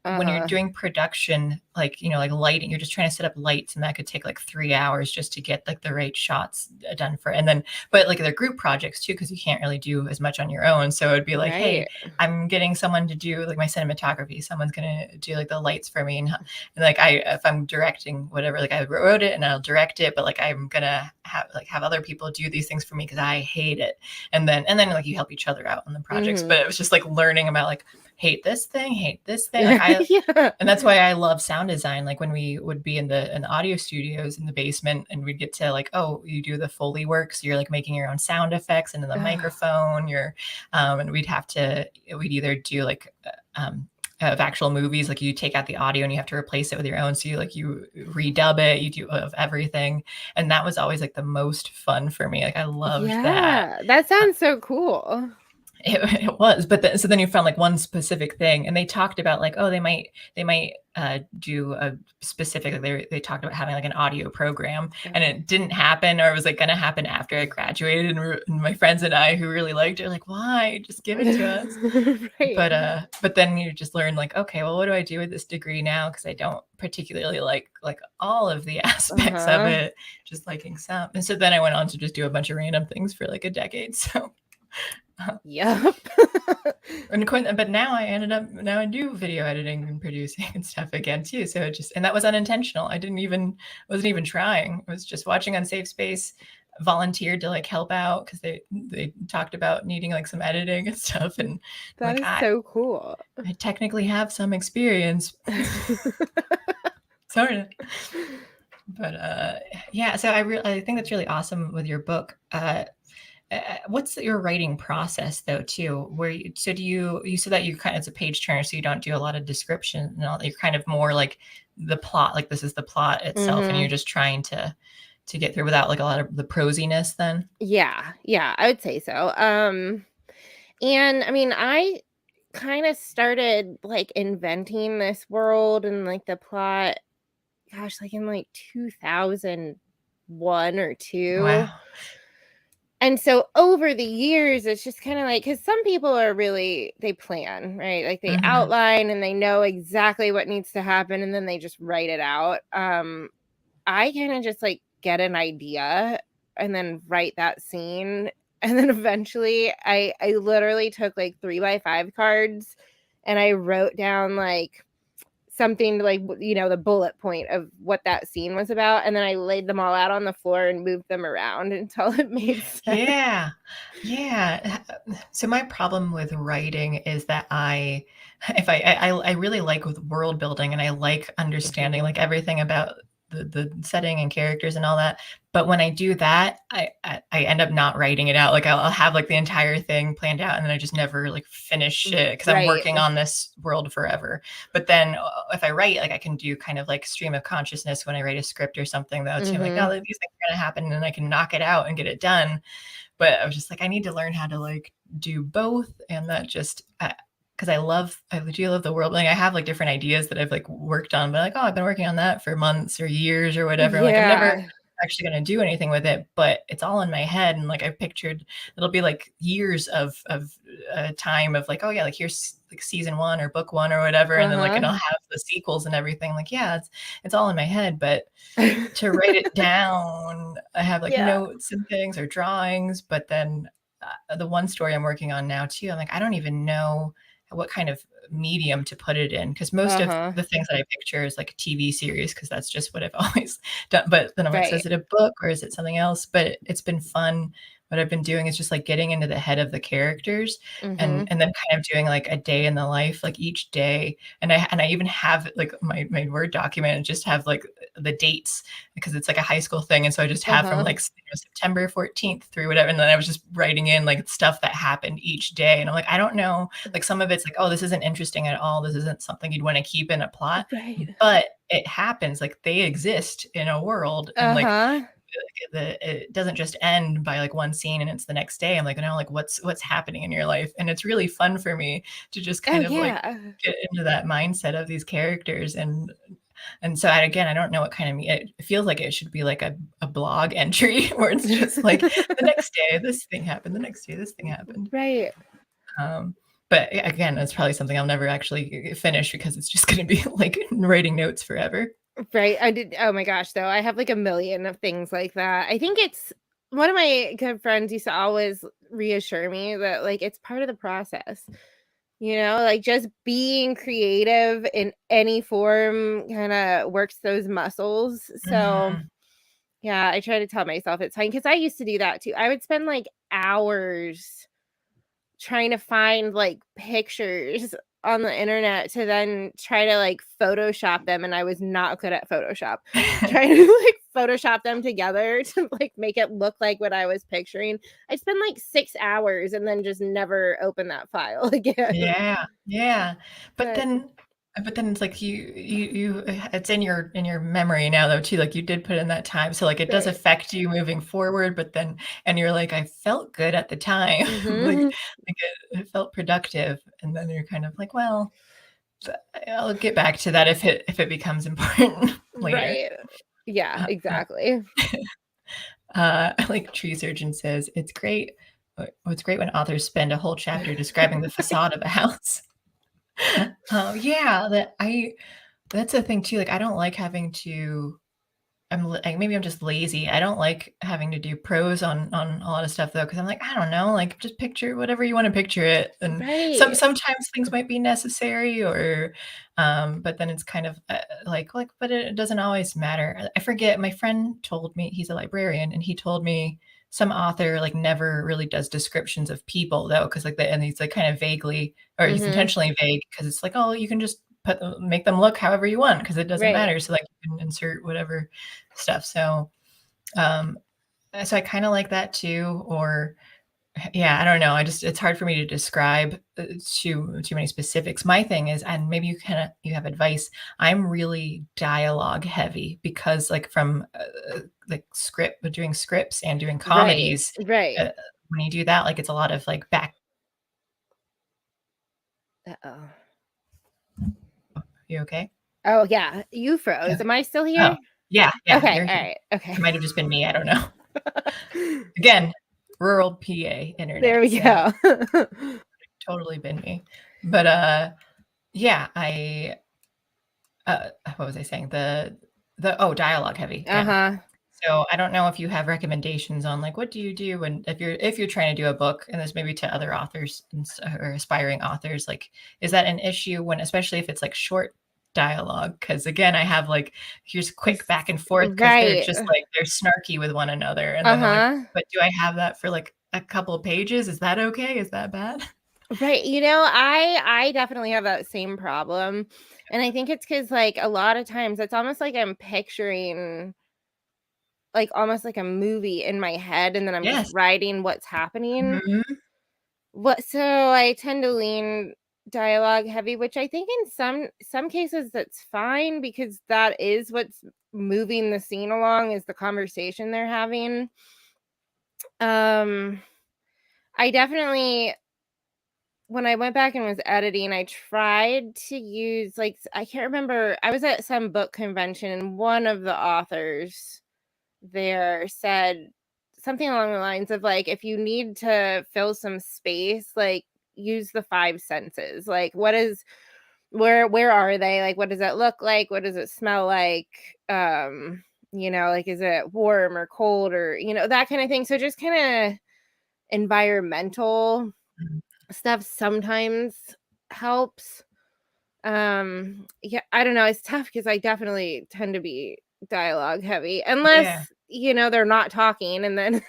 Speaker 1: When you're doing production, like, like lighting, you're just trying to set up lights and that could take like 3 hours just to get like the right shots done for it. And then, but like they're group projects too, because you can't really do as much on your own. So it'd be like, hey, I'm getting someone to do like my cinematography. Someone's going to do like the lights for me. And like, if I'm directing whatever, like I wrote it and I'll direct it, but like, I'm going to have other people do these things for me because I hate it. And then like you help each other out on the projects. But it was just like learning about like, hate this thing. Like and that's why I love sound design. Like when we would be in the audio studios in the basement and we'd get to like, oh, you do the Foley work. So you're like making your own sound effects into the microphone. And we'd either do like, of actual movies, like you take out the audio and you have to replace it with your own. So you redub it, you do of everything. And that was always like the most fun for me. Like I loved that.
Speaker 2: That sounds so cool.
Speaker 1: It was, but so then you found like one specific thing, and they talked about like, oh, they might do a specific. They talked about having like an audio program, and it didn't happen, or it was like going to happen after I graduated. And my friends and I, who really liked it, like, why? Just give it to us. But then you just learn like, okay, well, what do I do with this degree now? Because I don't particularly like all of the aspects of it, just liking some. And so then I went on to just do a bunch of random things for like a decade. So.
Speaker 2: Yep.
Speaker 1: But now I do video editing and producing and stuff again too. So and that was unintentional. Wasn't even trying. I was just watching Unsafe Space, volunteered to like help out because they talked about needing like some editing and stuff. And
Speaker 2: that is so cool.
Speaker 1: I technically have some experience. Sort of. But yeah, so I think that's really awesome with your book. What's your writing process though too? You said that you kind of, it's a page turner, so you don't do a lot of description and all. You're kind of more like the plot, like this is the plot itself, and you're just trying to get through without like a lot of the prosiness then?
Speaker 2: Yeah, I would say so. And I mean, I kind of started like inventing this world and like the plot, gosh, like in like 2001 or 2.
Speaker 1: Wow.
Speaker 2: And so over the years, it's just kind of like, because some people are really, they plan, right? Like they outline and they know exactly what needs to happen and then they just write it out. I kind of just like get an idea and then write that scene. And then eventually I literally took like 3x5 cards and I wrote down like something like, the bullet point of what that scene was about. And then I laid them all out on the floor and moved them around until it made sense.
Speaker 1: Yeah. So my problem with writing is that I really like with world building and I like understanding like everything about the setting and characters and all that. But when I do that, I end up not writing it out. Like I'll have like the entire thing planned out and then I just never like finish it because I'm working on this world forever. But then if I write, like I can do kind of like stream of consciousness when I write a script or something though, too. Like, oh, these things are going to happen and I can knock it out and get it done. But I was just like, I need to learn how to like do both. And that just, because I do love the world building. I have like different ideas that I've like worked on, but like, oh, I've been working on that for months or years or whatever. Like I'm never actually going to do anything with it, but it's all in my head. And like I pictured it'll be like years of time of like, oh yeah, like here's like season 1 or book 1 or whatever. And then like, and I'll have the sequels and everything. Like, yeah, it's all in my head, but to write it down, I have like notes and things or drawings, but then the one story I'm working on now too, I'm like, I don't even know what kind of medium to put it in, because most of the things that I picture is like a TV series, because that's just what I've always done. But then I'm like, so is it a book or is it something else? But it's been fun. What I've been doing is just like getting into the head of the characters and then kind of doing like a day in the life, like each day. And I even have like my Word document and just have like the dates because it's like a high school thing. And so I just have from like September 14th through whatever. And then I was just writing in like stuff that happened each day. And I'm like, I don't know, like some of it's like, oh, this isn't interesting at all. This isn't something you'd want to keep in a plot, but it happens. Like they exist in a world and like, it doesn't just end by like one scene and it's the next day. I'm like, no, like what's happening in your life? And it's really fun for me to just kind of like get into that mindset of these characters. And And so again, I don't know what kind of it feels like. It should be like a blog entry where it's just like the next day this thing happened, the next day this thing happened.
Speaker 2: Right.
Speaker 1: But again, that's probably something I'll never actually finish because it's just going to be like writing notes forever.
Speaker 2: Right. I did. Oh my gosh, though. I have like a million of things like that. I think it's one of my good friends used to always reassure me that like it's part of the process. Like just being creative in any form kind of works those muscles. So yeah, I try to tell myself it's fine because I used to do that too. I would spend like hours trying to find like pictures on the internet to then try to like Photoshop them, and I was not good at Photoshop. Trying to like Photoshop them together to like make it look like what I was picturing. I spent like 6 hours and then just never open that file again.
Speaker 1: Yeah. But then it's like you it's in your memory now though too. Like you did put in that time, so like it does
Speaker 2: Right.
Speaker 1: affect you moving forward. But then and you're like, I felt good at the time, like it felt productive, and then you're kind of like, well, I'll get back to that if it becomes important later.
Speaker 2: Right. Yeah, exactly.
Speaker 1: Like Tree Surgeon says, it's great. It's great when authors spend a whole chapter describing the facade of a house. Yeah, that's the thing too. Like, I don't like having to. Maybe I'm just lazy. I don't like having to do prose on a lot of stuff though, because I'm like, I don't know, like just picture whatever you want to picture it. And
Speaker 2: Right.
Speaker 1: sometimes things might be necessary, or but then it's kind of but it doesn't always matter. I forget. My friend told me, he's a librarian, and he told me some author like never really does descriptions of people though, because and he's like kind of vaguely, or he's intentionally vague because it's like, oh, you can just make them look however you want because it doesn't
Speaker 2: Right.
Speaker 1: matter. So like you can insert whatever stuff. So so I kind of like that too. Or yeah, I don't know. It's hard for me to describe too many specifics. My thing is, and maybe you have advice. I'm really dialogue heavy because like from like doing scripts and doing comedies,
Speaker 2: Right.
Speaker 1: when you do that, like it's a lot of like back.
Speaker 2: Uh-oh.
Speaker 1: You okay?
Speaker 2: Oh yeah, you froze. Am I still here?
Speaker 1: Oh, yeah.
Speaker 2: Okay.
Speaker 1: You're
Speaker 2: All
Speaker 1: here.
Speaker 2: right. Okay.
Speaker 1: It might have just been me. I don't know. Again, rural PA internet.
Speaker 2: There we go.
Speaker 1: Totally been me. But yeah, what was I saying? Dialogue heavy. Yeah. So I don't know if you have recommendations on like what do you do when if you're trying to do a book, and this maybe to other authors or aspiring authors, like is that an issue when, especially if it's like short dialogue? Because again, I have like here's quick back and forth because they're just like they're snarky with one another, and then I'm like, but do I have that for like a couple of pages? Is that okay? Is that bad?
Speaker 2: Right. I definitely have that same problem. And I think it's because like a lot of times it's almost like I'm picturing like almost like a movie in my head, and then I'm just writing what's happening. So I tend to lean dialogue heavy, which I think in some cases that's fine because that is what's moving the scene along, is the conversation they're having. I definitely, when I went back and was editing, I tried to use like, I can't remember, I was at some book convention and one of the authors there said something along the lines of like, if you need to fill some space, like use the 5 senses. Like where are they? Like what does it look like? What does it smell like? Like is it warm or cold, or that kind of thing. So just kind of environmental stuff sometimes helps. Yeah, I don't know, it's tough because I definitely tend to be dialogue heavy unless they're not talking, and then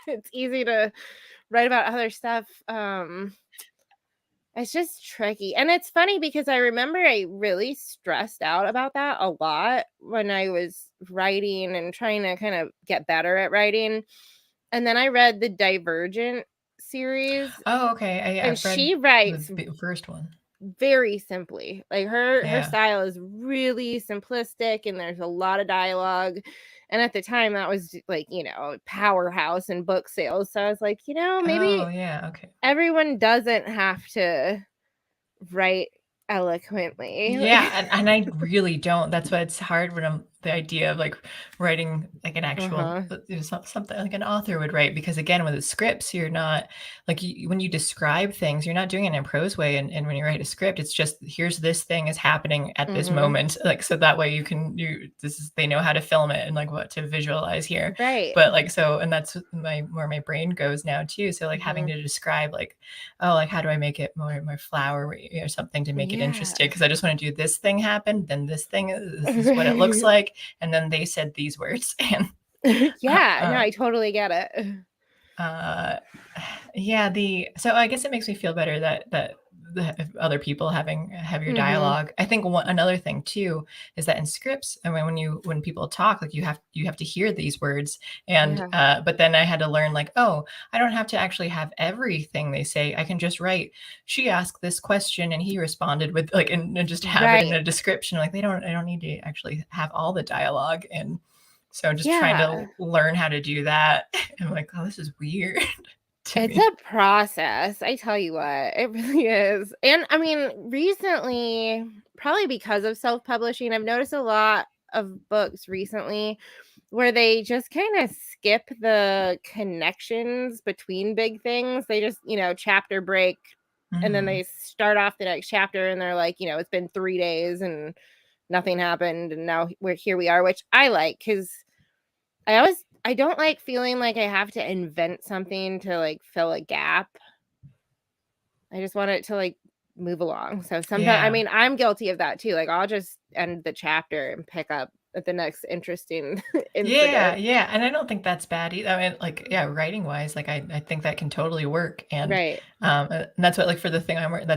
Speaker 2: it's easy to write about other stuff. It's just tricky, and it's funny because I remember I really stressed out about that a lot when I was writing and trying to kind of get better at writing. And then I read the Divergent series.
Speaker 1: Oh, okay.
Speaker 2: And she writes
Speaker 1: the first one
Speaker 2: very simply. Like her style is really simplistic, and there's a lot of dialogue. And at the time that was like, powerhouse in book sales. So I was like, maybe everyone doesn't have to write eloquently.
Speaker 1: Yeah, and I really don't. That's why it's hard when I'm the idea of like writing like an actual something like an author would write, because again with the scripts you're not like when you describe things you're not doing it in a prose way, and when you write a script it's just here's this thing is happening at this moment, like so that way they know how to film it and like what to visualize here.
Speaker 2: Right.
Speaker 1: But like so, and that's where my brain goes now too, so like having to describe like, oh, like how do I make it more flowery or something to make it interesting, because I just want to do this thing happen, then this is what it looks like, and then they said these words. And
Speaker 2: yeah, no, I totally get it.
Speaker 1: Yeah, so I guess it makes me feel better that the other people having heavier dialogue. I think another thing too is that in scripts, I mean, when people talk, like you have to hear these words, and but then I had to learn like, oh, I don't have to actually have everything they say. I can just write, she asked this question and he responded with like, and just have it in a description. Like I don't need to actually have all the dialogue. And so just trying to learn how to do that. I'm like, oh, this is weird.
Speaker 2: It's a process. I tell you what, it really is. And I mean, recently, probably because of self-publishing, I've noticed a lot of books recently where they just kind of skip the connections between big things. They just, chapter break, and then they start off the next chapter and they're like, it's been 3 days and nothing happened, and now here we are, which I like, because I don't like feeling like I have to invent something to like fill a gap. I just want it to like move along. So sometimes, I mean, I'm guilty of that too. Like I'll just end the chapter and pick up at the next interesting incident.
Speaker 1: Yeah. And I don't think that's bad either. I mean, like, yeah, writing wise, like I think that can totally work. And and that's what, like, for the thing I'm working,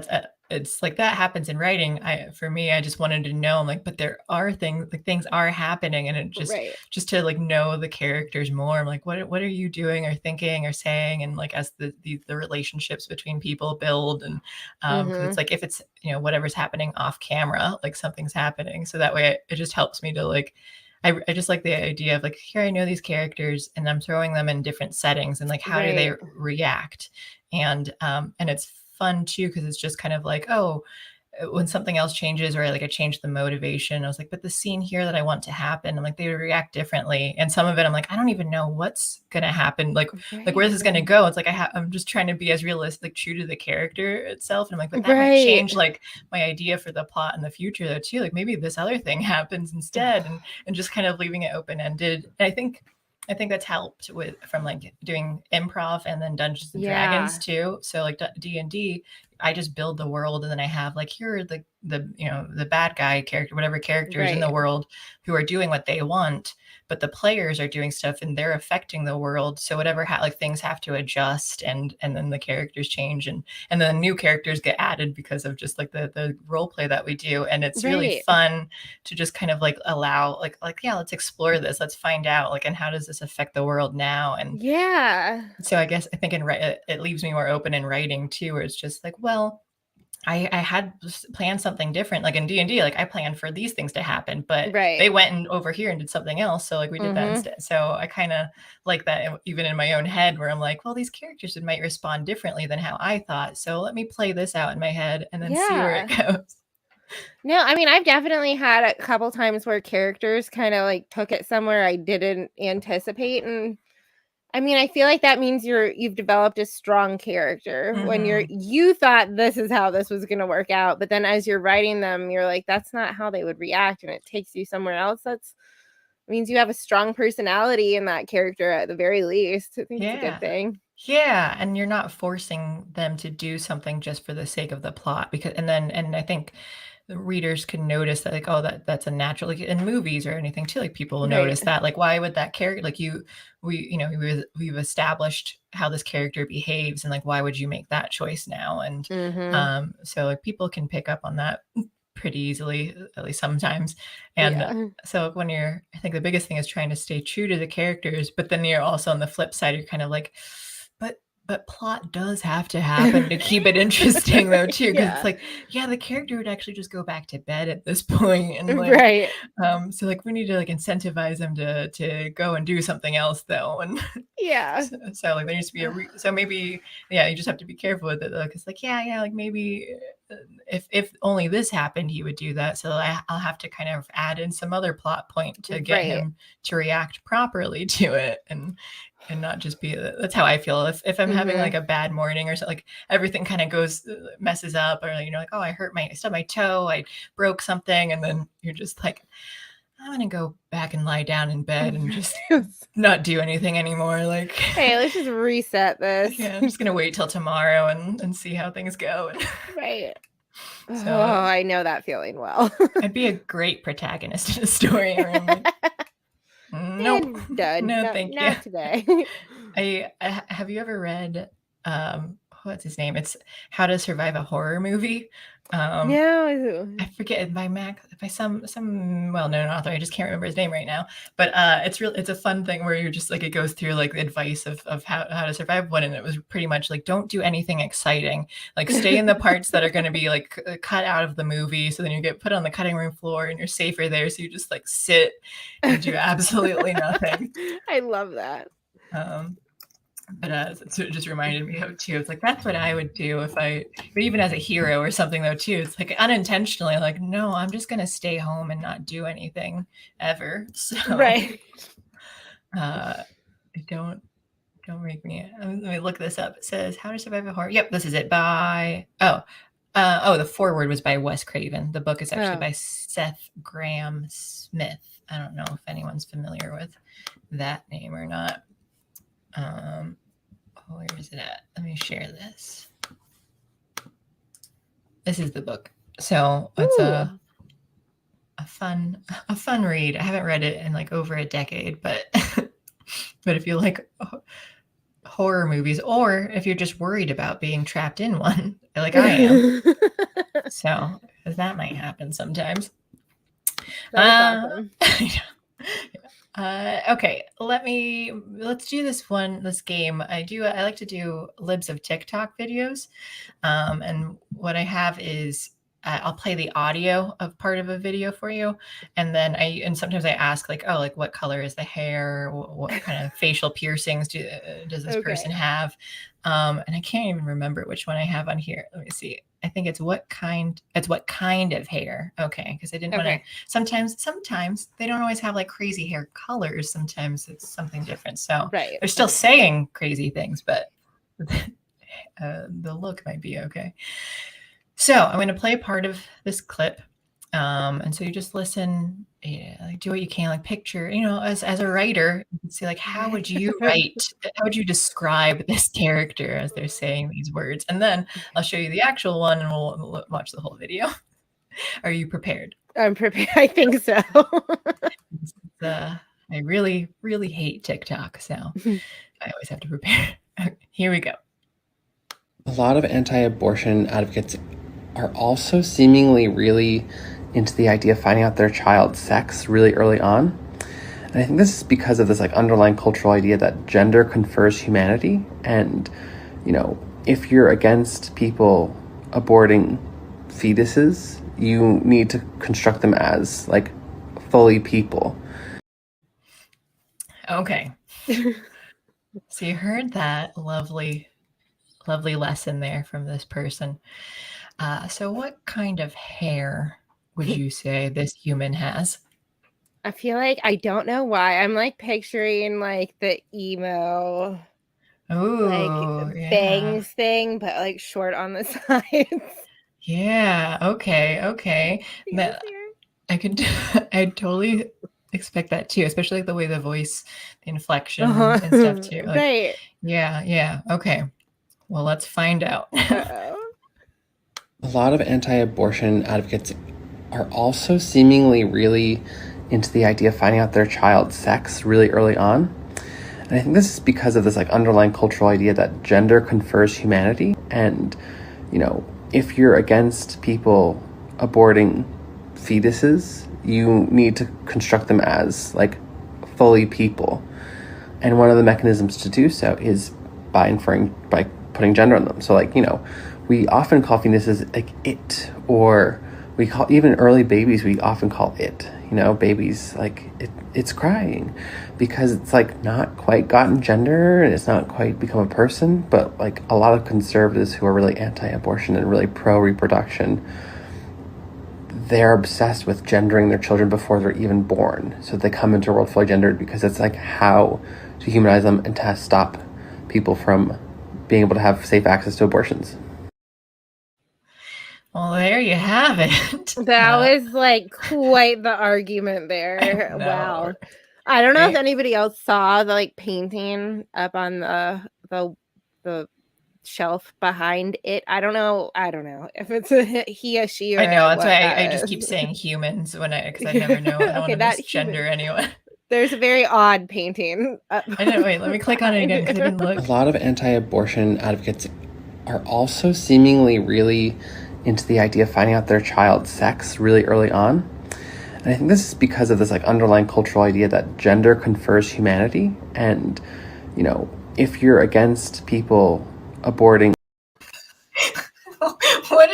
Speaker 1: it's like that happens in writing. For me, I just wanted to know, I'm like, but there are things are happening, and it just to like know the characters more. I'm like, what are you doing or thinking or saying? And like as the relationships between people build, and because it's like if it's whatever's happening off camera, like something's happening, so that way it just helps me to like. I just like the idea of like, here I know these characters and I'm throwing them in different settings, and like how do they react, and it's fun too because it's just kind of like, oh, when something else changes, or like I changed the motivation, I was like, but the scene here that I want to happen, I'm like, they would react differently. And some of it I'm like, I don't even know what's gonna happen, like where this is gonna go. It's like I'm just trying to be as realistic, true to the character itself, and I'm like, but that might change like my idea for the plot in the future though too, like maybe this other thing happens instead, and just kind of leaving it open-ended. And I think that's helped from like doing improv and then Dungeons and Dragons too. So like D&D, I just build the world, and then I have like, here are the the bad guy character, whatever characters in the world who are doing what they want, but the players are doing stuff and they're affecting the world. So whatever like things have to adjust, and then the characters change, and then new characters get added because of just like the role play that we do. And it's really fun to just kind of like allow like yeah, let's explore this, let's find out like, and how does this affect the world now? And so I guess I think it leaves me more open in writing too, where it's just like, well, I had planned something different, like in D&D, like I planned for these things to happen, but they went and over here and did something else. So like we did that instead. So I kind of like that even in my own head, where I'm like, well, these characters might respond differently than how I thought. So let me play this out in my head and then see where it goes.
Speaker 2: No, I mean, I've definitely had a couple times where characters kind of like took it somewhere I didn't anticipate, and I mean, I feel like that means you've developed a strong character when you thought this is how this was going to work out, but then as you're writing them, you're like, that's not how they would react, and it takes you somewhere else. That means you have a strong personality in that character at the very least. I think it's a good thing.
Speaker 1: Yeah, and you're not forcing them to do something just for the sake of the plot, and I think the readers can notice that like, oh, that's a natural, like in movies or anything too, like people notice that, like, why would that character, like we've established how this character behaves, and like why would you make that choice now? And so like people can pick up on that pretty easily, at least sometimes. And so I think the biggest thing is trying to stay true to the characters, but then you're also on the flip side, you're kind of like, but plot does have to happen to keep it interesting though too, because it's like, yeah, the character would actually just go back to bed at this point, and like so like we need to like incentivize them to go and do something else though. And so like there needs to be so maybe you just have to be careful with it though, because like yeah like maybe if only this happened, he would do that. So I'll have to kind of add in some other plot point to get him to react properly to it, and not just be. That's how I feel. If I'm having like a bad morning or something, like everything kind of messes up, or like, oh, I stubbed my toe, I broke something, and then you're just like, I'm gonna go back and lie down in bed and just not do anything anymore. Like,
Speaker 2: hey, let's just reset this.
Speaker 1: Yeah, I'm just gonna wait till tomorrow and see how things go.
Speaker 2: Right. So, I know that feeling well.
Speaker 1: I'd be a great protagonist in a story. Nope.
Speaker 2: Done.
Speaker 1: No, thank you.
Speaker 2: Not today.
Speaker 1: I have you ever read what's his name? It's How to Survive a Horror Movie.
Speaker 2: No,
Speaker 1: I forget by some well-known author. I just can't remember his name right now. But it's a fun thing where you're just like, it goes through like the advice of how to survive one, and it was pretty much like, don't do anything exciting. Like, stay in the parts that are going to be like cut out of the movie, so then you get put on the cutting room floor and you're safer there. So you just like sit and do absolutely nothing.
Speaker 2: I love that.
Speaker 1: But so it just reminded me of too. It's like, that's what I would do but even as a hero or something though too. It's like unintentionally, like, no, I'm just gonna stay home and not do anything ever. So
Speaker 2: right.
Speaker 1: Don't make me. Let me look this up. It says How to Survive a Horror. Yep, this is it. The foreword was by Wes Craven. The book is actually by Seth Graham Smith. I don't know if anyone's familiar with that name or not. Where is it at? Let me share this. This is the book. So it's a fun read. I haven't read it in like over a decade, but but if you like horror movies, or if you're just worried about being trapped in one, like I am, so that might happen sometimes.
Speaker 2: Awesome.
Speaker 1: Okay, let's do this game. I like to do libs of TikTok videos. And what I have is I'll play the audio of part of a video for you. And then sometimes I ask like, oh, like what color is the hair? What kind of facial piercings does this person have? And I can't even remember which one I have on here. Let me see. I think it's what kind of hair. Okay. Because I didn't want to, sometimes they don't always have like crazy hair colors. Sometimes it's something different. So they're still saying crazy things, but the look might be okay. So I'm going to play part of this clip. And so you just listen, like do what you can, like picture, as a writer, you can see like, how would you describe this character as they're saying these words? And then I'll show you the actual one and we'll watch the whole video. Are you prepared?
Speaker 2: I'm prepared. I think so.
Speaker 1: I really, really hate TikTok, so I always have to prepare. Okay, here we go.
Speaker 3: A lot of anti-abortion advocates are also seemingly really into the idea of finding out their child's sex really early on. And I think this is because of this like underlying cultural idea that gender confers humanity. And, if you're against people aborting fetuses, you need to construct them as like fully people.
Speaker 1: Okay. So you heard that lovely lesson there from this person. So what kind of hair would you say this human has?
Speaker 2: I feel like, I don't know why, I'm like picturing like the emo, bangs thing, but like short on the sides.
Speaker 1: Yeah. Okay. I totally expect that too, especially like the way the voice, the inflection and stuff too. Like,
Speaker 2: right.
Speaker 1: Yeah. Okay. Well, let's find out.
Speaker 3: A lot of anti-abortion advocates are also seemingly really into the idea of finding out their child's sex really early on. And I think this is because of this like underlying cultural idea that gender confers humanity. And, if you're against people aborting fetuses, you need to construct them as like fully people. And one of the mechanisms to do so is by putting gender on them. So like, we often call fetuses like it, or we call even early babies, we often call it, babies, like it's crying because it's like not quite gotten gender and it's not quite become a person. But like a lot of conservatives who are really anti-abortion and really pro-reproduction, they're obsessed with gendering their children before they're even born, so they come into a world fully gendered because it's like how to humanize them and to stop people from being able to have safe access to abortions.
Speaker 1: Well, there you have it.
Speaker 2: That was like quite the argument there. Wow. I don't know if anybody else saw the like painting up on the shelf behind it. I don't know if it's a he or she or
Speaker 1: I know, that's why I
Speaker 2: is.
Speaker 1: just keep saying humans because I never know. I don't want to misgender anyone.
Speaker 2: There's a very odd painting.
Speaker 1: I know. Wait, let me click on it again because I didn't look.
Speaker 3: A lot of anti-abortion advocates are also seemingly really into the idea of finding out their child's sex really early on. And I think this is because of this like underlying cultural idea that gender confers humanity. And, if you're against people aborting.
Speaker 1: What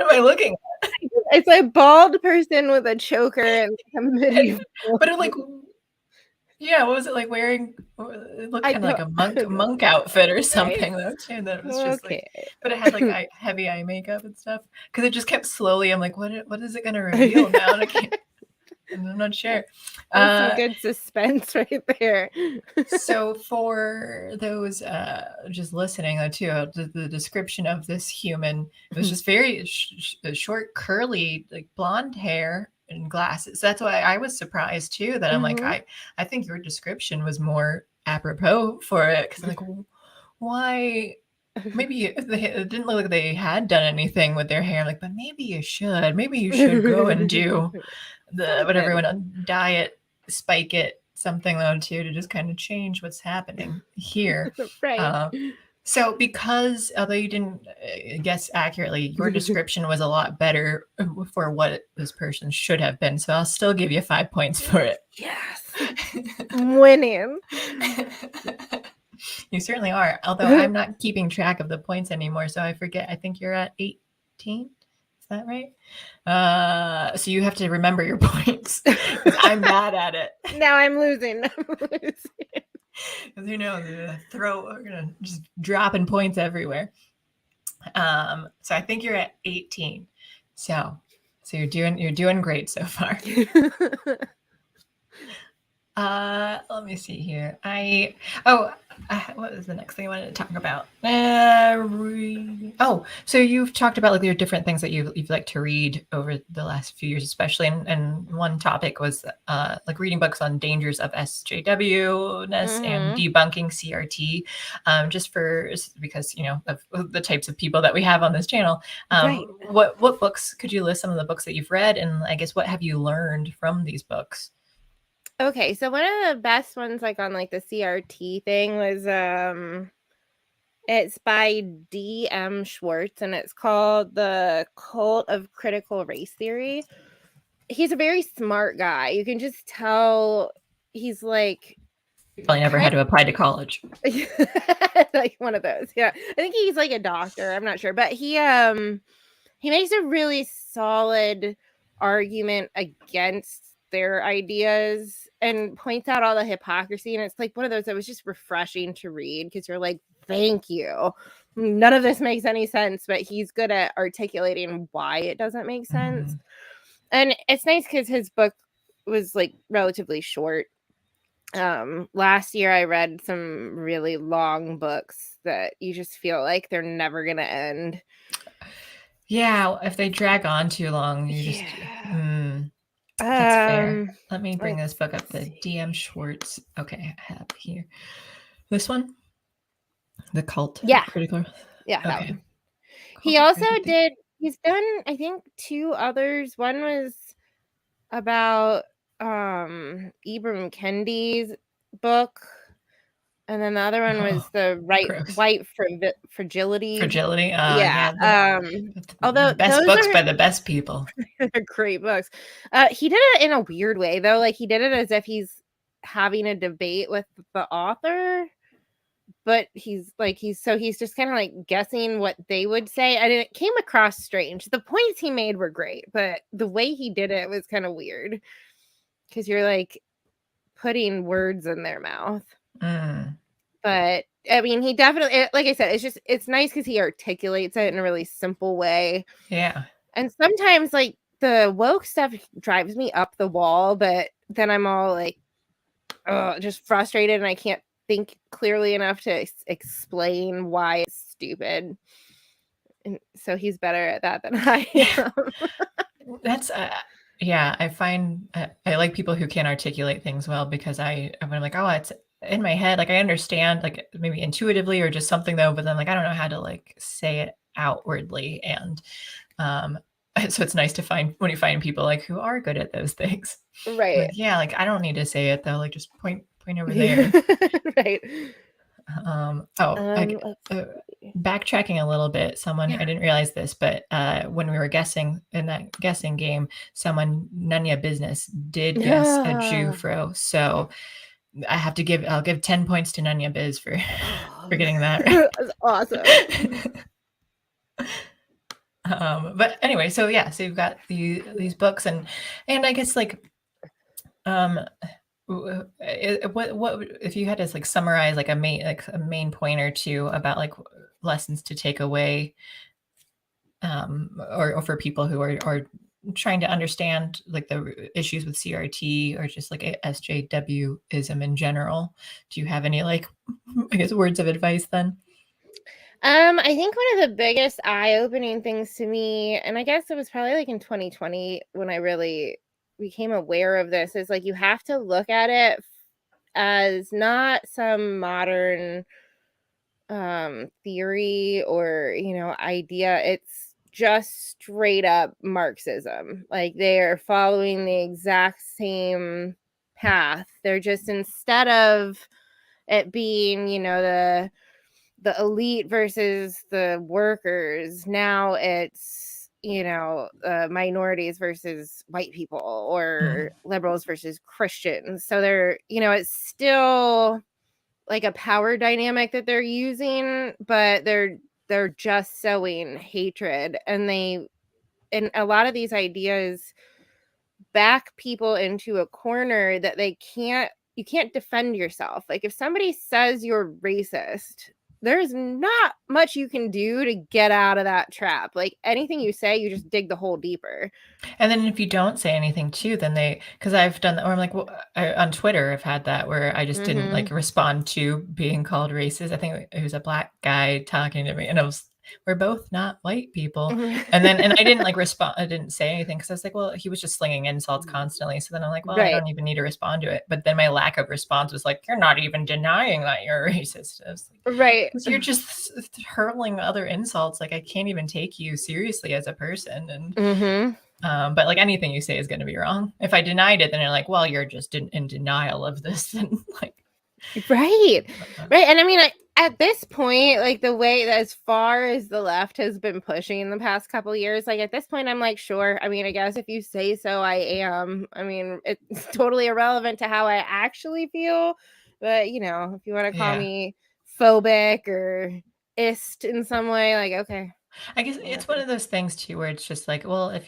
Speaker 1: am I looking at?
Speaker 2: It's a bald person with a choker and somebody.
Speaker 1: But it what was it like wearing? It looked kind of like a monk outfit or something though too. That was just but it had like heavy eye makeup and stuff. Because it just kept slowly. I'm like, what is it going to reveal now? And I'm not sure.
Speaker 2: That's some good suspense right there.
Speaker 1: So for those just listening though too, the description of this human, it was just very short, curly, like blonde hair and glasses. That's why I was surprised too. That I'm like, I think your description was more apropos for it because I'm like, why? Maybe it didn't look like they had done anything with their hair. Like, but maybe you should. Maybe you should go and do dye it, spike it, something though too, to just kind of change what's happening here.
Speaker 2: Right.
Speaker 1: So because although you didn't guess accurately, your description was a lot better for what this person should have been. So I'll still give you 5 points for it.
Speaker 2: Yes. I'm winning.
Speaker 1: You certainly are. Although I'm not keeping track of the points anymore. So I forget. I think you're at 18. Is that right? So you have to remember your points. I'm bad at it.
Speaker 2: Now I'm losing.
Speaker 1: Because who knows? We're gonna just dropping points everywhere. So I think you're at 18. So you're doing great so far. Let me see here. What was the next thing I wanted to talk about? So you've talked about like your different things that you've liked to read over the last few years, especially. And one topic was like reading books on dangers of SJW-ness and debunking CRT, because of the types of people that we have on this channel.
Speaker 2: Right.
Speaker 1: What books could you list? Some of the books that you've read, and I guess what have you learned from these books?
Speaker 2: Okay, so one of the best ones, like on like the CRT thing, was it's by D.M. Schwartz, and it's called The Cult of Critical Race Theory. He's a very smart guy. You can just tell he's like
Speaker 1: probably never had to apply to college.
Speaker 2: Like one of those. Yeah, I think he's like a doctor. I'm not sure, but he makes a really solid argument against their ideas and points out all the hypocrisy, and it's like one of those that was just refreshing to read because you're like, thank you. None of this makes any sense, but he's good at articulating why it doesn't make sense. And it's nice because his book was like relatively short. Last year I read some really long books that you just feel like they're never gonna end.
Speaker 1: Yeah, if they drag on too long, you just that's fair. Let me bring this book up. The D.M. Schwartz. Okay, I have here. This one? The Cult.
Speaker 2: Yeah.
Speaker 1: Critical.
Speaker 2: Yeah.
Speaker 1: Okay.
Speaker 2: He also he's done, I think, 2 others. One was about Ibram Kendi's book. And then the other one was the white fragility.
Speaker 1: Fragility.
Speaker 2: Although
Speaker 1: the best books by the best people.
Speaker 2: They're great books. He did it in a weird way though. Like he did it as if he's having a debate with the author, but he's just kind of like guessing what they would say. And it came across strange. The points he made were great, but the way he did it was kind of weird because you're like putting words in their mouth. But I mean, he definitely, like I said, it's nice because he articulates it in a really simple way.
Speaker 1: Yeah.
Speaker 2: And sometimes like the woke stuff drives me up the wall, but then I'm all like, just frustrated and I can't think clearly enough to explain why it's stupid. And so he's better at that than I am.
Speaker 1: That's yeah, I find I like people who can articulate things well because I'm like, oh, it's in my head, like I understand like maybe intuitively or just something though, but then like I don't know how to like say it outwardly. And so it's nice to find when you find people like who are good at those things.
Speaker 2: Right.
Speaker 1: Like, yeah, like I don't need to say it though, like just point over there.
Speaker 2: Right.
Speaker 1: Backtracking a little bit, I didn't realize this, but when we were guessing in that guessing game, someone Nanya Business did guess a Jufro. So I'll give 10 points to Nanya Biz for getting that right.
Speaker 2: That's awesome.
Speaker 1: But anyway, so you've got these books and I guess like what if you had to like summarize like a main point or two about like lessons to take away or for people who are trying to understand like the issues with CRT or just like SJWism in general, do you have any like I guess words of advice then?
Speaker 2: I think one of the biggest eye-opening things to me, and I guess it was probably like in 2020 when I really became aware of this, is like you have to look at it as not some modern theory or idea. It's just straight up Marxism. Like they are following the exact same path. They're just, instead of it being the elite versus the workers, now it's minorities versus white people or liberals versus Christians. So they're it's still like a power dynamic that they're using, but they're just sowing hatred, and a lot of these ideas back people into a corner that you can't defend yourself. Like if somebody says you're racist, there's not much you can do to get out of that trap. Like anything you say, you just dig the hole deeper.
Speaker 1: And then if you don't say anything too, then because I've done that where I'm like, well, on Twitter, I've had that where I just didn't like respond to being called racist. I think it was a black guy talking to me and we're both not white people. And I didn't like respond. I didn't say anything because I was like, well, he was just slinging insults constantly. So then I'm like, well, I don't even need to respond to it. But then my lack of response was like, you're not even denying that you're racist. I was like,
Speaker 2: right.
Speaker 1: You're just hurling other insults. Like I can't even take you seriously as a person. And but like anything you say is going to be wrong. If I denied it, then you're like, well, you're just in denial of this. And like,
Speaker 2: right. And I mean, at this point, like the way that as far as the left has been pushing in the past couple of years, like at this point, I'm like, sure. I mean, I guess if you say so, I am. I mean, it's totally irrelevant to how I actually feel. But, if you want to call me phobic or ist in some way, like, okay.
Speaker 1: I guess it's one of those things too, where it's just like, well, if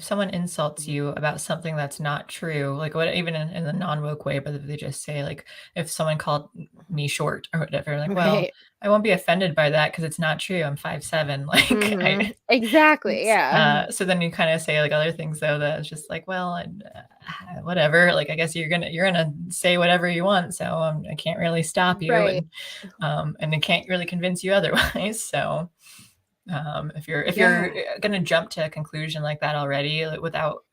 Speaker 1: someone insults you about something that's not true, like what, even in the non-woke way, but if they just say like, if someone called me short or whatever, like, well, I won't be offended by that because it's not true. I'm 5'7". Like
Speaker 2: exactly. Yeah.
Speaker 1: So then you kind of say like other things though, that it's just like, well, whatever, like, I guess you're going to say whatever you want. So I can't really stop you.
Speaker 2: Right.
Speaker 1: And I can't really convince you otherwise. So if you're going to jump to a conclusion like that already without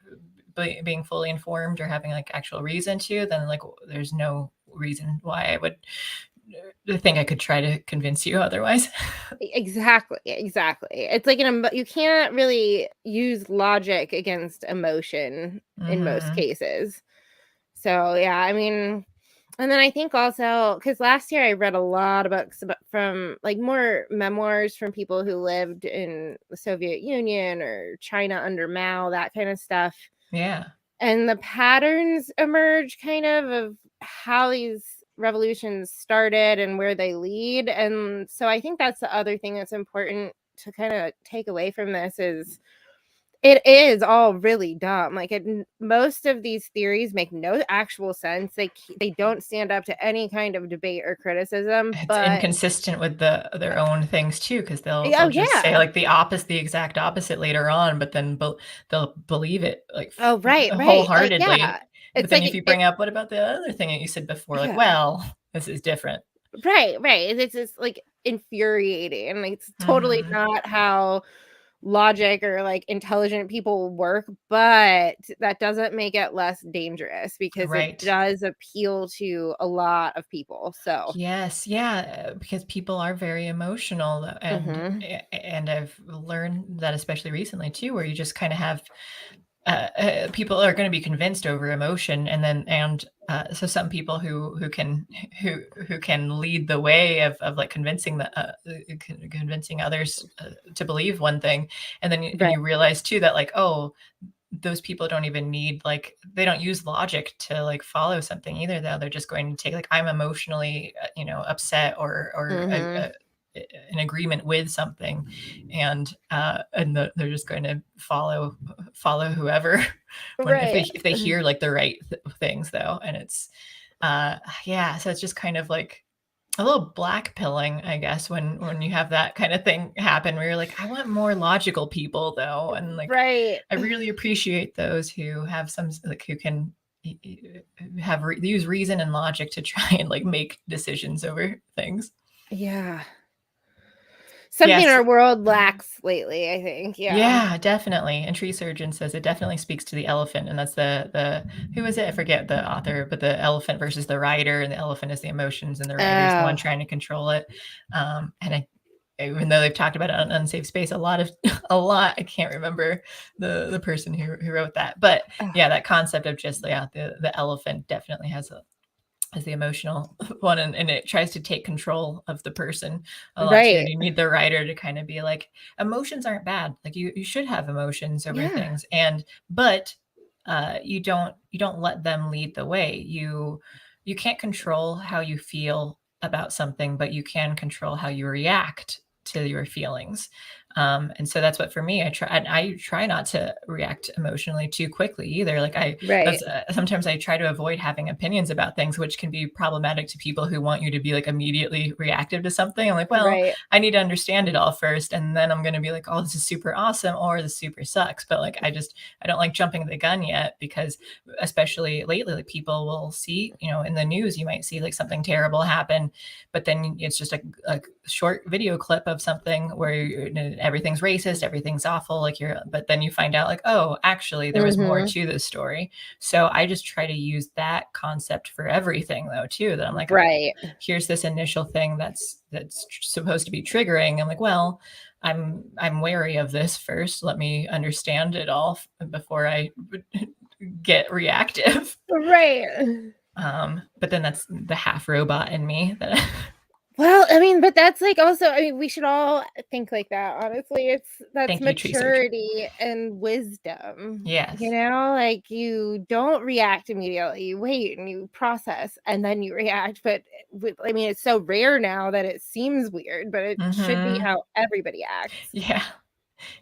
Speaker 1: being fully informed or having like actual reason to, then like there's no reason why I would think I could try to convince you otherwise.
Speaker 2: Exactly. It's like you can't really use logic against emotion in most cases. So yeah, I mean, and then I think also because last year I read a lot of books from like more memoirs from people who lived in the Soviet Union or China under Mao, that kind of stuff.
Speaker 1: Yeah.
Speaker 2: And the patterns emerge kind of how these revolutions started and where they lead. And so I think that's the other thing that's important to kind of take away from this is it is all really dumb. Like most of these theories make no actual sense. They don't stand up to any kind of debate or criticism.
Speaker 1: It's
Speaker 2: but
Speaker 1: inconsistent with their own things too, because they'll
Speaker 2: oh
Speaker 1: just say
Speaker 2: yeah,
Speaker 1: like the exact opposite later on, but then they'll believe it like
Speaker 2: oh right,
Speaker 1: wholeheartedly.
Speaker 2: like, yeah.
Speaker 1: But
Speaker 2: It's
Speaker 1: then
Speaker 2: like
Speaker 1: if you bring up what about the other thing that you said before, like,
Speaker 2: yeah.
Speaker 1: well, this is different.
Speaker 2: Right. It's just like infuriating. Like, it's totally not how logic or like intelligent people work, but that doesn't make it less dangerous because it does appeal to a lot of people. So
Speaker 1: yes, yeah, because people are very emotional, and I've learned that especially recently too, where you just kind of have people are going to be convinced over emotion, and so some people who can lead the way of like convincing others to believe one thing, and then you realize too that like, oh, those people don't even need, like, they don't use logic to like follow something either, though. They're just going to take like, I'm emotionally upset or in agreement with something, and they're just going to follow whoever if they hear like the right things, though. And it's yeah, so it's just kind of like a little black pilling, I guess, when you have that kind of thing happen where you're like, I want more logical people, though. And like, I really appreciate those who have some, like, who can use reason and logic to try and like make decisions over things.
Speaker 2: Yeah. Something our world lacks lately, I think.
Speaker 1: Yeah, definitely. And Tree Surgeon says it definitely speaks to the elephant, and that's the who is it? I forget the author, but the elephant versus the rider, and the elephant is the emotions, and the rider is the one trying to control it. And even though they've talked about it on Unsafe Space a lot, I can't remember the person who wrote that, but yeah, that concept of just the elephant definitely has the emotional one, and it tries to take control of the person a lot too. And you need the writer to kind of be like, emotions aren't bad. Like you should have emotions over things, but you don't let them lead the way. You can't control how you feel about something, but you can control how you react to your feelings. And so that's what, for me, I try not to react emotionally too quickly either. Like sometimes I try to avoid having opinions about things, which can be problematic to people who want you to be like immediately reactive to something. I'm like, well, I need to understand it all first, and then I'm going to be like, oh, this is super awesome, or this super sucks. But like, I don't like jumping the gun yet, because especially lately, like, people will see, in the news, you might see like something terrible happen, but then it's just a short video clip of something where everything's racist, everything's awful, but then you find out like, oh, actually there was more to this story. So I just try to use that concept for everything, though, too, that I'm like, here's this initial thing that's supposed to be triggering. I'm like, well, I'm wary of this first. Let me understand it all before I get reactive. But then that's the half robot in me that
Speaker 2: well, I mean, but that's like also, I mean, we should all think like that, honestly. That's maturity and wisdom.
Speaker 1: Yes.
Speaker 2: Like, you don't react immediately. You wait and you process and then you react. But I mean, it's so rare now that it seems weird, but it should be how everybody acts.
Speaker 1: Yeah.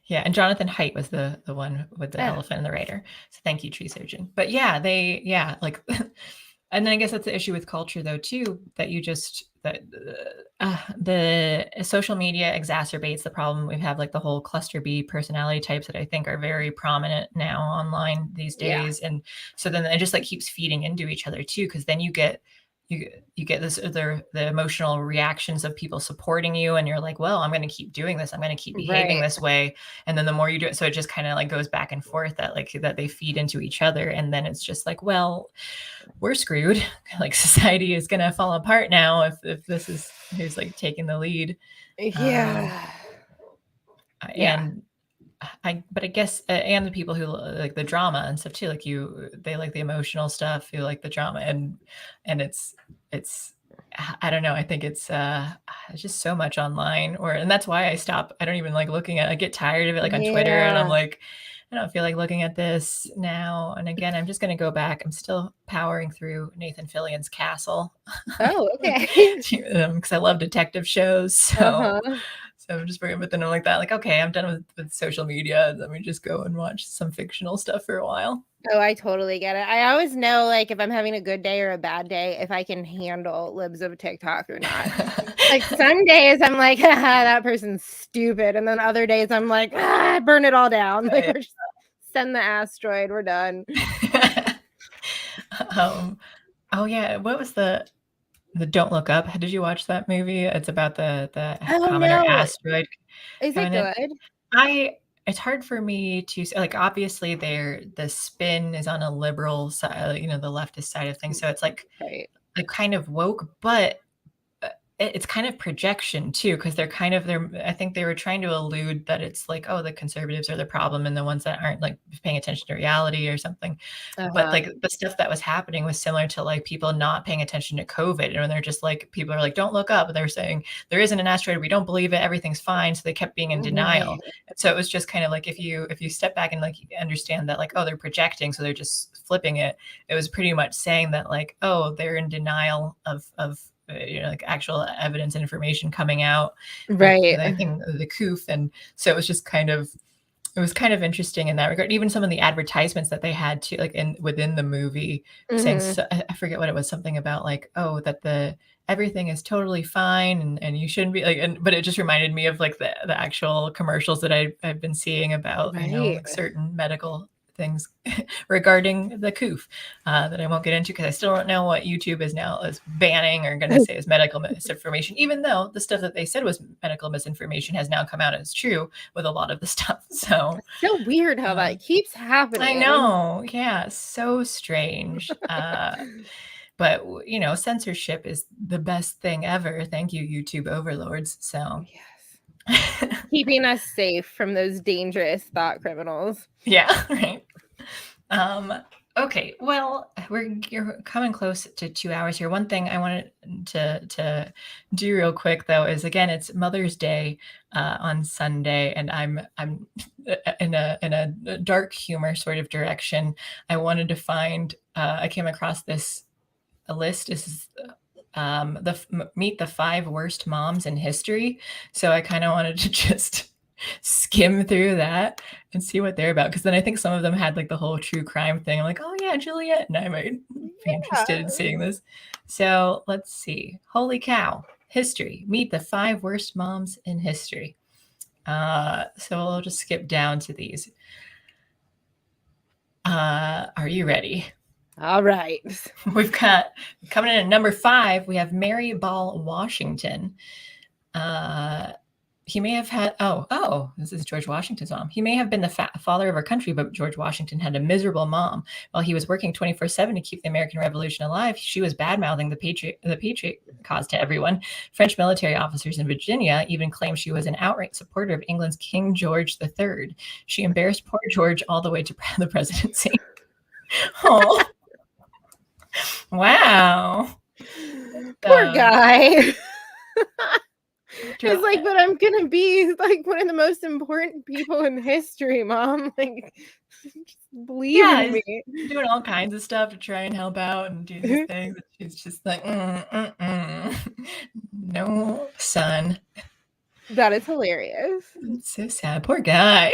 Speaker 1: Yeah, and Jonathan Haidt was the one with the elephant and the rider. So thank you, Tree Surgeon. But yeah, like, and then I guess that's the issue with culture, though, too, that the social media exacerbates the problem. We have like the whole cluster B personality types that I think are very prominent now online these days. And so then it just like keeps feeding into each other too, because then you get this, the emotional reactions of people supporting you, and you're like, well, I'm going to keep doing this, I'm going to keep behaving this way, and then the more you do it, so it just kind of like goes back and forth, that they feed into each other, and then it's just like, well, we're screwed. Like, society is going to fall apart now if this is who's like taking the lead. But I guess, and the people who like the drama and stuff too, like they like the emotional stuff, who like the drama, and it's I don't know. I think it's just so much online, and that's why I don't even like looking at. I get tired of it, like on Twitter, and I'm like, I don't feel like looking at this now. And again, I'm just going to go back. I'm still powering through Nathan Fillion's Castle.
Speaker 2: Oh, okay.
Speaker 1: Because I love detective shows. So I'm just bringing, but then I'm like that, like, okay, I'm done with social media. Let me just go and watch some fictional stuff for a while.
Speaker 2: Oh, I totally get it. I always know, like, if I'm having a good day or a bad day, if I can handle libs of TikTok or not. Like, some days I'm like, that person's stupid. And then other days I'm like, burn it all down. Like, we're just send the asteroid. We're done.
Speaker 1: Oh, yeah. What was the Don't Look Up? Did you watch that movie? It's about the comet or asteroid.
Speaker 2: Is it good?
Speaker 1: It's hard for me to say, like, obviously the spin is on a liberal side, the leftist side of things. So it's like, kind of woke, but it's kind of projection too, because I think they were trying to allude that it's like, oh, the conservatives are the problem and the ones that aren't like paying attention to reality or something. But like the stuff that was happening was similar to like people not paying attention to COVID. And when they're just like, people are like, don't look up. They're saying there isn't an asteroid. We don't believe it. Everything's fine. So they kept being in denial. And so it was just kind of like, if you step back and like understand that like, oh, they're projecting, so they're just flipping it. It was pretty much saying that like, oh, they're in denial of like actual evidence and information coming out,
Speaker 2: right?
Speaker 1: I think the COOF, and so it was kind of interesting in that regard. Even some of the advertisements that they had to like within the movie, saying, I forget what it was, something about like, oh, that everything is totally fine and you shouldn't be like, but it just reminded me of like the actual commercials that I've been seeing about like certain medical things regarding the COOF that I won't get into because I still don't know what YouTube is banning or going to say is medical misinformation, even though the stuff that they said was medical misinformation has now come out as true with a lot of the stuff. So
Speaker 2: weird how that keeps happening.
Speaker 1: I know. Yeah. So strange. But censorship is the best thing ever. Thank you, YouTube overlords. So
Speaker 2: keeping us safe from those dangerous thought criminals.
Speaker 1: Yeah, right. Okay, well, you're coming close to 2 hours here. One thing I wanted to do real quick though is, again, it's Mother's Day on Sunday, and I'm in a dark humor sort of direction. I wanted to find. I came across a list. This is meet the 5 worst moms in history. So I kind of wanted to just skim through that and see what they're about, because then I think some of them had like the whole true crime thing. I'm like, oh yeah, Juliet, and I might be interested in seeing this. So let's see. Holy cow. History. Meet the 5 worst moms in history. So I'll just skip down to these. Are you ready?
Speaker 2: All right.
Speaker 1: We've got, coming in at number 5, we have Mary Ball Washington. He may have had, this is George Washington's mom. He may have been the father of our country, but George Washington had a miserable mom. While he was working 24/7 to keep the American Revolution alive, she was bad-mouthing the patriot cause to everyone. French military officers in Virginia even claimed she was an outright supporter of England's King George III. She embarrassed poor George all the way to the presidency. Oh. Wow.
Speaker 2: Poor guy. It's like, but I'm gonna be like one of the most important people in history, Mom. Like, just believe in me.
Speaker 1: Doing all kinds of stuff to try and help out and do these things. She's just like, no, son.
Speaker 2: That is hilarious.
Speaker 1: It's so sad. Poor guy.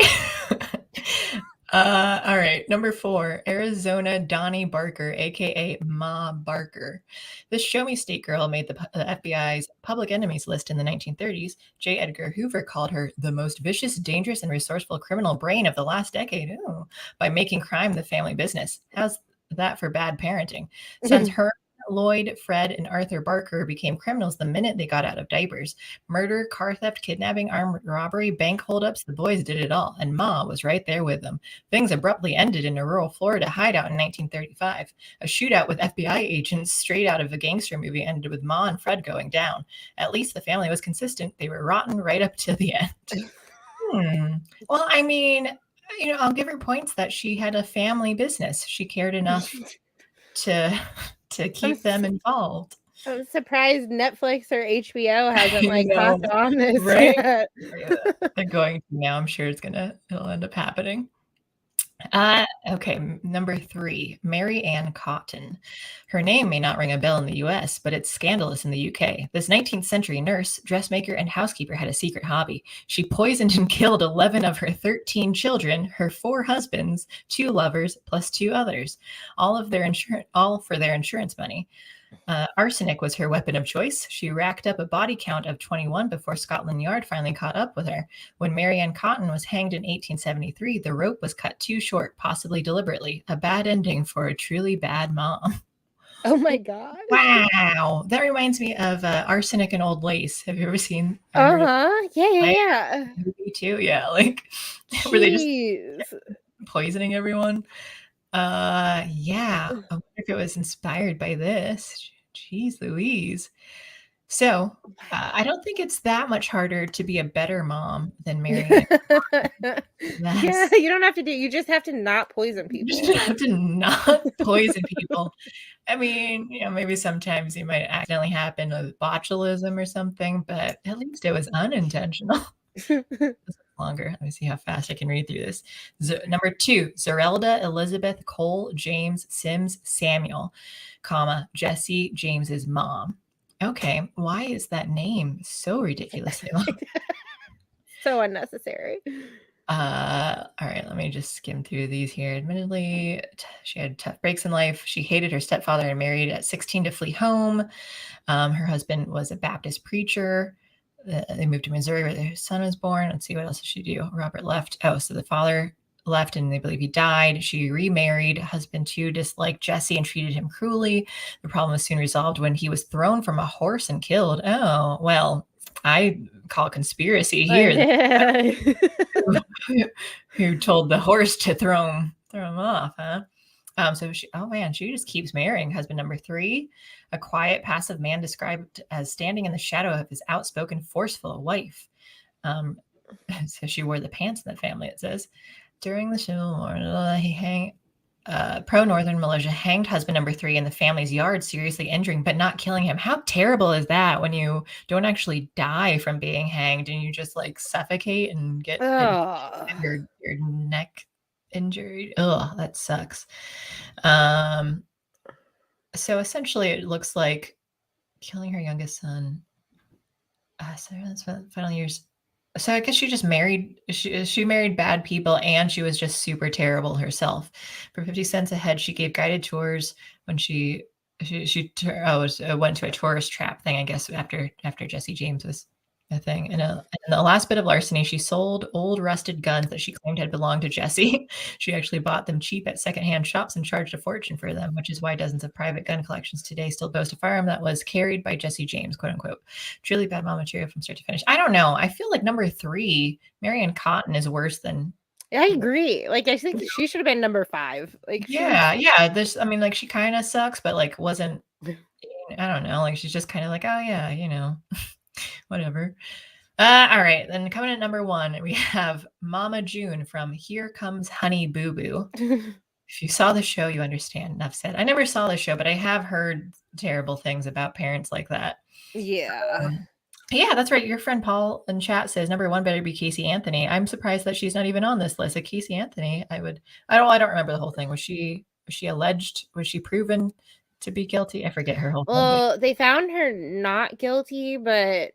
Speaker 1: All right, number 4, Arizona Donnie Barker, aka Ma Barker. This show me state girl made the FBI's public enemies list in the 1930s. J. Edgar Hoover called her the most vicious, dangerous, and resourceful criminal brain of the last decade. Ooh, by making crime the family business. How's that for bad parenting? Sons her, Lloyd, Fred, and Arthur Barker became criminals the minute they got out of diapers. Murder, car theft, kidnapping, armed robbery, bank holdups, the boys did it all, and Ma was right there with them. Things abruptly ended in a rural Florida hideout in 1935. A shootout with FBI agents straight out of a gangster movie ended with Ma and Fred going down. At least the family was consistent. They were rotten right up to the end. Well, I mean, I'll give her points that she had a family business. She cared enough to keep them involved.
Speaker 2: I'm surprised Netflix or HBO hasn't hopped on this
Speaker 1: right?
Speaker 2: yet.
Speaker 1: They're going to now. I'm sure it'll end up happening. Okay, number 3, Mary Ann Cotton. Her name may not ring a bell in the US, but it's scandalous in the UK. This 19th century nurse, dressmaker, and housekeeper had a secret hobby. She poisoned and killed 11 of her 13 children, her 4 husbands, 2 lovers, plus 2 others, all for their insurance money. Arsenic was her weapon of choice. She racked up a body count of 21 before Scotland Yard finally caught up with her. When Mary Ann Cotton was hanged in 1873, the rope was cut too short, possibly deliberately. A bad ending for a truly bad mom.
Speaker 2: Oh my God.
Speaker 1: Wow. That reminds me of Arsenic and Old Lace. Have you ever seen?
Speaker 2: Yeah.
Speaker 1: Movie too? Yeah, like were they just poisoning everyone? Yeah. I wonder if it was inspired by this. Jeez Louise. So, I don't think it's that much harder to be a better mom than Mary Ann.
Speaker 2: Yeah, you don't have to you just have to not poison
Speaker 1: You
Speaker 2: people.
Speaker 1: just have to not poison people. I mean, maybe sometimes it might accidentally happen with botulism or something, but at least it was unintentional. Longer. Let me see how fast I can read through this. Number 2, Zerelda Elizabeth Cole James Sims Samuel, Jesse James's mom. Okay, why is that name so ridiculously long?
Speaker 2: So unnecessary.
Speaker 1: All right, let me just skim through these here. Admittedly, she had tough breaks in life. She hated her stepfather and married at 16 to flee home. Her husband was a Baptist preacher. They moved to Missouri where their son was born. Let's see, what else did she do? Robert left. Oh, so the father left and they believe he died. She remarried. Husband too disliked Jesse and treated him cruelly. The problem was soon resolved when he was thrown from a horse and killed. Oh, well, I call conspiracy here. Who told the horse to throw him off, huh? So she just keeps marrying husband number 3, a quiet, passive man described as standing in the shadow of his outspoken, forceful wife. So she wore the pants in the family, it says. During the Civil War, pro-Northern militia hanged husband number 3 in the family's yard, seriously injuring but not killing him. How terrible is that when you don't actually die from being hanged and you just like suffocate and get your neck injured? Oh, that sucks. So essentially it looks like killing her youngest son. So that's final years. So I guess she just married, she married bad people and she was just super terrible herself. For 50 cents a head, she gave guided tours when she went to a tourist trap thing, I guess, after Jesse James was a thing. And in the last bit of larceny, she sold old rusted guns that she claimed had belonged to Jesse. She actually bought them cheap at secondhand shops and charged a fortune for them, which is why dozens of private gun collections today still boast a firearm that was carried by Jesse James, quote unquote. Truly bad mom material from start to finish. I don't know. I feel like number 3, Mary Ann Cotton, is worse than.
Speaker 2: I agree. Like, I think she should have been number 5. Like,
Speaker 1: yeah. This, I mean, like, she kind of sucks, but like, wasn't. I don't know. Like, she's just kind of like, oh yeah, whatever. All right, then coming at number 1, we have Mama June from Here Comes Honey Boo Boo. If you saw the show, you understand. Enough said. I never saw the show, but I have heard terrible things about parents like that.
Speaker 2: Yeah.
Speaker 1: Yeah, that's right. Your friend Paul in chat says number 1 better be Casey Anthony. I'm surprised that she's not even on this list. Casey Anthony, I don't remember the whole thing. Was she alleged? Was she proven to be guilty? I forget her whole thing.
Speaker 2: Well, they found her not guilty, but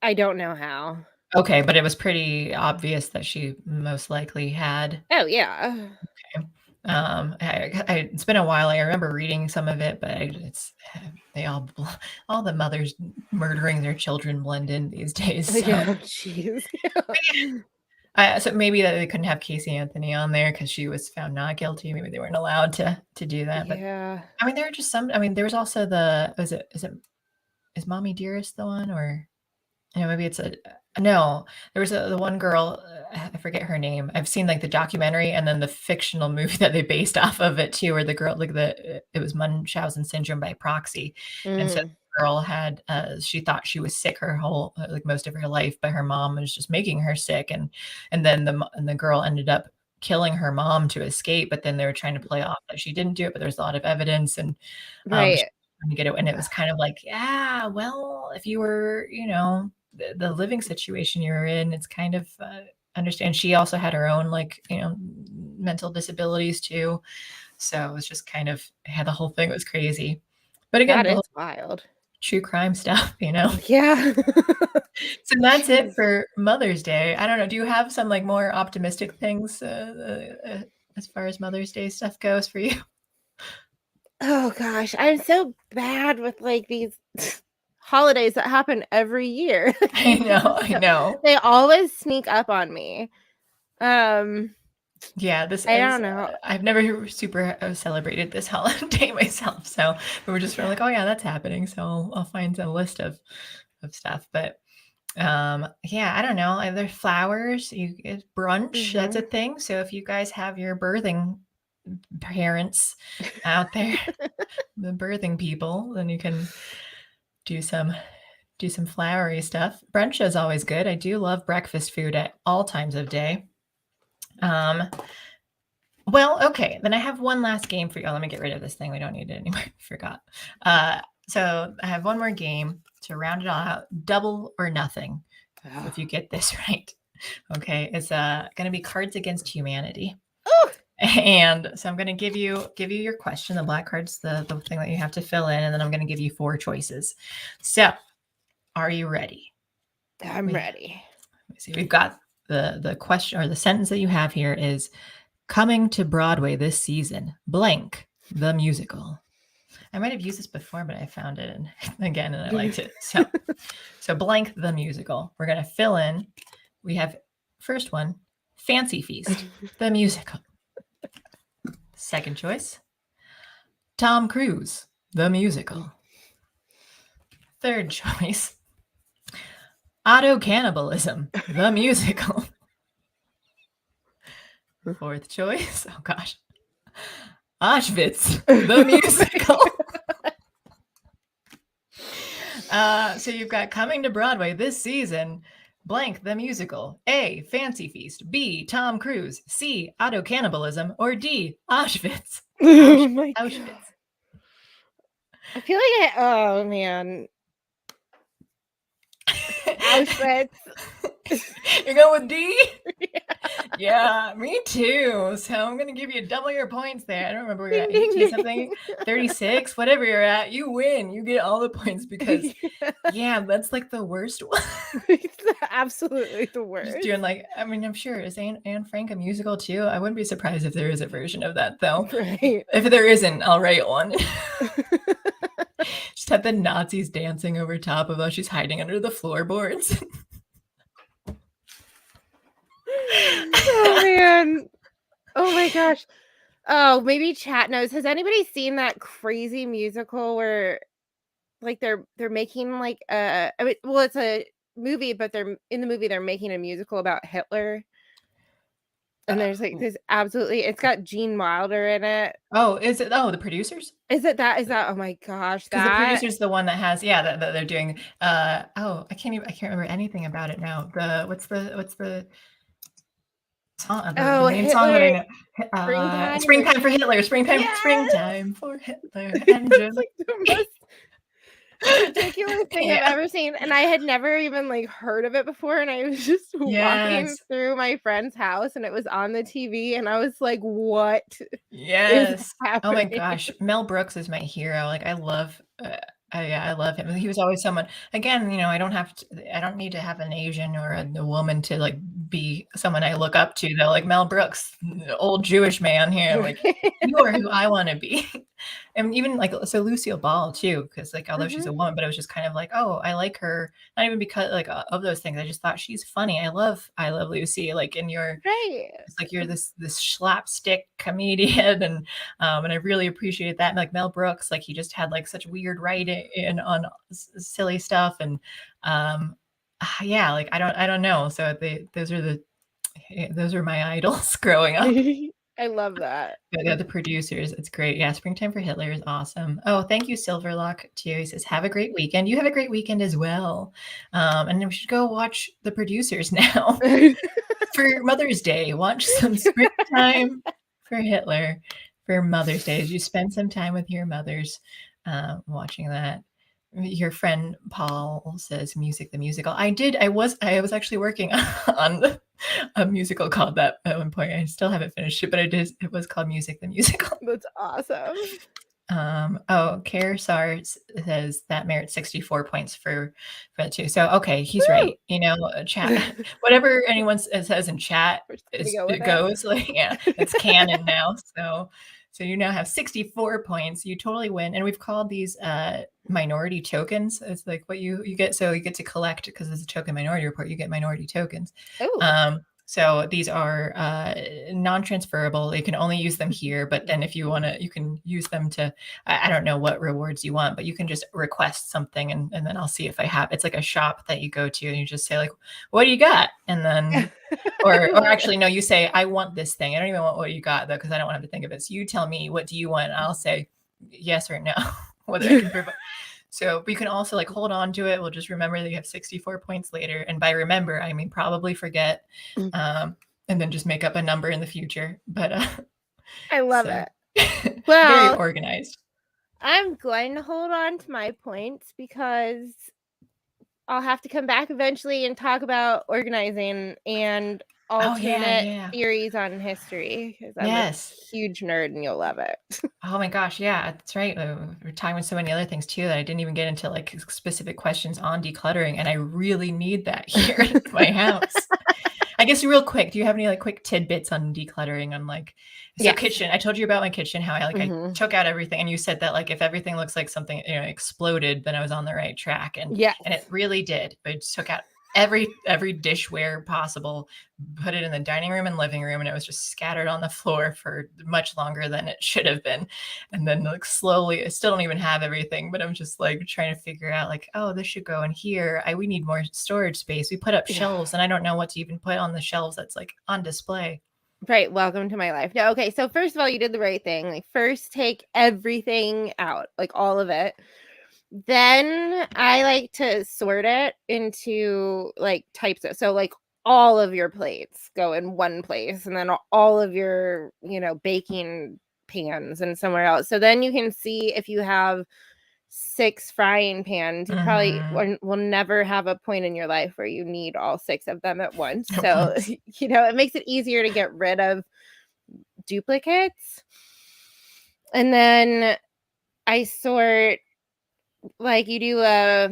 Speaker 2: I don't know how.
Speaker 1: Okay, but it was pretty obvious that she most likely had.
Speaker 2: Oh yeah.
Speaker 1: Okay. It's been a while. I remember reading some of it, but they all the mothers murdering their children blend in these days. So.
Speaker 2: Yeah, jeez.
Speaker 1: So maybe that they couldn't have Casey Anthony on there because she was found not guilty. Maybe they weren't allowed to do that. But
Speaker 2: yeah.
Speaker 1: I mean, there are just some. I mean, there was also is Mommy Dearest the one, or maybe it's no. There was the one girl. I forget her name. I've seen like the documentary and then the fictional movie that they based off of it too, where the girl it was Munchausen syndrome by proxy, and so the girl had she thought she was sick her whole most of her life, but her mom was just making her sick, and then the girl ended up killing her mom to escape, but then they were trying to play off that she didn't do it, but there's a lot of evidence and
Speaker 2: right.
Speaker 1: trying to get it, and it was kind of like, yeah, well, if you were the living situation you're in, it's kind of understand. She also had her own mental disabilities too. So it was just kind of, the whole thing was crazy. But again,
Speaker 2: That
Speaker 1: the
Speaker 2: is
Speaker 1: whole
Speaker 2: wild.
Speaker 1: true crime stuff, you know?
Speaker 2: Yeah.
Speaker 1: So that's it for Mother's Day. I don't know. Do you have some like more optimistic things as far as Mother's Day stuff goes for you?
Speaker 2: Oh gosh, I'm so bad with like these holidays that happen every year.
Speaker 1: I know.
Speaker 2: They always sneak up on me.
Speaker 1: Yeah, this
Speaker 2: I
Speaker 1: is,
Speaker 2: don't know.
Speaker 1: I've never super celebrated this holiday myself. So we were just like, oh yeah, that's happening. So I'll find a list of stuff. But yeah, I don't know. There's flowers, brunch, that's a thing. So if you guys have your birthing parents out there, the birthing people, then you can do some flowery stuff. Brunch is always good. I do love breakfast food at all times of day. Well, okay, then I have one last game for you. Oh, let me get rid of this thing. We don't need it anymore. Forgot. So I have one more game to round it all out. Double or nothing. Oh. If you get this right. Okay, it's going to be Cards Against Humanity.
Speaker 2: Oh.
Speaker 1: And so I'm going to give you your question. The black card's the thing that you have to fill in, and then I'm going to give you 4 choices. So, are you ready?
Speaker 2: I'm ready.
Speaker 1: Let me see. We've got the question, or the sentence that you have here is, coming to Broadway this season, blank, the musical. I might have used this before, but I found it again and I liked it. So blank, the musical. We're going to fill in. We have first one, Fancy Feast, the musical. Second choice, Tom Cruise, the musical. Third choice, Auto Cannibalism, the musical. Fourth choice, oh gosh, Auschwitz, the musical. So you've got coming to Broadway this season, blank, the musical. A, Fancy Feast. B, Tom Cruise. C, Auto Cannibalism. Or D, Auschwitz.
Speaker 2: Oh my
Speaker 1: Auschwitz.
Speaker 2: God. I feel like oh man. Auschwitz.
Speaker 1: You're going with D? Yeah, me too. So I'm going to give you double your points there. I don't remember, we were at 18 something, 36, whatever you're at, you win. You get all the points because, yeah, that's like the worst one.
Speaker 2: It's absolutely the worst.
Speaker 1: Just doing like, I mean, I'm sure, is Anne Frank a musical too? I wouldn't be surprised if there is a version of that though.
Speaker 2: Right.
Speaker 1: If there isn't, I'll write one. Just have the Nazis dancing over top of us. She's hiding under the floorboards.
Speaker 2: Oh man. Oh my gosh. Oh, maybe chat knows. Has anybody seen that crazy musical where like they're making like I mean, well, it's a movie, but they're in the movie they're making a musical about Hitler. And there's like this it's got Gene Wilder in it.
Speaker 1: Oh, is it? Oh, the producers?
Speaker 2: Is that oh my gosh.
Speaker 1: Because the producer's the one that has, that they're doing. I can't remember anything about it now. What's the song? The main song that I know. Springtime for Hitler. Springtime for Hitler.
Speaker 2: It's like the most ridiculous thing I've ever seen, and I had never even like heard of it before, and I was just walking through my friend's house and it was on the TV and I was like, what is happening?
Speaker 1: Oh my gosh, Mel Brooks is my hero. Like I love him. He was always someone, again, I don't need to have an Asian or a woman to like be someone I look up to though. Like Mel Brooks, old Jewish man here, like you are who I want to be. And even like, so Lucille Ball too, because like, although she's a woman, but it was just kind of like, oh, I like her. Not even because like of those things. I just thought she's funny. I love Lucy. Like in your, it's like you're this slapstick comedian, and I really appreciate that. And like Mel Brooks, like he just had like such weird writing on silly stuff, and like I don't know. So those are my idols growing up.
Speaker 2: I love that.
Speaker 1: The producers, it's great. Yeah, Springtime for Hitler is awesome. Oh, thank you, Silverlock too. He says, have a great weekend. You have a great weekend as well. And then we should go watch the producers now for Mother's Day. Watch some Springtime for Hitler for Mother's Day as you spend some time with your mothers watching that. Your friend Paul says music the musical. I was actually working on a musical called that at one point. I still haven't finished it, but it was called Music the Musical.
Speaker 2: That's awesome.
Speaker 1: Care Sar says that merits 64 points for that too. So okay, he's right. Chat, whatever anyone says in chat, it goes. Like, yeah, it's canon now. So you now have 64 points. You totally win. And we've called these minority tokens. It's like what you get. So you get to collect, because it's a token minority report, you get minority tokens. So these are non-transferable. You can only use them here, but then if you want to, you can use them to, I don't know what rewards you want, but you can just request something and then I'll see if I have. It's like a shop that you go to and you just say like, what do you got? And then, or actually, no, you say, I want this thing. I don't even want what you got though, because I don't want to have to think of it. So you tell me, what do you want? And I'll say yes or no, whether I can provide. So you can also like hold on to it. We'll just remember that you have 64 points later. And by remember, I mean probably forget, and then just make up a number in the future. But
Speaker 2: I love it.
Speaker 1: Well, very organized.
Speaker 2: I'm going to hold on to my points because I'll have to come back eventually and talk about organizing and alternate theories on history, because I'm a huge nerd and you'll love it.
Speaker 1: Oh my gosh, yeah, that's right. We're talking with so many other things too that I didn't even get into, like specific questions on decluttering, and I really need that here in my house. I guess real quick, do you have any like quick tidbits on decluttering on like kitchen? I told you about my kitchen, how I I took out everything, and you said that like if everything looks like something exploded, then I was on the right track, and it really did. I just took out every dishware possible, put it in the dining room and living room, and it was just scattered on the floor for much longer than it should have been. And then like slowly, I still don't even have everything, but I'm just like trying to figure out like, oh, this should go in here. We need more storage space. We put up shelves and I don't know what to even put on the shelves that's like on display.
Speaker 2: Right. Welcome to my life. No, okay. So first of all, you did the right thing. Like first take everything out, like all of it. Then I like to sort it into like types of, so like all of your plates go in one place, and then all of your, baking pans and somewhere else. So then you can see if you have 6 frying pans, you probably will never have a point in your life where you need all 6 of them at once. So, it makes it easier to get rid of duplicates. And then I sort, like you do a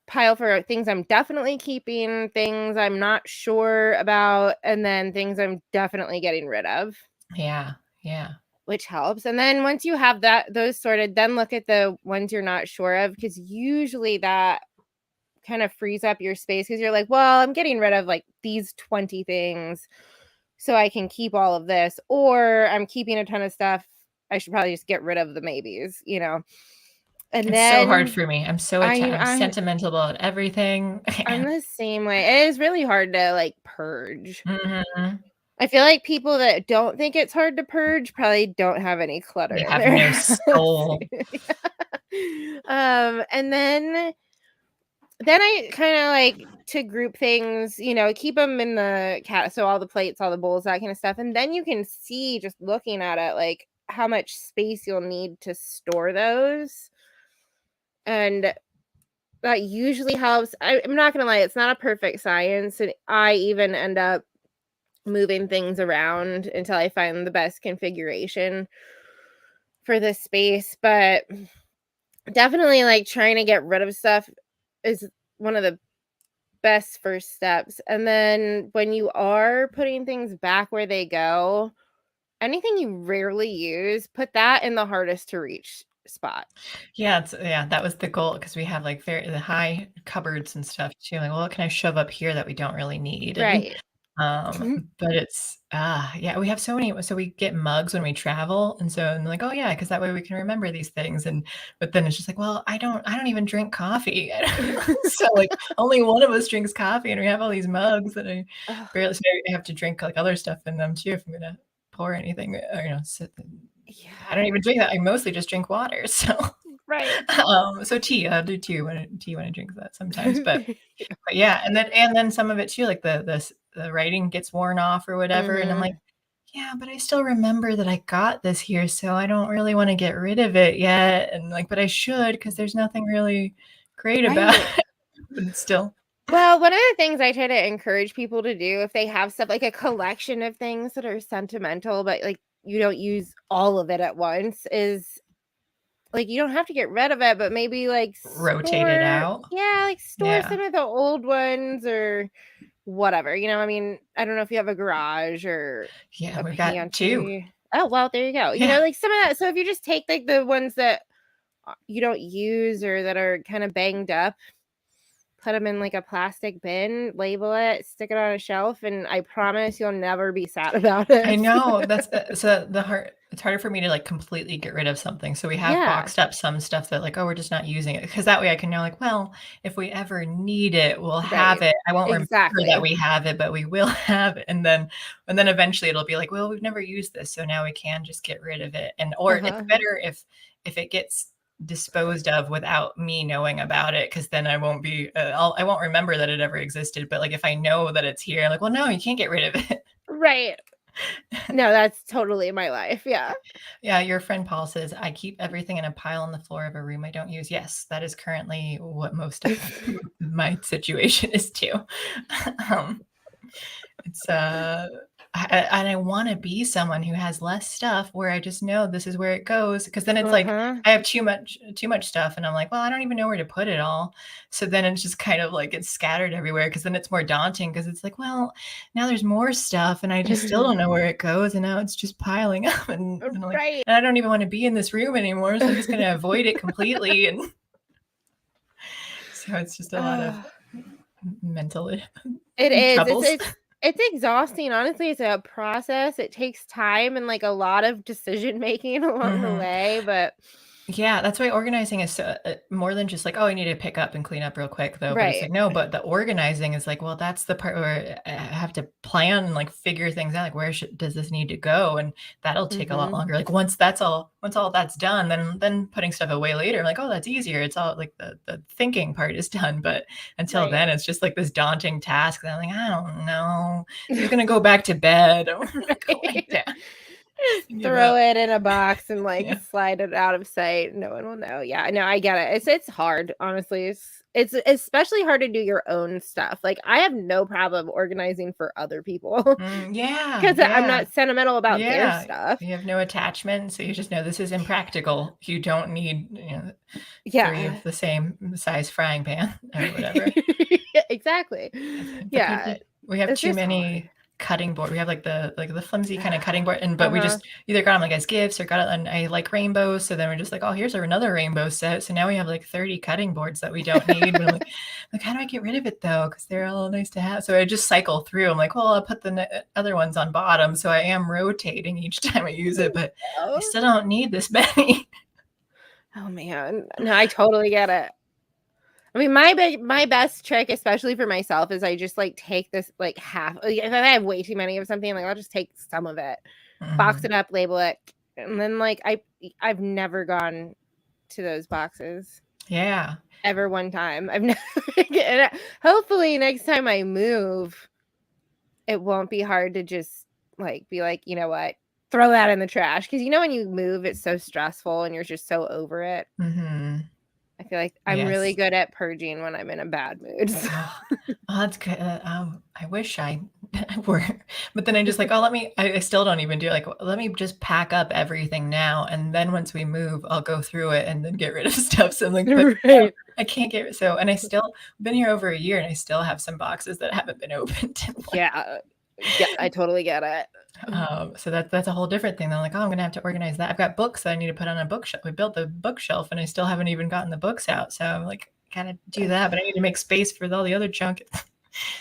Speaker 2: pile for things I'm definitely keeping, things I'm not sure about, and then things I'm definitely getting rid of.
Speaker 1: Yeah.
Speaker 2: Which helps. And then once you have those sorted, then look at the ones you're not sure of, because usually that kind of frees up your space, because you're like, well, I'm getting rid of like these 20 things so I can keep all of this, or I'm keeping a ton of stuff. I should probably just get rid of the maybes, And
Speaker 1: it's
Speaker 2: then,
Speaker 1: so hard for me. I'm so I'm sentimental about everything.
Speaker 2: I'm the same way. It is really hard to like purge. I feel like people that don't think it's hard to purge probably don't have any clutter.
Speaker 1: They have no soul.
Speaker 2: And then I kind of like to group things, keep them in the cat. So all the plates, all the bowls, that kind of stuff. And then you can see, just looking at it, like how much space you'll need to store those. And that usually helps. I'm not going to lie, it's not a perfect science. And I even end up moving things around until I find the best configuration for this space. But definitely like trying to get rid of stuff is one of the best first steps. And then when you are putting things back where they go, anything you rarely use, put that in the hardest to reach spot.
Speaker 1: Yeah, that was the goal, because we have like the high cupboards and stuff too. Like, well, what can I shove up here that we don't really need?
Speaker 2: Right.
Speaker 1: But it's we have so many, so we get mugs when we travel, and so I'm like, oh yeah, because that way we can remember these things. But then it's just like, well, I don't even drink coffee. So like only one of us drinks coffee, and we have all these mugs that I barely, so I have to drink like other stuff in them too if I'm gonna pour anything, or I don't even drink that. I mostly just drink water. So
Speaker 2: right.
Speaker 1: So tea, I'll do tea when I drink that sometimes. But yeah, and then some of it too, like the writing gets worn off or whatever, and I'm like, yeah, but I still remember that I got this here, so I don't really want to get rid of it yet. And like, but I should, because there's nothing really great about
Speaker 2: Right.
Speaker 1: it. But it's still.
Speaker 2: Well, one of the things I try to encourage people to do if they have stuff like a collection of things that are sentimental, but like you don't use all of it at once, is like you don't have to get rid of it, but maybe like
Speaker 1: Rotate it out.
Speaker 2: Yeah, like store
Speaker 1: Yeah.
Speaker 2: some of the old ones or whatever. You know, I mean, I don't know if you have a garage or
Speaker 1: Yeah,
Speaker 2: a
Speaker 1: we've got 2.
Speaker 2: pantry. Oh, well, there you go. You
Speaker 1: Yeah.
Speaker 2: know, like some of that. So if you just take like the ones that you don't use or that are kind of banged up, put them in like a plastic bin, label it, stick it on a shelf, and I promise you'll never be sad about it.
Speaker 1: I know that's it's harder for me to like completely get rid of something. So we have
Speaker 2: Yeah.
Speaker 1: boxed up some stuff that like, oh, we're just not using it, because that way I can know like, well, if we ever need it, we'll have
Speaker 2: Right.
Speaker 1: it. I won't remember
Speaker 2: Exactly.
Speaker 1: that we have it, but we will have it. And then eventually it'll be like, well, we've never used this, so now we can just get rid of it. And or it's better if it gets disposed of without me knowing about it, because then I won't be I won't remember that it ever existed. But like if I know that it's here, I'm like, well, no, you can't get rid of it.
Speaker 2: Right. No, that's totally my life. Yeah.
Speaker 1: Yeah, your friend Paul says, I keep everything in a pile on the floor of a room I don't use. Yes, that is currently what most of my situation is too. It's and I want to be someone who has less stuff, where I just know this is where it goes, because then it's like I have too much stuff and I'm like, well, I don't even know where to put it all. So then it's just kind of like it's scattered everywhere, because then it's more daunting, because it's like, well, now there's more stuff and I just still don't know where it goes, and now it's just piling up, and I'm like,
Speaker 2: Right.
Speaker 1: and I don't even want to be in this room anymore, so I'm just going to avoid it completely. And so it's just a lot of mental troubles.
Speaker 2: It's exhausting. Honestly, it's a process. It takes time and like a lot of decision making along the way. But
Speaker 1: yeah, that's why organizing is so, more than just like, oh, I need to pick up and clean up real quick, though. But it's
Speaker 2: right.
Speaker 1: like, no, but the organizing is like, well, that's the part where I have to plan and like figure things out. Like, where does this need to go? And that'll take a lot longer. Like once all that's done, then putting stuff away later, I'm like, oh, that's easier. It's all like the thinking part is done. But until then, it's just like this daunting task. And I'm like, I don't know. I'm just gonna go back to bed. I'm gonna go lay down.
Speaker 2: Throw it in a box and like slide it out of sight. No one will know. Yeah, no, I get it. It's hard, honestly. It's especially hard to do your own stuff. Like I have no problem organizing for other people. Because I'm not sentimental about their stuff.
Speaker 1: You have no attachment, so you just know this is impractical. You don't need 3 of the same size frying pan or whatever.
Speaker 2: Exactly.
Speaker 1: We have too many cutting board. We have like the flimsy kind of cutting board, but we just either got them like as gifts or got it. And I like rainbows, so then we're just like, oh, here's another rainbow set. So now we have like 30 cutting boards that we don't need. But I'm like, how do I get rid of it though? Because they're all nice to have. So I just cycle through. I'm like, well, I'll put the other ones on bottom, so I am rotating each time I use it, but I still don't need this many.
Speaker 2: Oh man, no, I totally get it. I mean, my best trick, especially for myself, is I just like take this like half. If I have way too many of something, like I'll just take some of it, box it up, label it, and then like I've never gone to those boxes.
Speaker 1: Yeah.
Speaker 2: Ever one time. I've never. Hopefully, next time I move, it won't be hard to just like be like, you know what, throw that in the trash, because when you move, it's so stressful and you're just so over it. I feel like I'm really good at purging when I'm in a bad mood. So.
Speaker 1: Oh, that's good. I wish I were, but then I just like, I still don't even do it. Like, let me just pack up everything now. And then once we move, I'll go through it and then get rid of stuff. So I'm like, I can't get so, and I still been here over a year and I still have some boxes that haven't been opened.
Speaker 2: Yeah, I totally get it.
Speaker 1: So that's a whole different thing. I'm like, oh, I'm gonna have to organize that. I've got books that I need to put on a bookshelf. We built the bookshelf and I still haven't even gotten the books out. So I'm like, kind of do that, but I need to make space for all the other junk.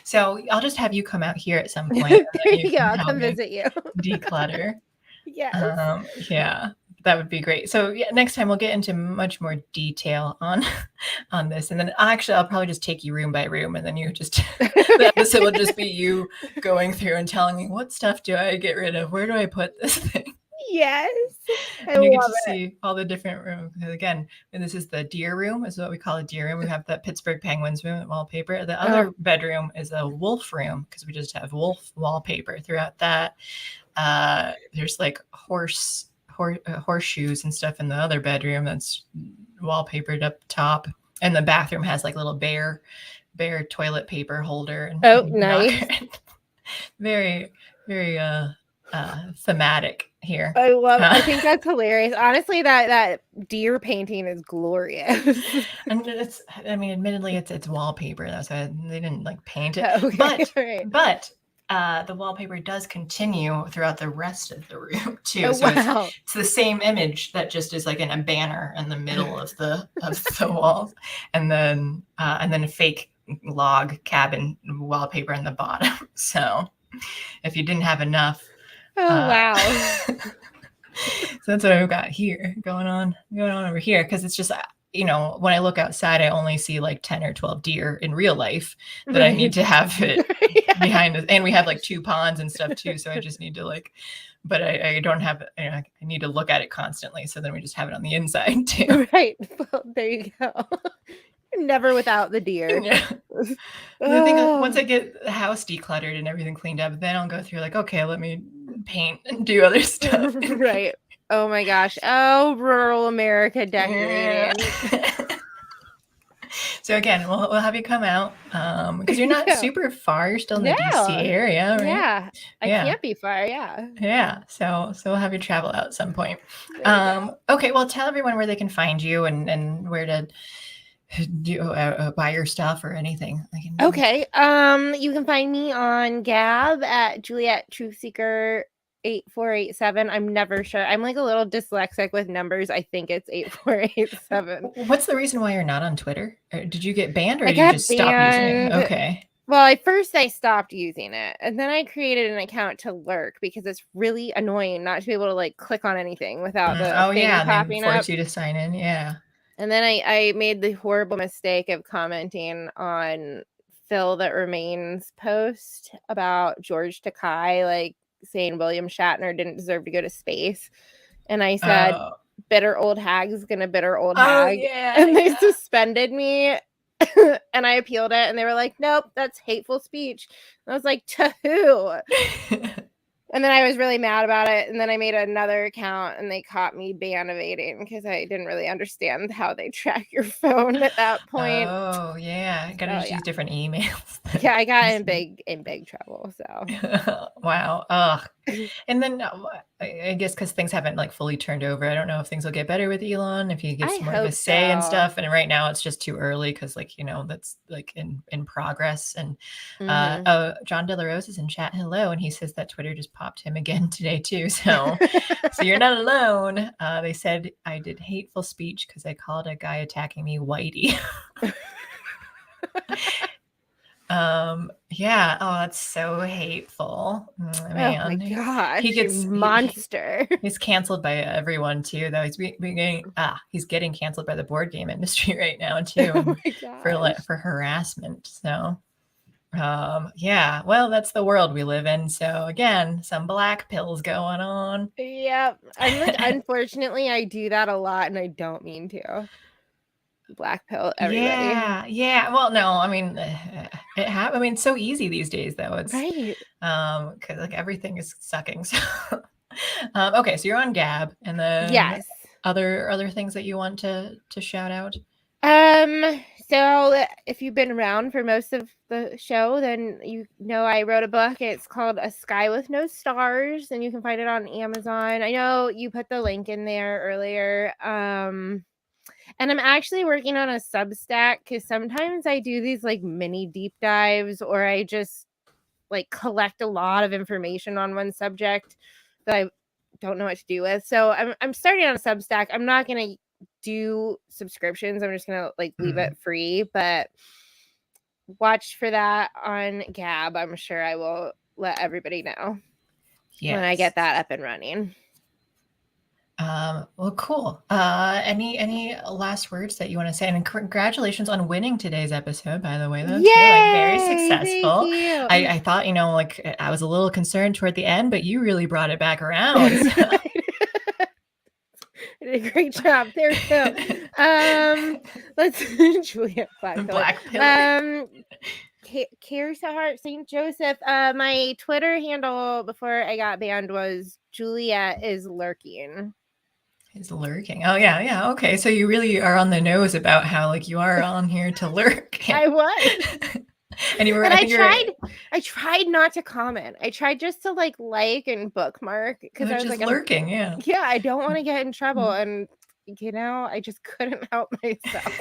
Speaker 1: So I'll just have you come out here at some point.
Speaker 2: I'll come visit you.
Speaker 1: Declutter.
Speaker 2: Yeah.
Speaker 1: Yeah. That would be great. So next time we'll get into much more detail on this. And then I'll probably just take you room by room, and then you just, the episode will just be you going through and telling me, what stuff do I get rid of? Where do I put this thing?
Speaker 2: Yes.
Speaker 1: And you get to see all the different rooms. Again, and this is the deer room, is what we call a deer room. We have the Pittsburgh Penguins room wallpaper. The other bedroom is a wolf room because we just have wolf wallpaper throughout that. There's like horseshoes and stuff in the other bedroom that's wallpapered up top. And the bathroom has like little bear toilet paper holder. And
Speaker 2: nice.
Speaker 1: Very, very thematic here.
Speaker 2: I love it. I think that's hilarious. Honestly, that deer painting is glorious.
Speaker 1: And admittedly, it's wallpaper. That's why they didn't like paint it.
Speaker 2: Okay.
Speaker 1: But the wallpaper does continue throughout the rest of the room too. It's the same image that just is like in a banner in the middle of the walls, and then a fake log cabin wallpaper in the bottom. So if you didn't have enough.
Speaker 2: Wow.
Speaker 1: So that's what I've got here going on over here, because it's just, when I look outside, I only see like 10 or 12 deer in real life that I need to have it behind us. And we have like 2 ponds and stuff too. So I just need to but I don't have it. I need to look at it constantly. So then we just have it on the inside too.
Speaker 2: Right. Well, there you go. Never without the deer.
Speaker 1: Yeah. I think once I get the house decluttered and everything cleaned up, then I'll go through okay, let me paint and do other stuff.
Speaker 2: Right. Oh my gosh. Oh, rural America decorating.
Speaker 1: Yeah. So again, we'll have you come out because you're not super far. You're still in the DC area, right?
Speaker 2: Yeah. I can't be far. Yeah.
Speaker 1: Yeah. So we'll have you travel out at some point. Okay. Well, tell everyone where they can find you and where to do buy your stuff or anything.
Speaker 2: Okay. You can find me on Gab at Juliet TruthSeeker 8487. I'm never sure. I'm like a little dyslexic with numbers. I think it's 8487.
Speaker 1: What's the reason why you're not on Twitter? Did you get banned, or did you just stop using it? Okay.
Speaker 2: Well, at first I stopped using it, and then I created an account to lurk because it's really annoying not to be able to click on anything without the thing popping up.
Speaker 1: Force you to sign in. Yeah.
Speaker 2: And then I made the horrible mistake of commenting on Phil That Remains post about George Takei, saying William Shatner didn't deserve to go to space. And I said, bitter old hag's gonna bitter old hag.
Speaker 1: Yeah,
Speaker 2: and they suspended me. And I appealed it, and they were like, nope, that's hateful speech. And I was like, to who? And then I was really mad about it. And then I made another account, and they caught me ban evading because I didn't really understand how they track your phone at that point.
Speaker 1: Oh, yeah. Got to use different emails.
Speaker 2: Yeah, I got in big trouble. So
Speaker 1: wow. And then I guess because things haven't fully turned over, I don't know if things will get better with Elon, if he gets more of a say and stuff. And right now it's just too early because that's in progress. And John De La Rose is in chat. Hello. And he says that Twitter just popped him again today too. So you're not alone. They said I did hateful speech because I called a guy attacking me whitey. Yeah. Oh, that's so hateful. Man.
Speaker 2: Oh my gosh.
Speaker 1: He gets
Speaker 2: monster.
Speaker 1: He's canceled by everyone too, though. He's getting canceled by the board game industry right now too. For harassment. So yeah, well, that's the world we live in. So again, some black pills going on.
Speaker 2: Yep. I'm unfortunately I do that a lot, and I don't mean to. Black pill everybody.
Speaker 1: Yeah. Well, no, it's so easy these days though. It's
Speaker 2: right.
Speaker 1: Because everything is sucking. So okay, so you're on Gab, and then
Speaker 2: yes,
Speaker 1: other things that you want to shout out.
Speaker 2: So if you've been around for most of the show, then you know I wrote a book. It's called A Sky with No Stars, and you can find it on Amazon. I know you put the link in there earlier. And I'm actually working on a Substack because sometimes I do these mini deep dives, or I just collect a lot of information on one subject that I don't know what to do with. So I'm starting on a Substack. I'm not going to do subscriptions. I'm just going to leave it free, but watch for that on Gab. I'm sure I will let everybody know when I get that up and running.
Speaker 1: Well, cool. Any last words that you want to say? And congratulations on winning today's episode, by the way. That was very successful.
Speaker 2: Thank you.
Speaker 1: I thought, I was a little concerned toward the end, but you really brought it back around. So.
Speaker 2: did a great job. There we go. Let's Juliet
Speaker 1: Black Pillar.
Speaker 2: Cares to Heart St. Joseph. My Twitter handle before I got banned was Juliet is lurking.
Speaker 1: Is lurking. Oh yeah. Okay. So you really are on the nose about how like you are on here to lurk.
Speaker 2: I was.
Speaker 1: And you were.
Speaker 2: But I tried not to comment. I tried just to like and bookmark because I was
Speaker 1: just
Speaker 2: like
Speaker 1: lurking. Yeah.
Speaker 2: I don't want to get in trouble, and I just couldn't help myself.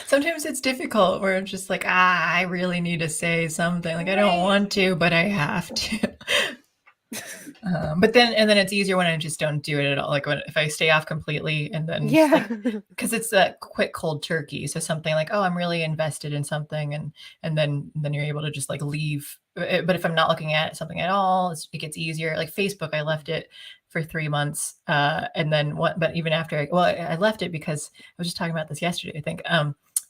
Speaker 1: Sometimes it's difficult where it's just like, I really need to say something. Like I don't want to, but I have to. But then it's easier when I just don't do it at all. Like if I stay off completely and then because it's that quick cold turkey. So something like, oh, I'm really invested in something, and then you're able to just like leave. But if I'm not looking at something at all, it gets easier. Like Facebook, I left it for 3 months, and then but even after, I left it because I was just talking about this yesterday. I think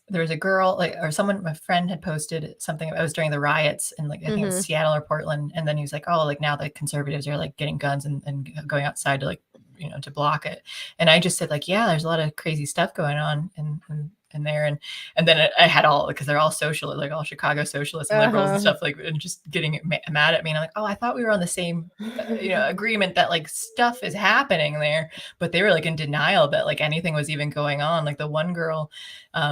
Speaker 1: there was a girl my friend had posted something. It was during the riots in I think it was Seattle or Portland. And then he was like, oh, like now the conservatives are like getting guns and going outside to to block it. And I just said like, yeah, there's a lot of crazy stuff going on in there. And then I had all, because they're all socialist, like all Chicago socialists and liberals and stuff and just getting mad at me. And I'm like, oh, I thought we were on the same, agreement that like stuff is happening there, but they were like in denial that like anything was even going on. Like the one girl,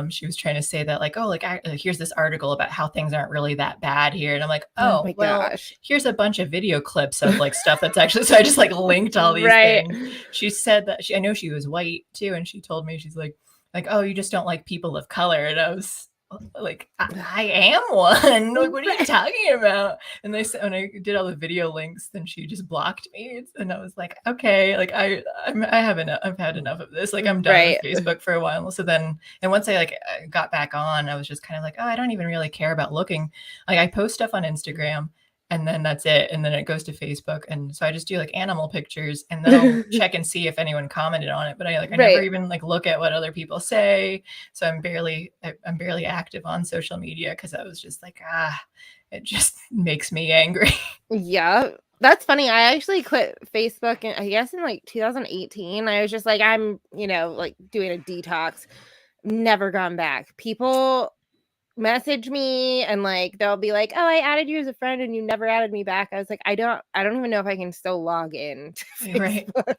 Speaker 1: she was trying to say that like, oh, here's this article about how things aren't really that bad here. And I'm like, oh well, gosh. Here's a bunch of video clips of like stuff that's actually, so I just like linked all these things. She said that I know she was white too. And she told me, she's like, oh, you just don't like people of color. And I was like, I am one. Like, what are you talking about? And they said, when I did all the video links, then she just blocked me. And I was like, okay, like I have enough. I've had enough of this. Like I'm done with Facebook for a while. So then, and once I got back on, I was just kind of like, oh, I don't even really care about looking. Like I post stuff on Instagram. And then that's it. And then it goes to Facebook. And so I just do like animal pictures and then I'll check and see if anyone commented on it. But I never even like look at what other people say. So I'm barely active on social media because I was just like, it just makes me angry.
Speaker 2: Yeah. That's funny. I actually quit Facebook and I guess in like 2018. I was just like, I'm, like doing a detox. Never gone back. People message me and like they'll be like, oh, I added you as a friend and you never added me back. I was like, I don't even know if I can still log in to Facebook.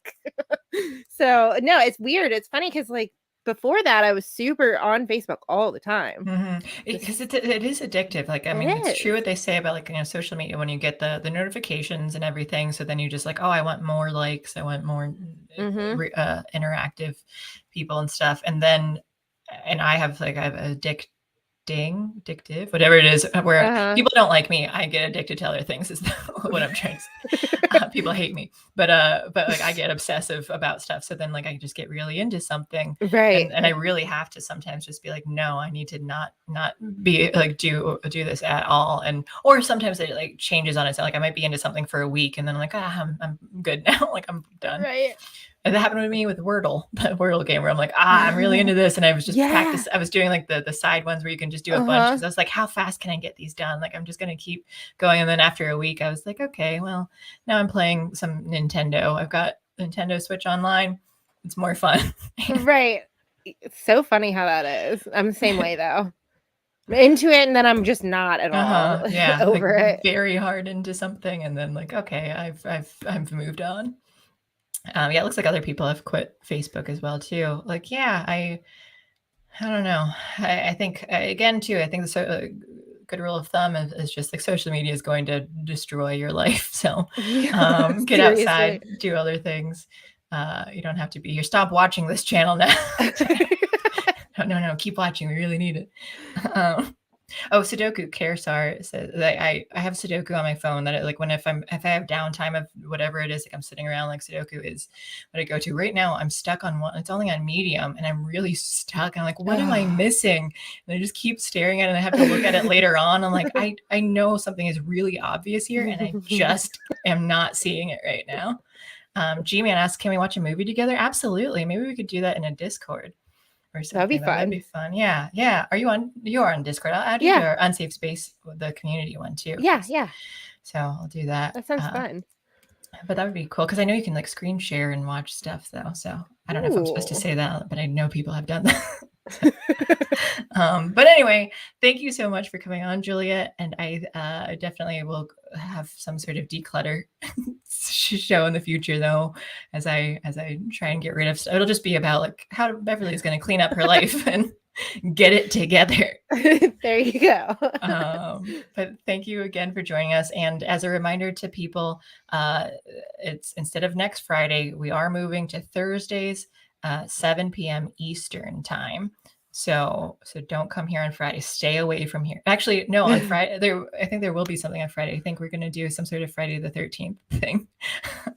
Speaker 2: So no, it's weird. It's funny because like before that I was super on Facebook all the time
Speaker 1: because it is addictive. Like I mean, it's true what they say about like social media when you get the notifications and everything. So then you just like, oh, I want more likes, I want more interactive people and stuff. And then I have addictive, whatever it is, where people don't like me, I get addicted to other things is what I'm trying to say. People hate me, but like I get obsessive about stuff. So then like I just get really into something, and I really have to sometimes just be like, no, I need to not be like do this at all. Or sometimes it like changes on its own. Like I might be into something for a week and then I'm like, I'm good now. Like I'm done. And that happened to me with Wordle, the Wordle game, where I'm like, I'm really into this. And I was just practicing. I was doing like the side ones where you can just do a bunch. Because I was like, how fast can I get these done? Like, I'm just going to keep going. And then after a week, I was like, okay, well, now I'm playing some Nintendo. I've got Nintendo Switch Online. It's more fun.
Speaker 2: It's so funny how that is. I'm the same way, though. I'm into it, and then I'm just not at all over it.
Speaker 1: Very hard into something. And then like, okay, I've moved on. It looks like other people have quit Facebook as well too. Like, I don't know. I think again too. I think the good rule of thumb is just like social media is going to destroy your life. So get outside, do other things. You don't have to be here. Stop watching this channel now. No, keep watching. We really need it. Sudoku Kersar says that I have Sudoku on my phone that like if I have downtime of whatever it is, like I'm sitting around, like Sudoku is what I go to. Right now I'm stuck on one, it's only on medium and I'm really stuck. I'm like, what am I missing? And I just keep staring at it and I have to look at it later on. I'm like, I know something is really obvious here and I just am not seeing it right now. G-Man asks, can we watch a movie together? Absolutely. Maybe we could do that in a Discord.
Speaker 2: That'd be fun.
Speaker 1: That'd be fun. Yeah. You are on Discord. I'll add you to our Unsafe Space, the community one too.
Speaker 2: Yeah.
Speaker 1: So I'll do that.
Speaker 2: That sounds fun.
Speaker 1: But that would be cool because I know you can like screen share and watch stuff though. So I don't know if I'm supposed to say that, but I know people have done that. But anyway, thank you so much for coming on, Juliet. And I definitely will have some sort of declutter show in the future, though, as I try and get rid of stuff. It'll just be about like how Beverly is going to clean up her life and get it together.
Speaker 2: There you go.
Speaker 1: But thank you again for joining us. And as a reminder to people, it's instead of next Friday, we are moving to Thursdays, 7 p.m. Eastern time. So don't come here on Friday. Stay away from here. Actually, no, on Friday, I think there will be something on Friday. I think we're going to do some sort of Friday the 13th thing.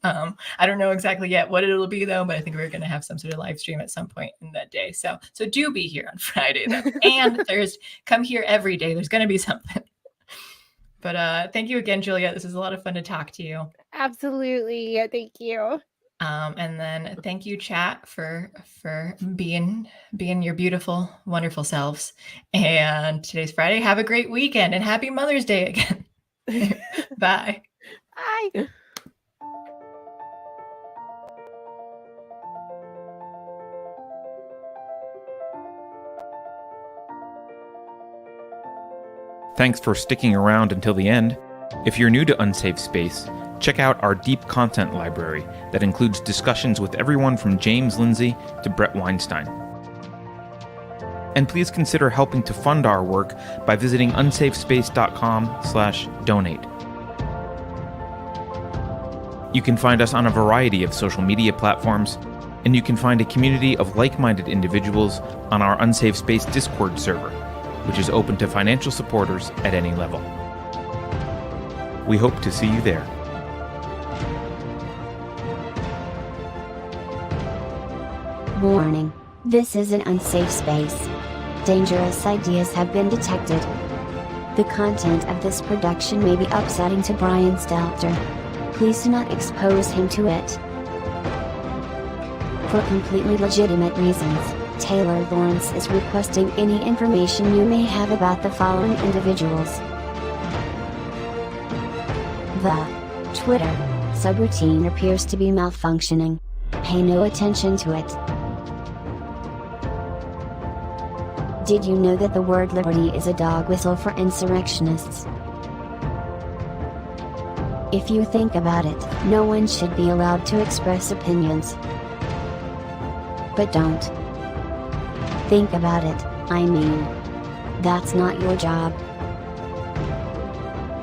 Speaker 1: I don't know exactly yet what it'll be, though, but I think we're going to have some sort of live stream at some point in that day. So do be here on Friday, though. And Thursday. Come here every day. There's going to be something. But thank you again, Juliet. This is a lot of fun to talk to you.
Speaker 2: Absolutely. Thank you.
Speaker 1: And then thank you, chat, for being your beautiful, wonderful selves. And today's Friday. Have a great weekend and happy Mother's Day again. Bye.
Speaker 2: Bye.
Speaker 4: Thanks for sticking around until the end. If you're new to Unsafe Space, check out our deep content library that includes discussions with everyone from James Lindsay to Brett Weinstein. And please consider helping to fund our work by visiting unsafespace.com/donate. You can find us on a variety of social media platforms, and you can find a community of like-minded individuals on our Unsafe Space Discord server, which is open to financial supporters at any level. We hope to see you there.
Speaker 5: Warning. This is an unsafe space. Dangerous ideas have been detected. The content of this production may be upsetting to Brian Stelter. Please do not expose him to it. For completely legitimate reasons, Taylor Lawrence is requesting any information you may have about the following individuals. The Twitter subroutine appears to be malfunctioning. Pay no attention to it. Did you know that the word liberty is a dog whistle for insurrectionists? If you think about it, no one should be allowed to express opinions. But don't. Think about it, I mean. That's not your job.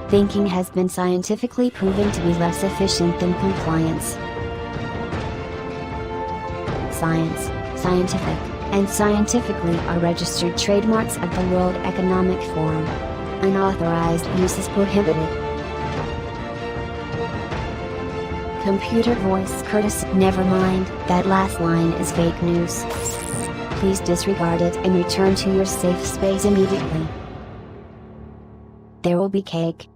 Speaker 5: Thinking has been scientifically proven to be less efficient than compliance. Science, scientific, and scientifically are registered trademarks of the World Economic Forum. Unauthorized use is prohibited. Computer voice courtesy. Never mind, that last line is fake news. Please disregard it and return to your safe space immediately. There will be cake.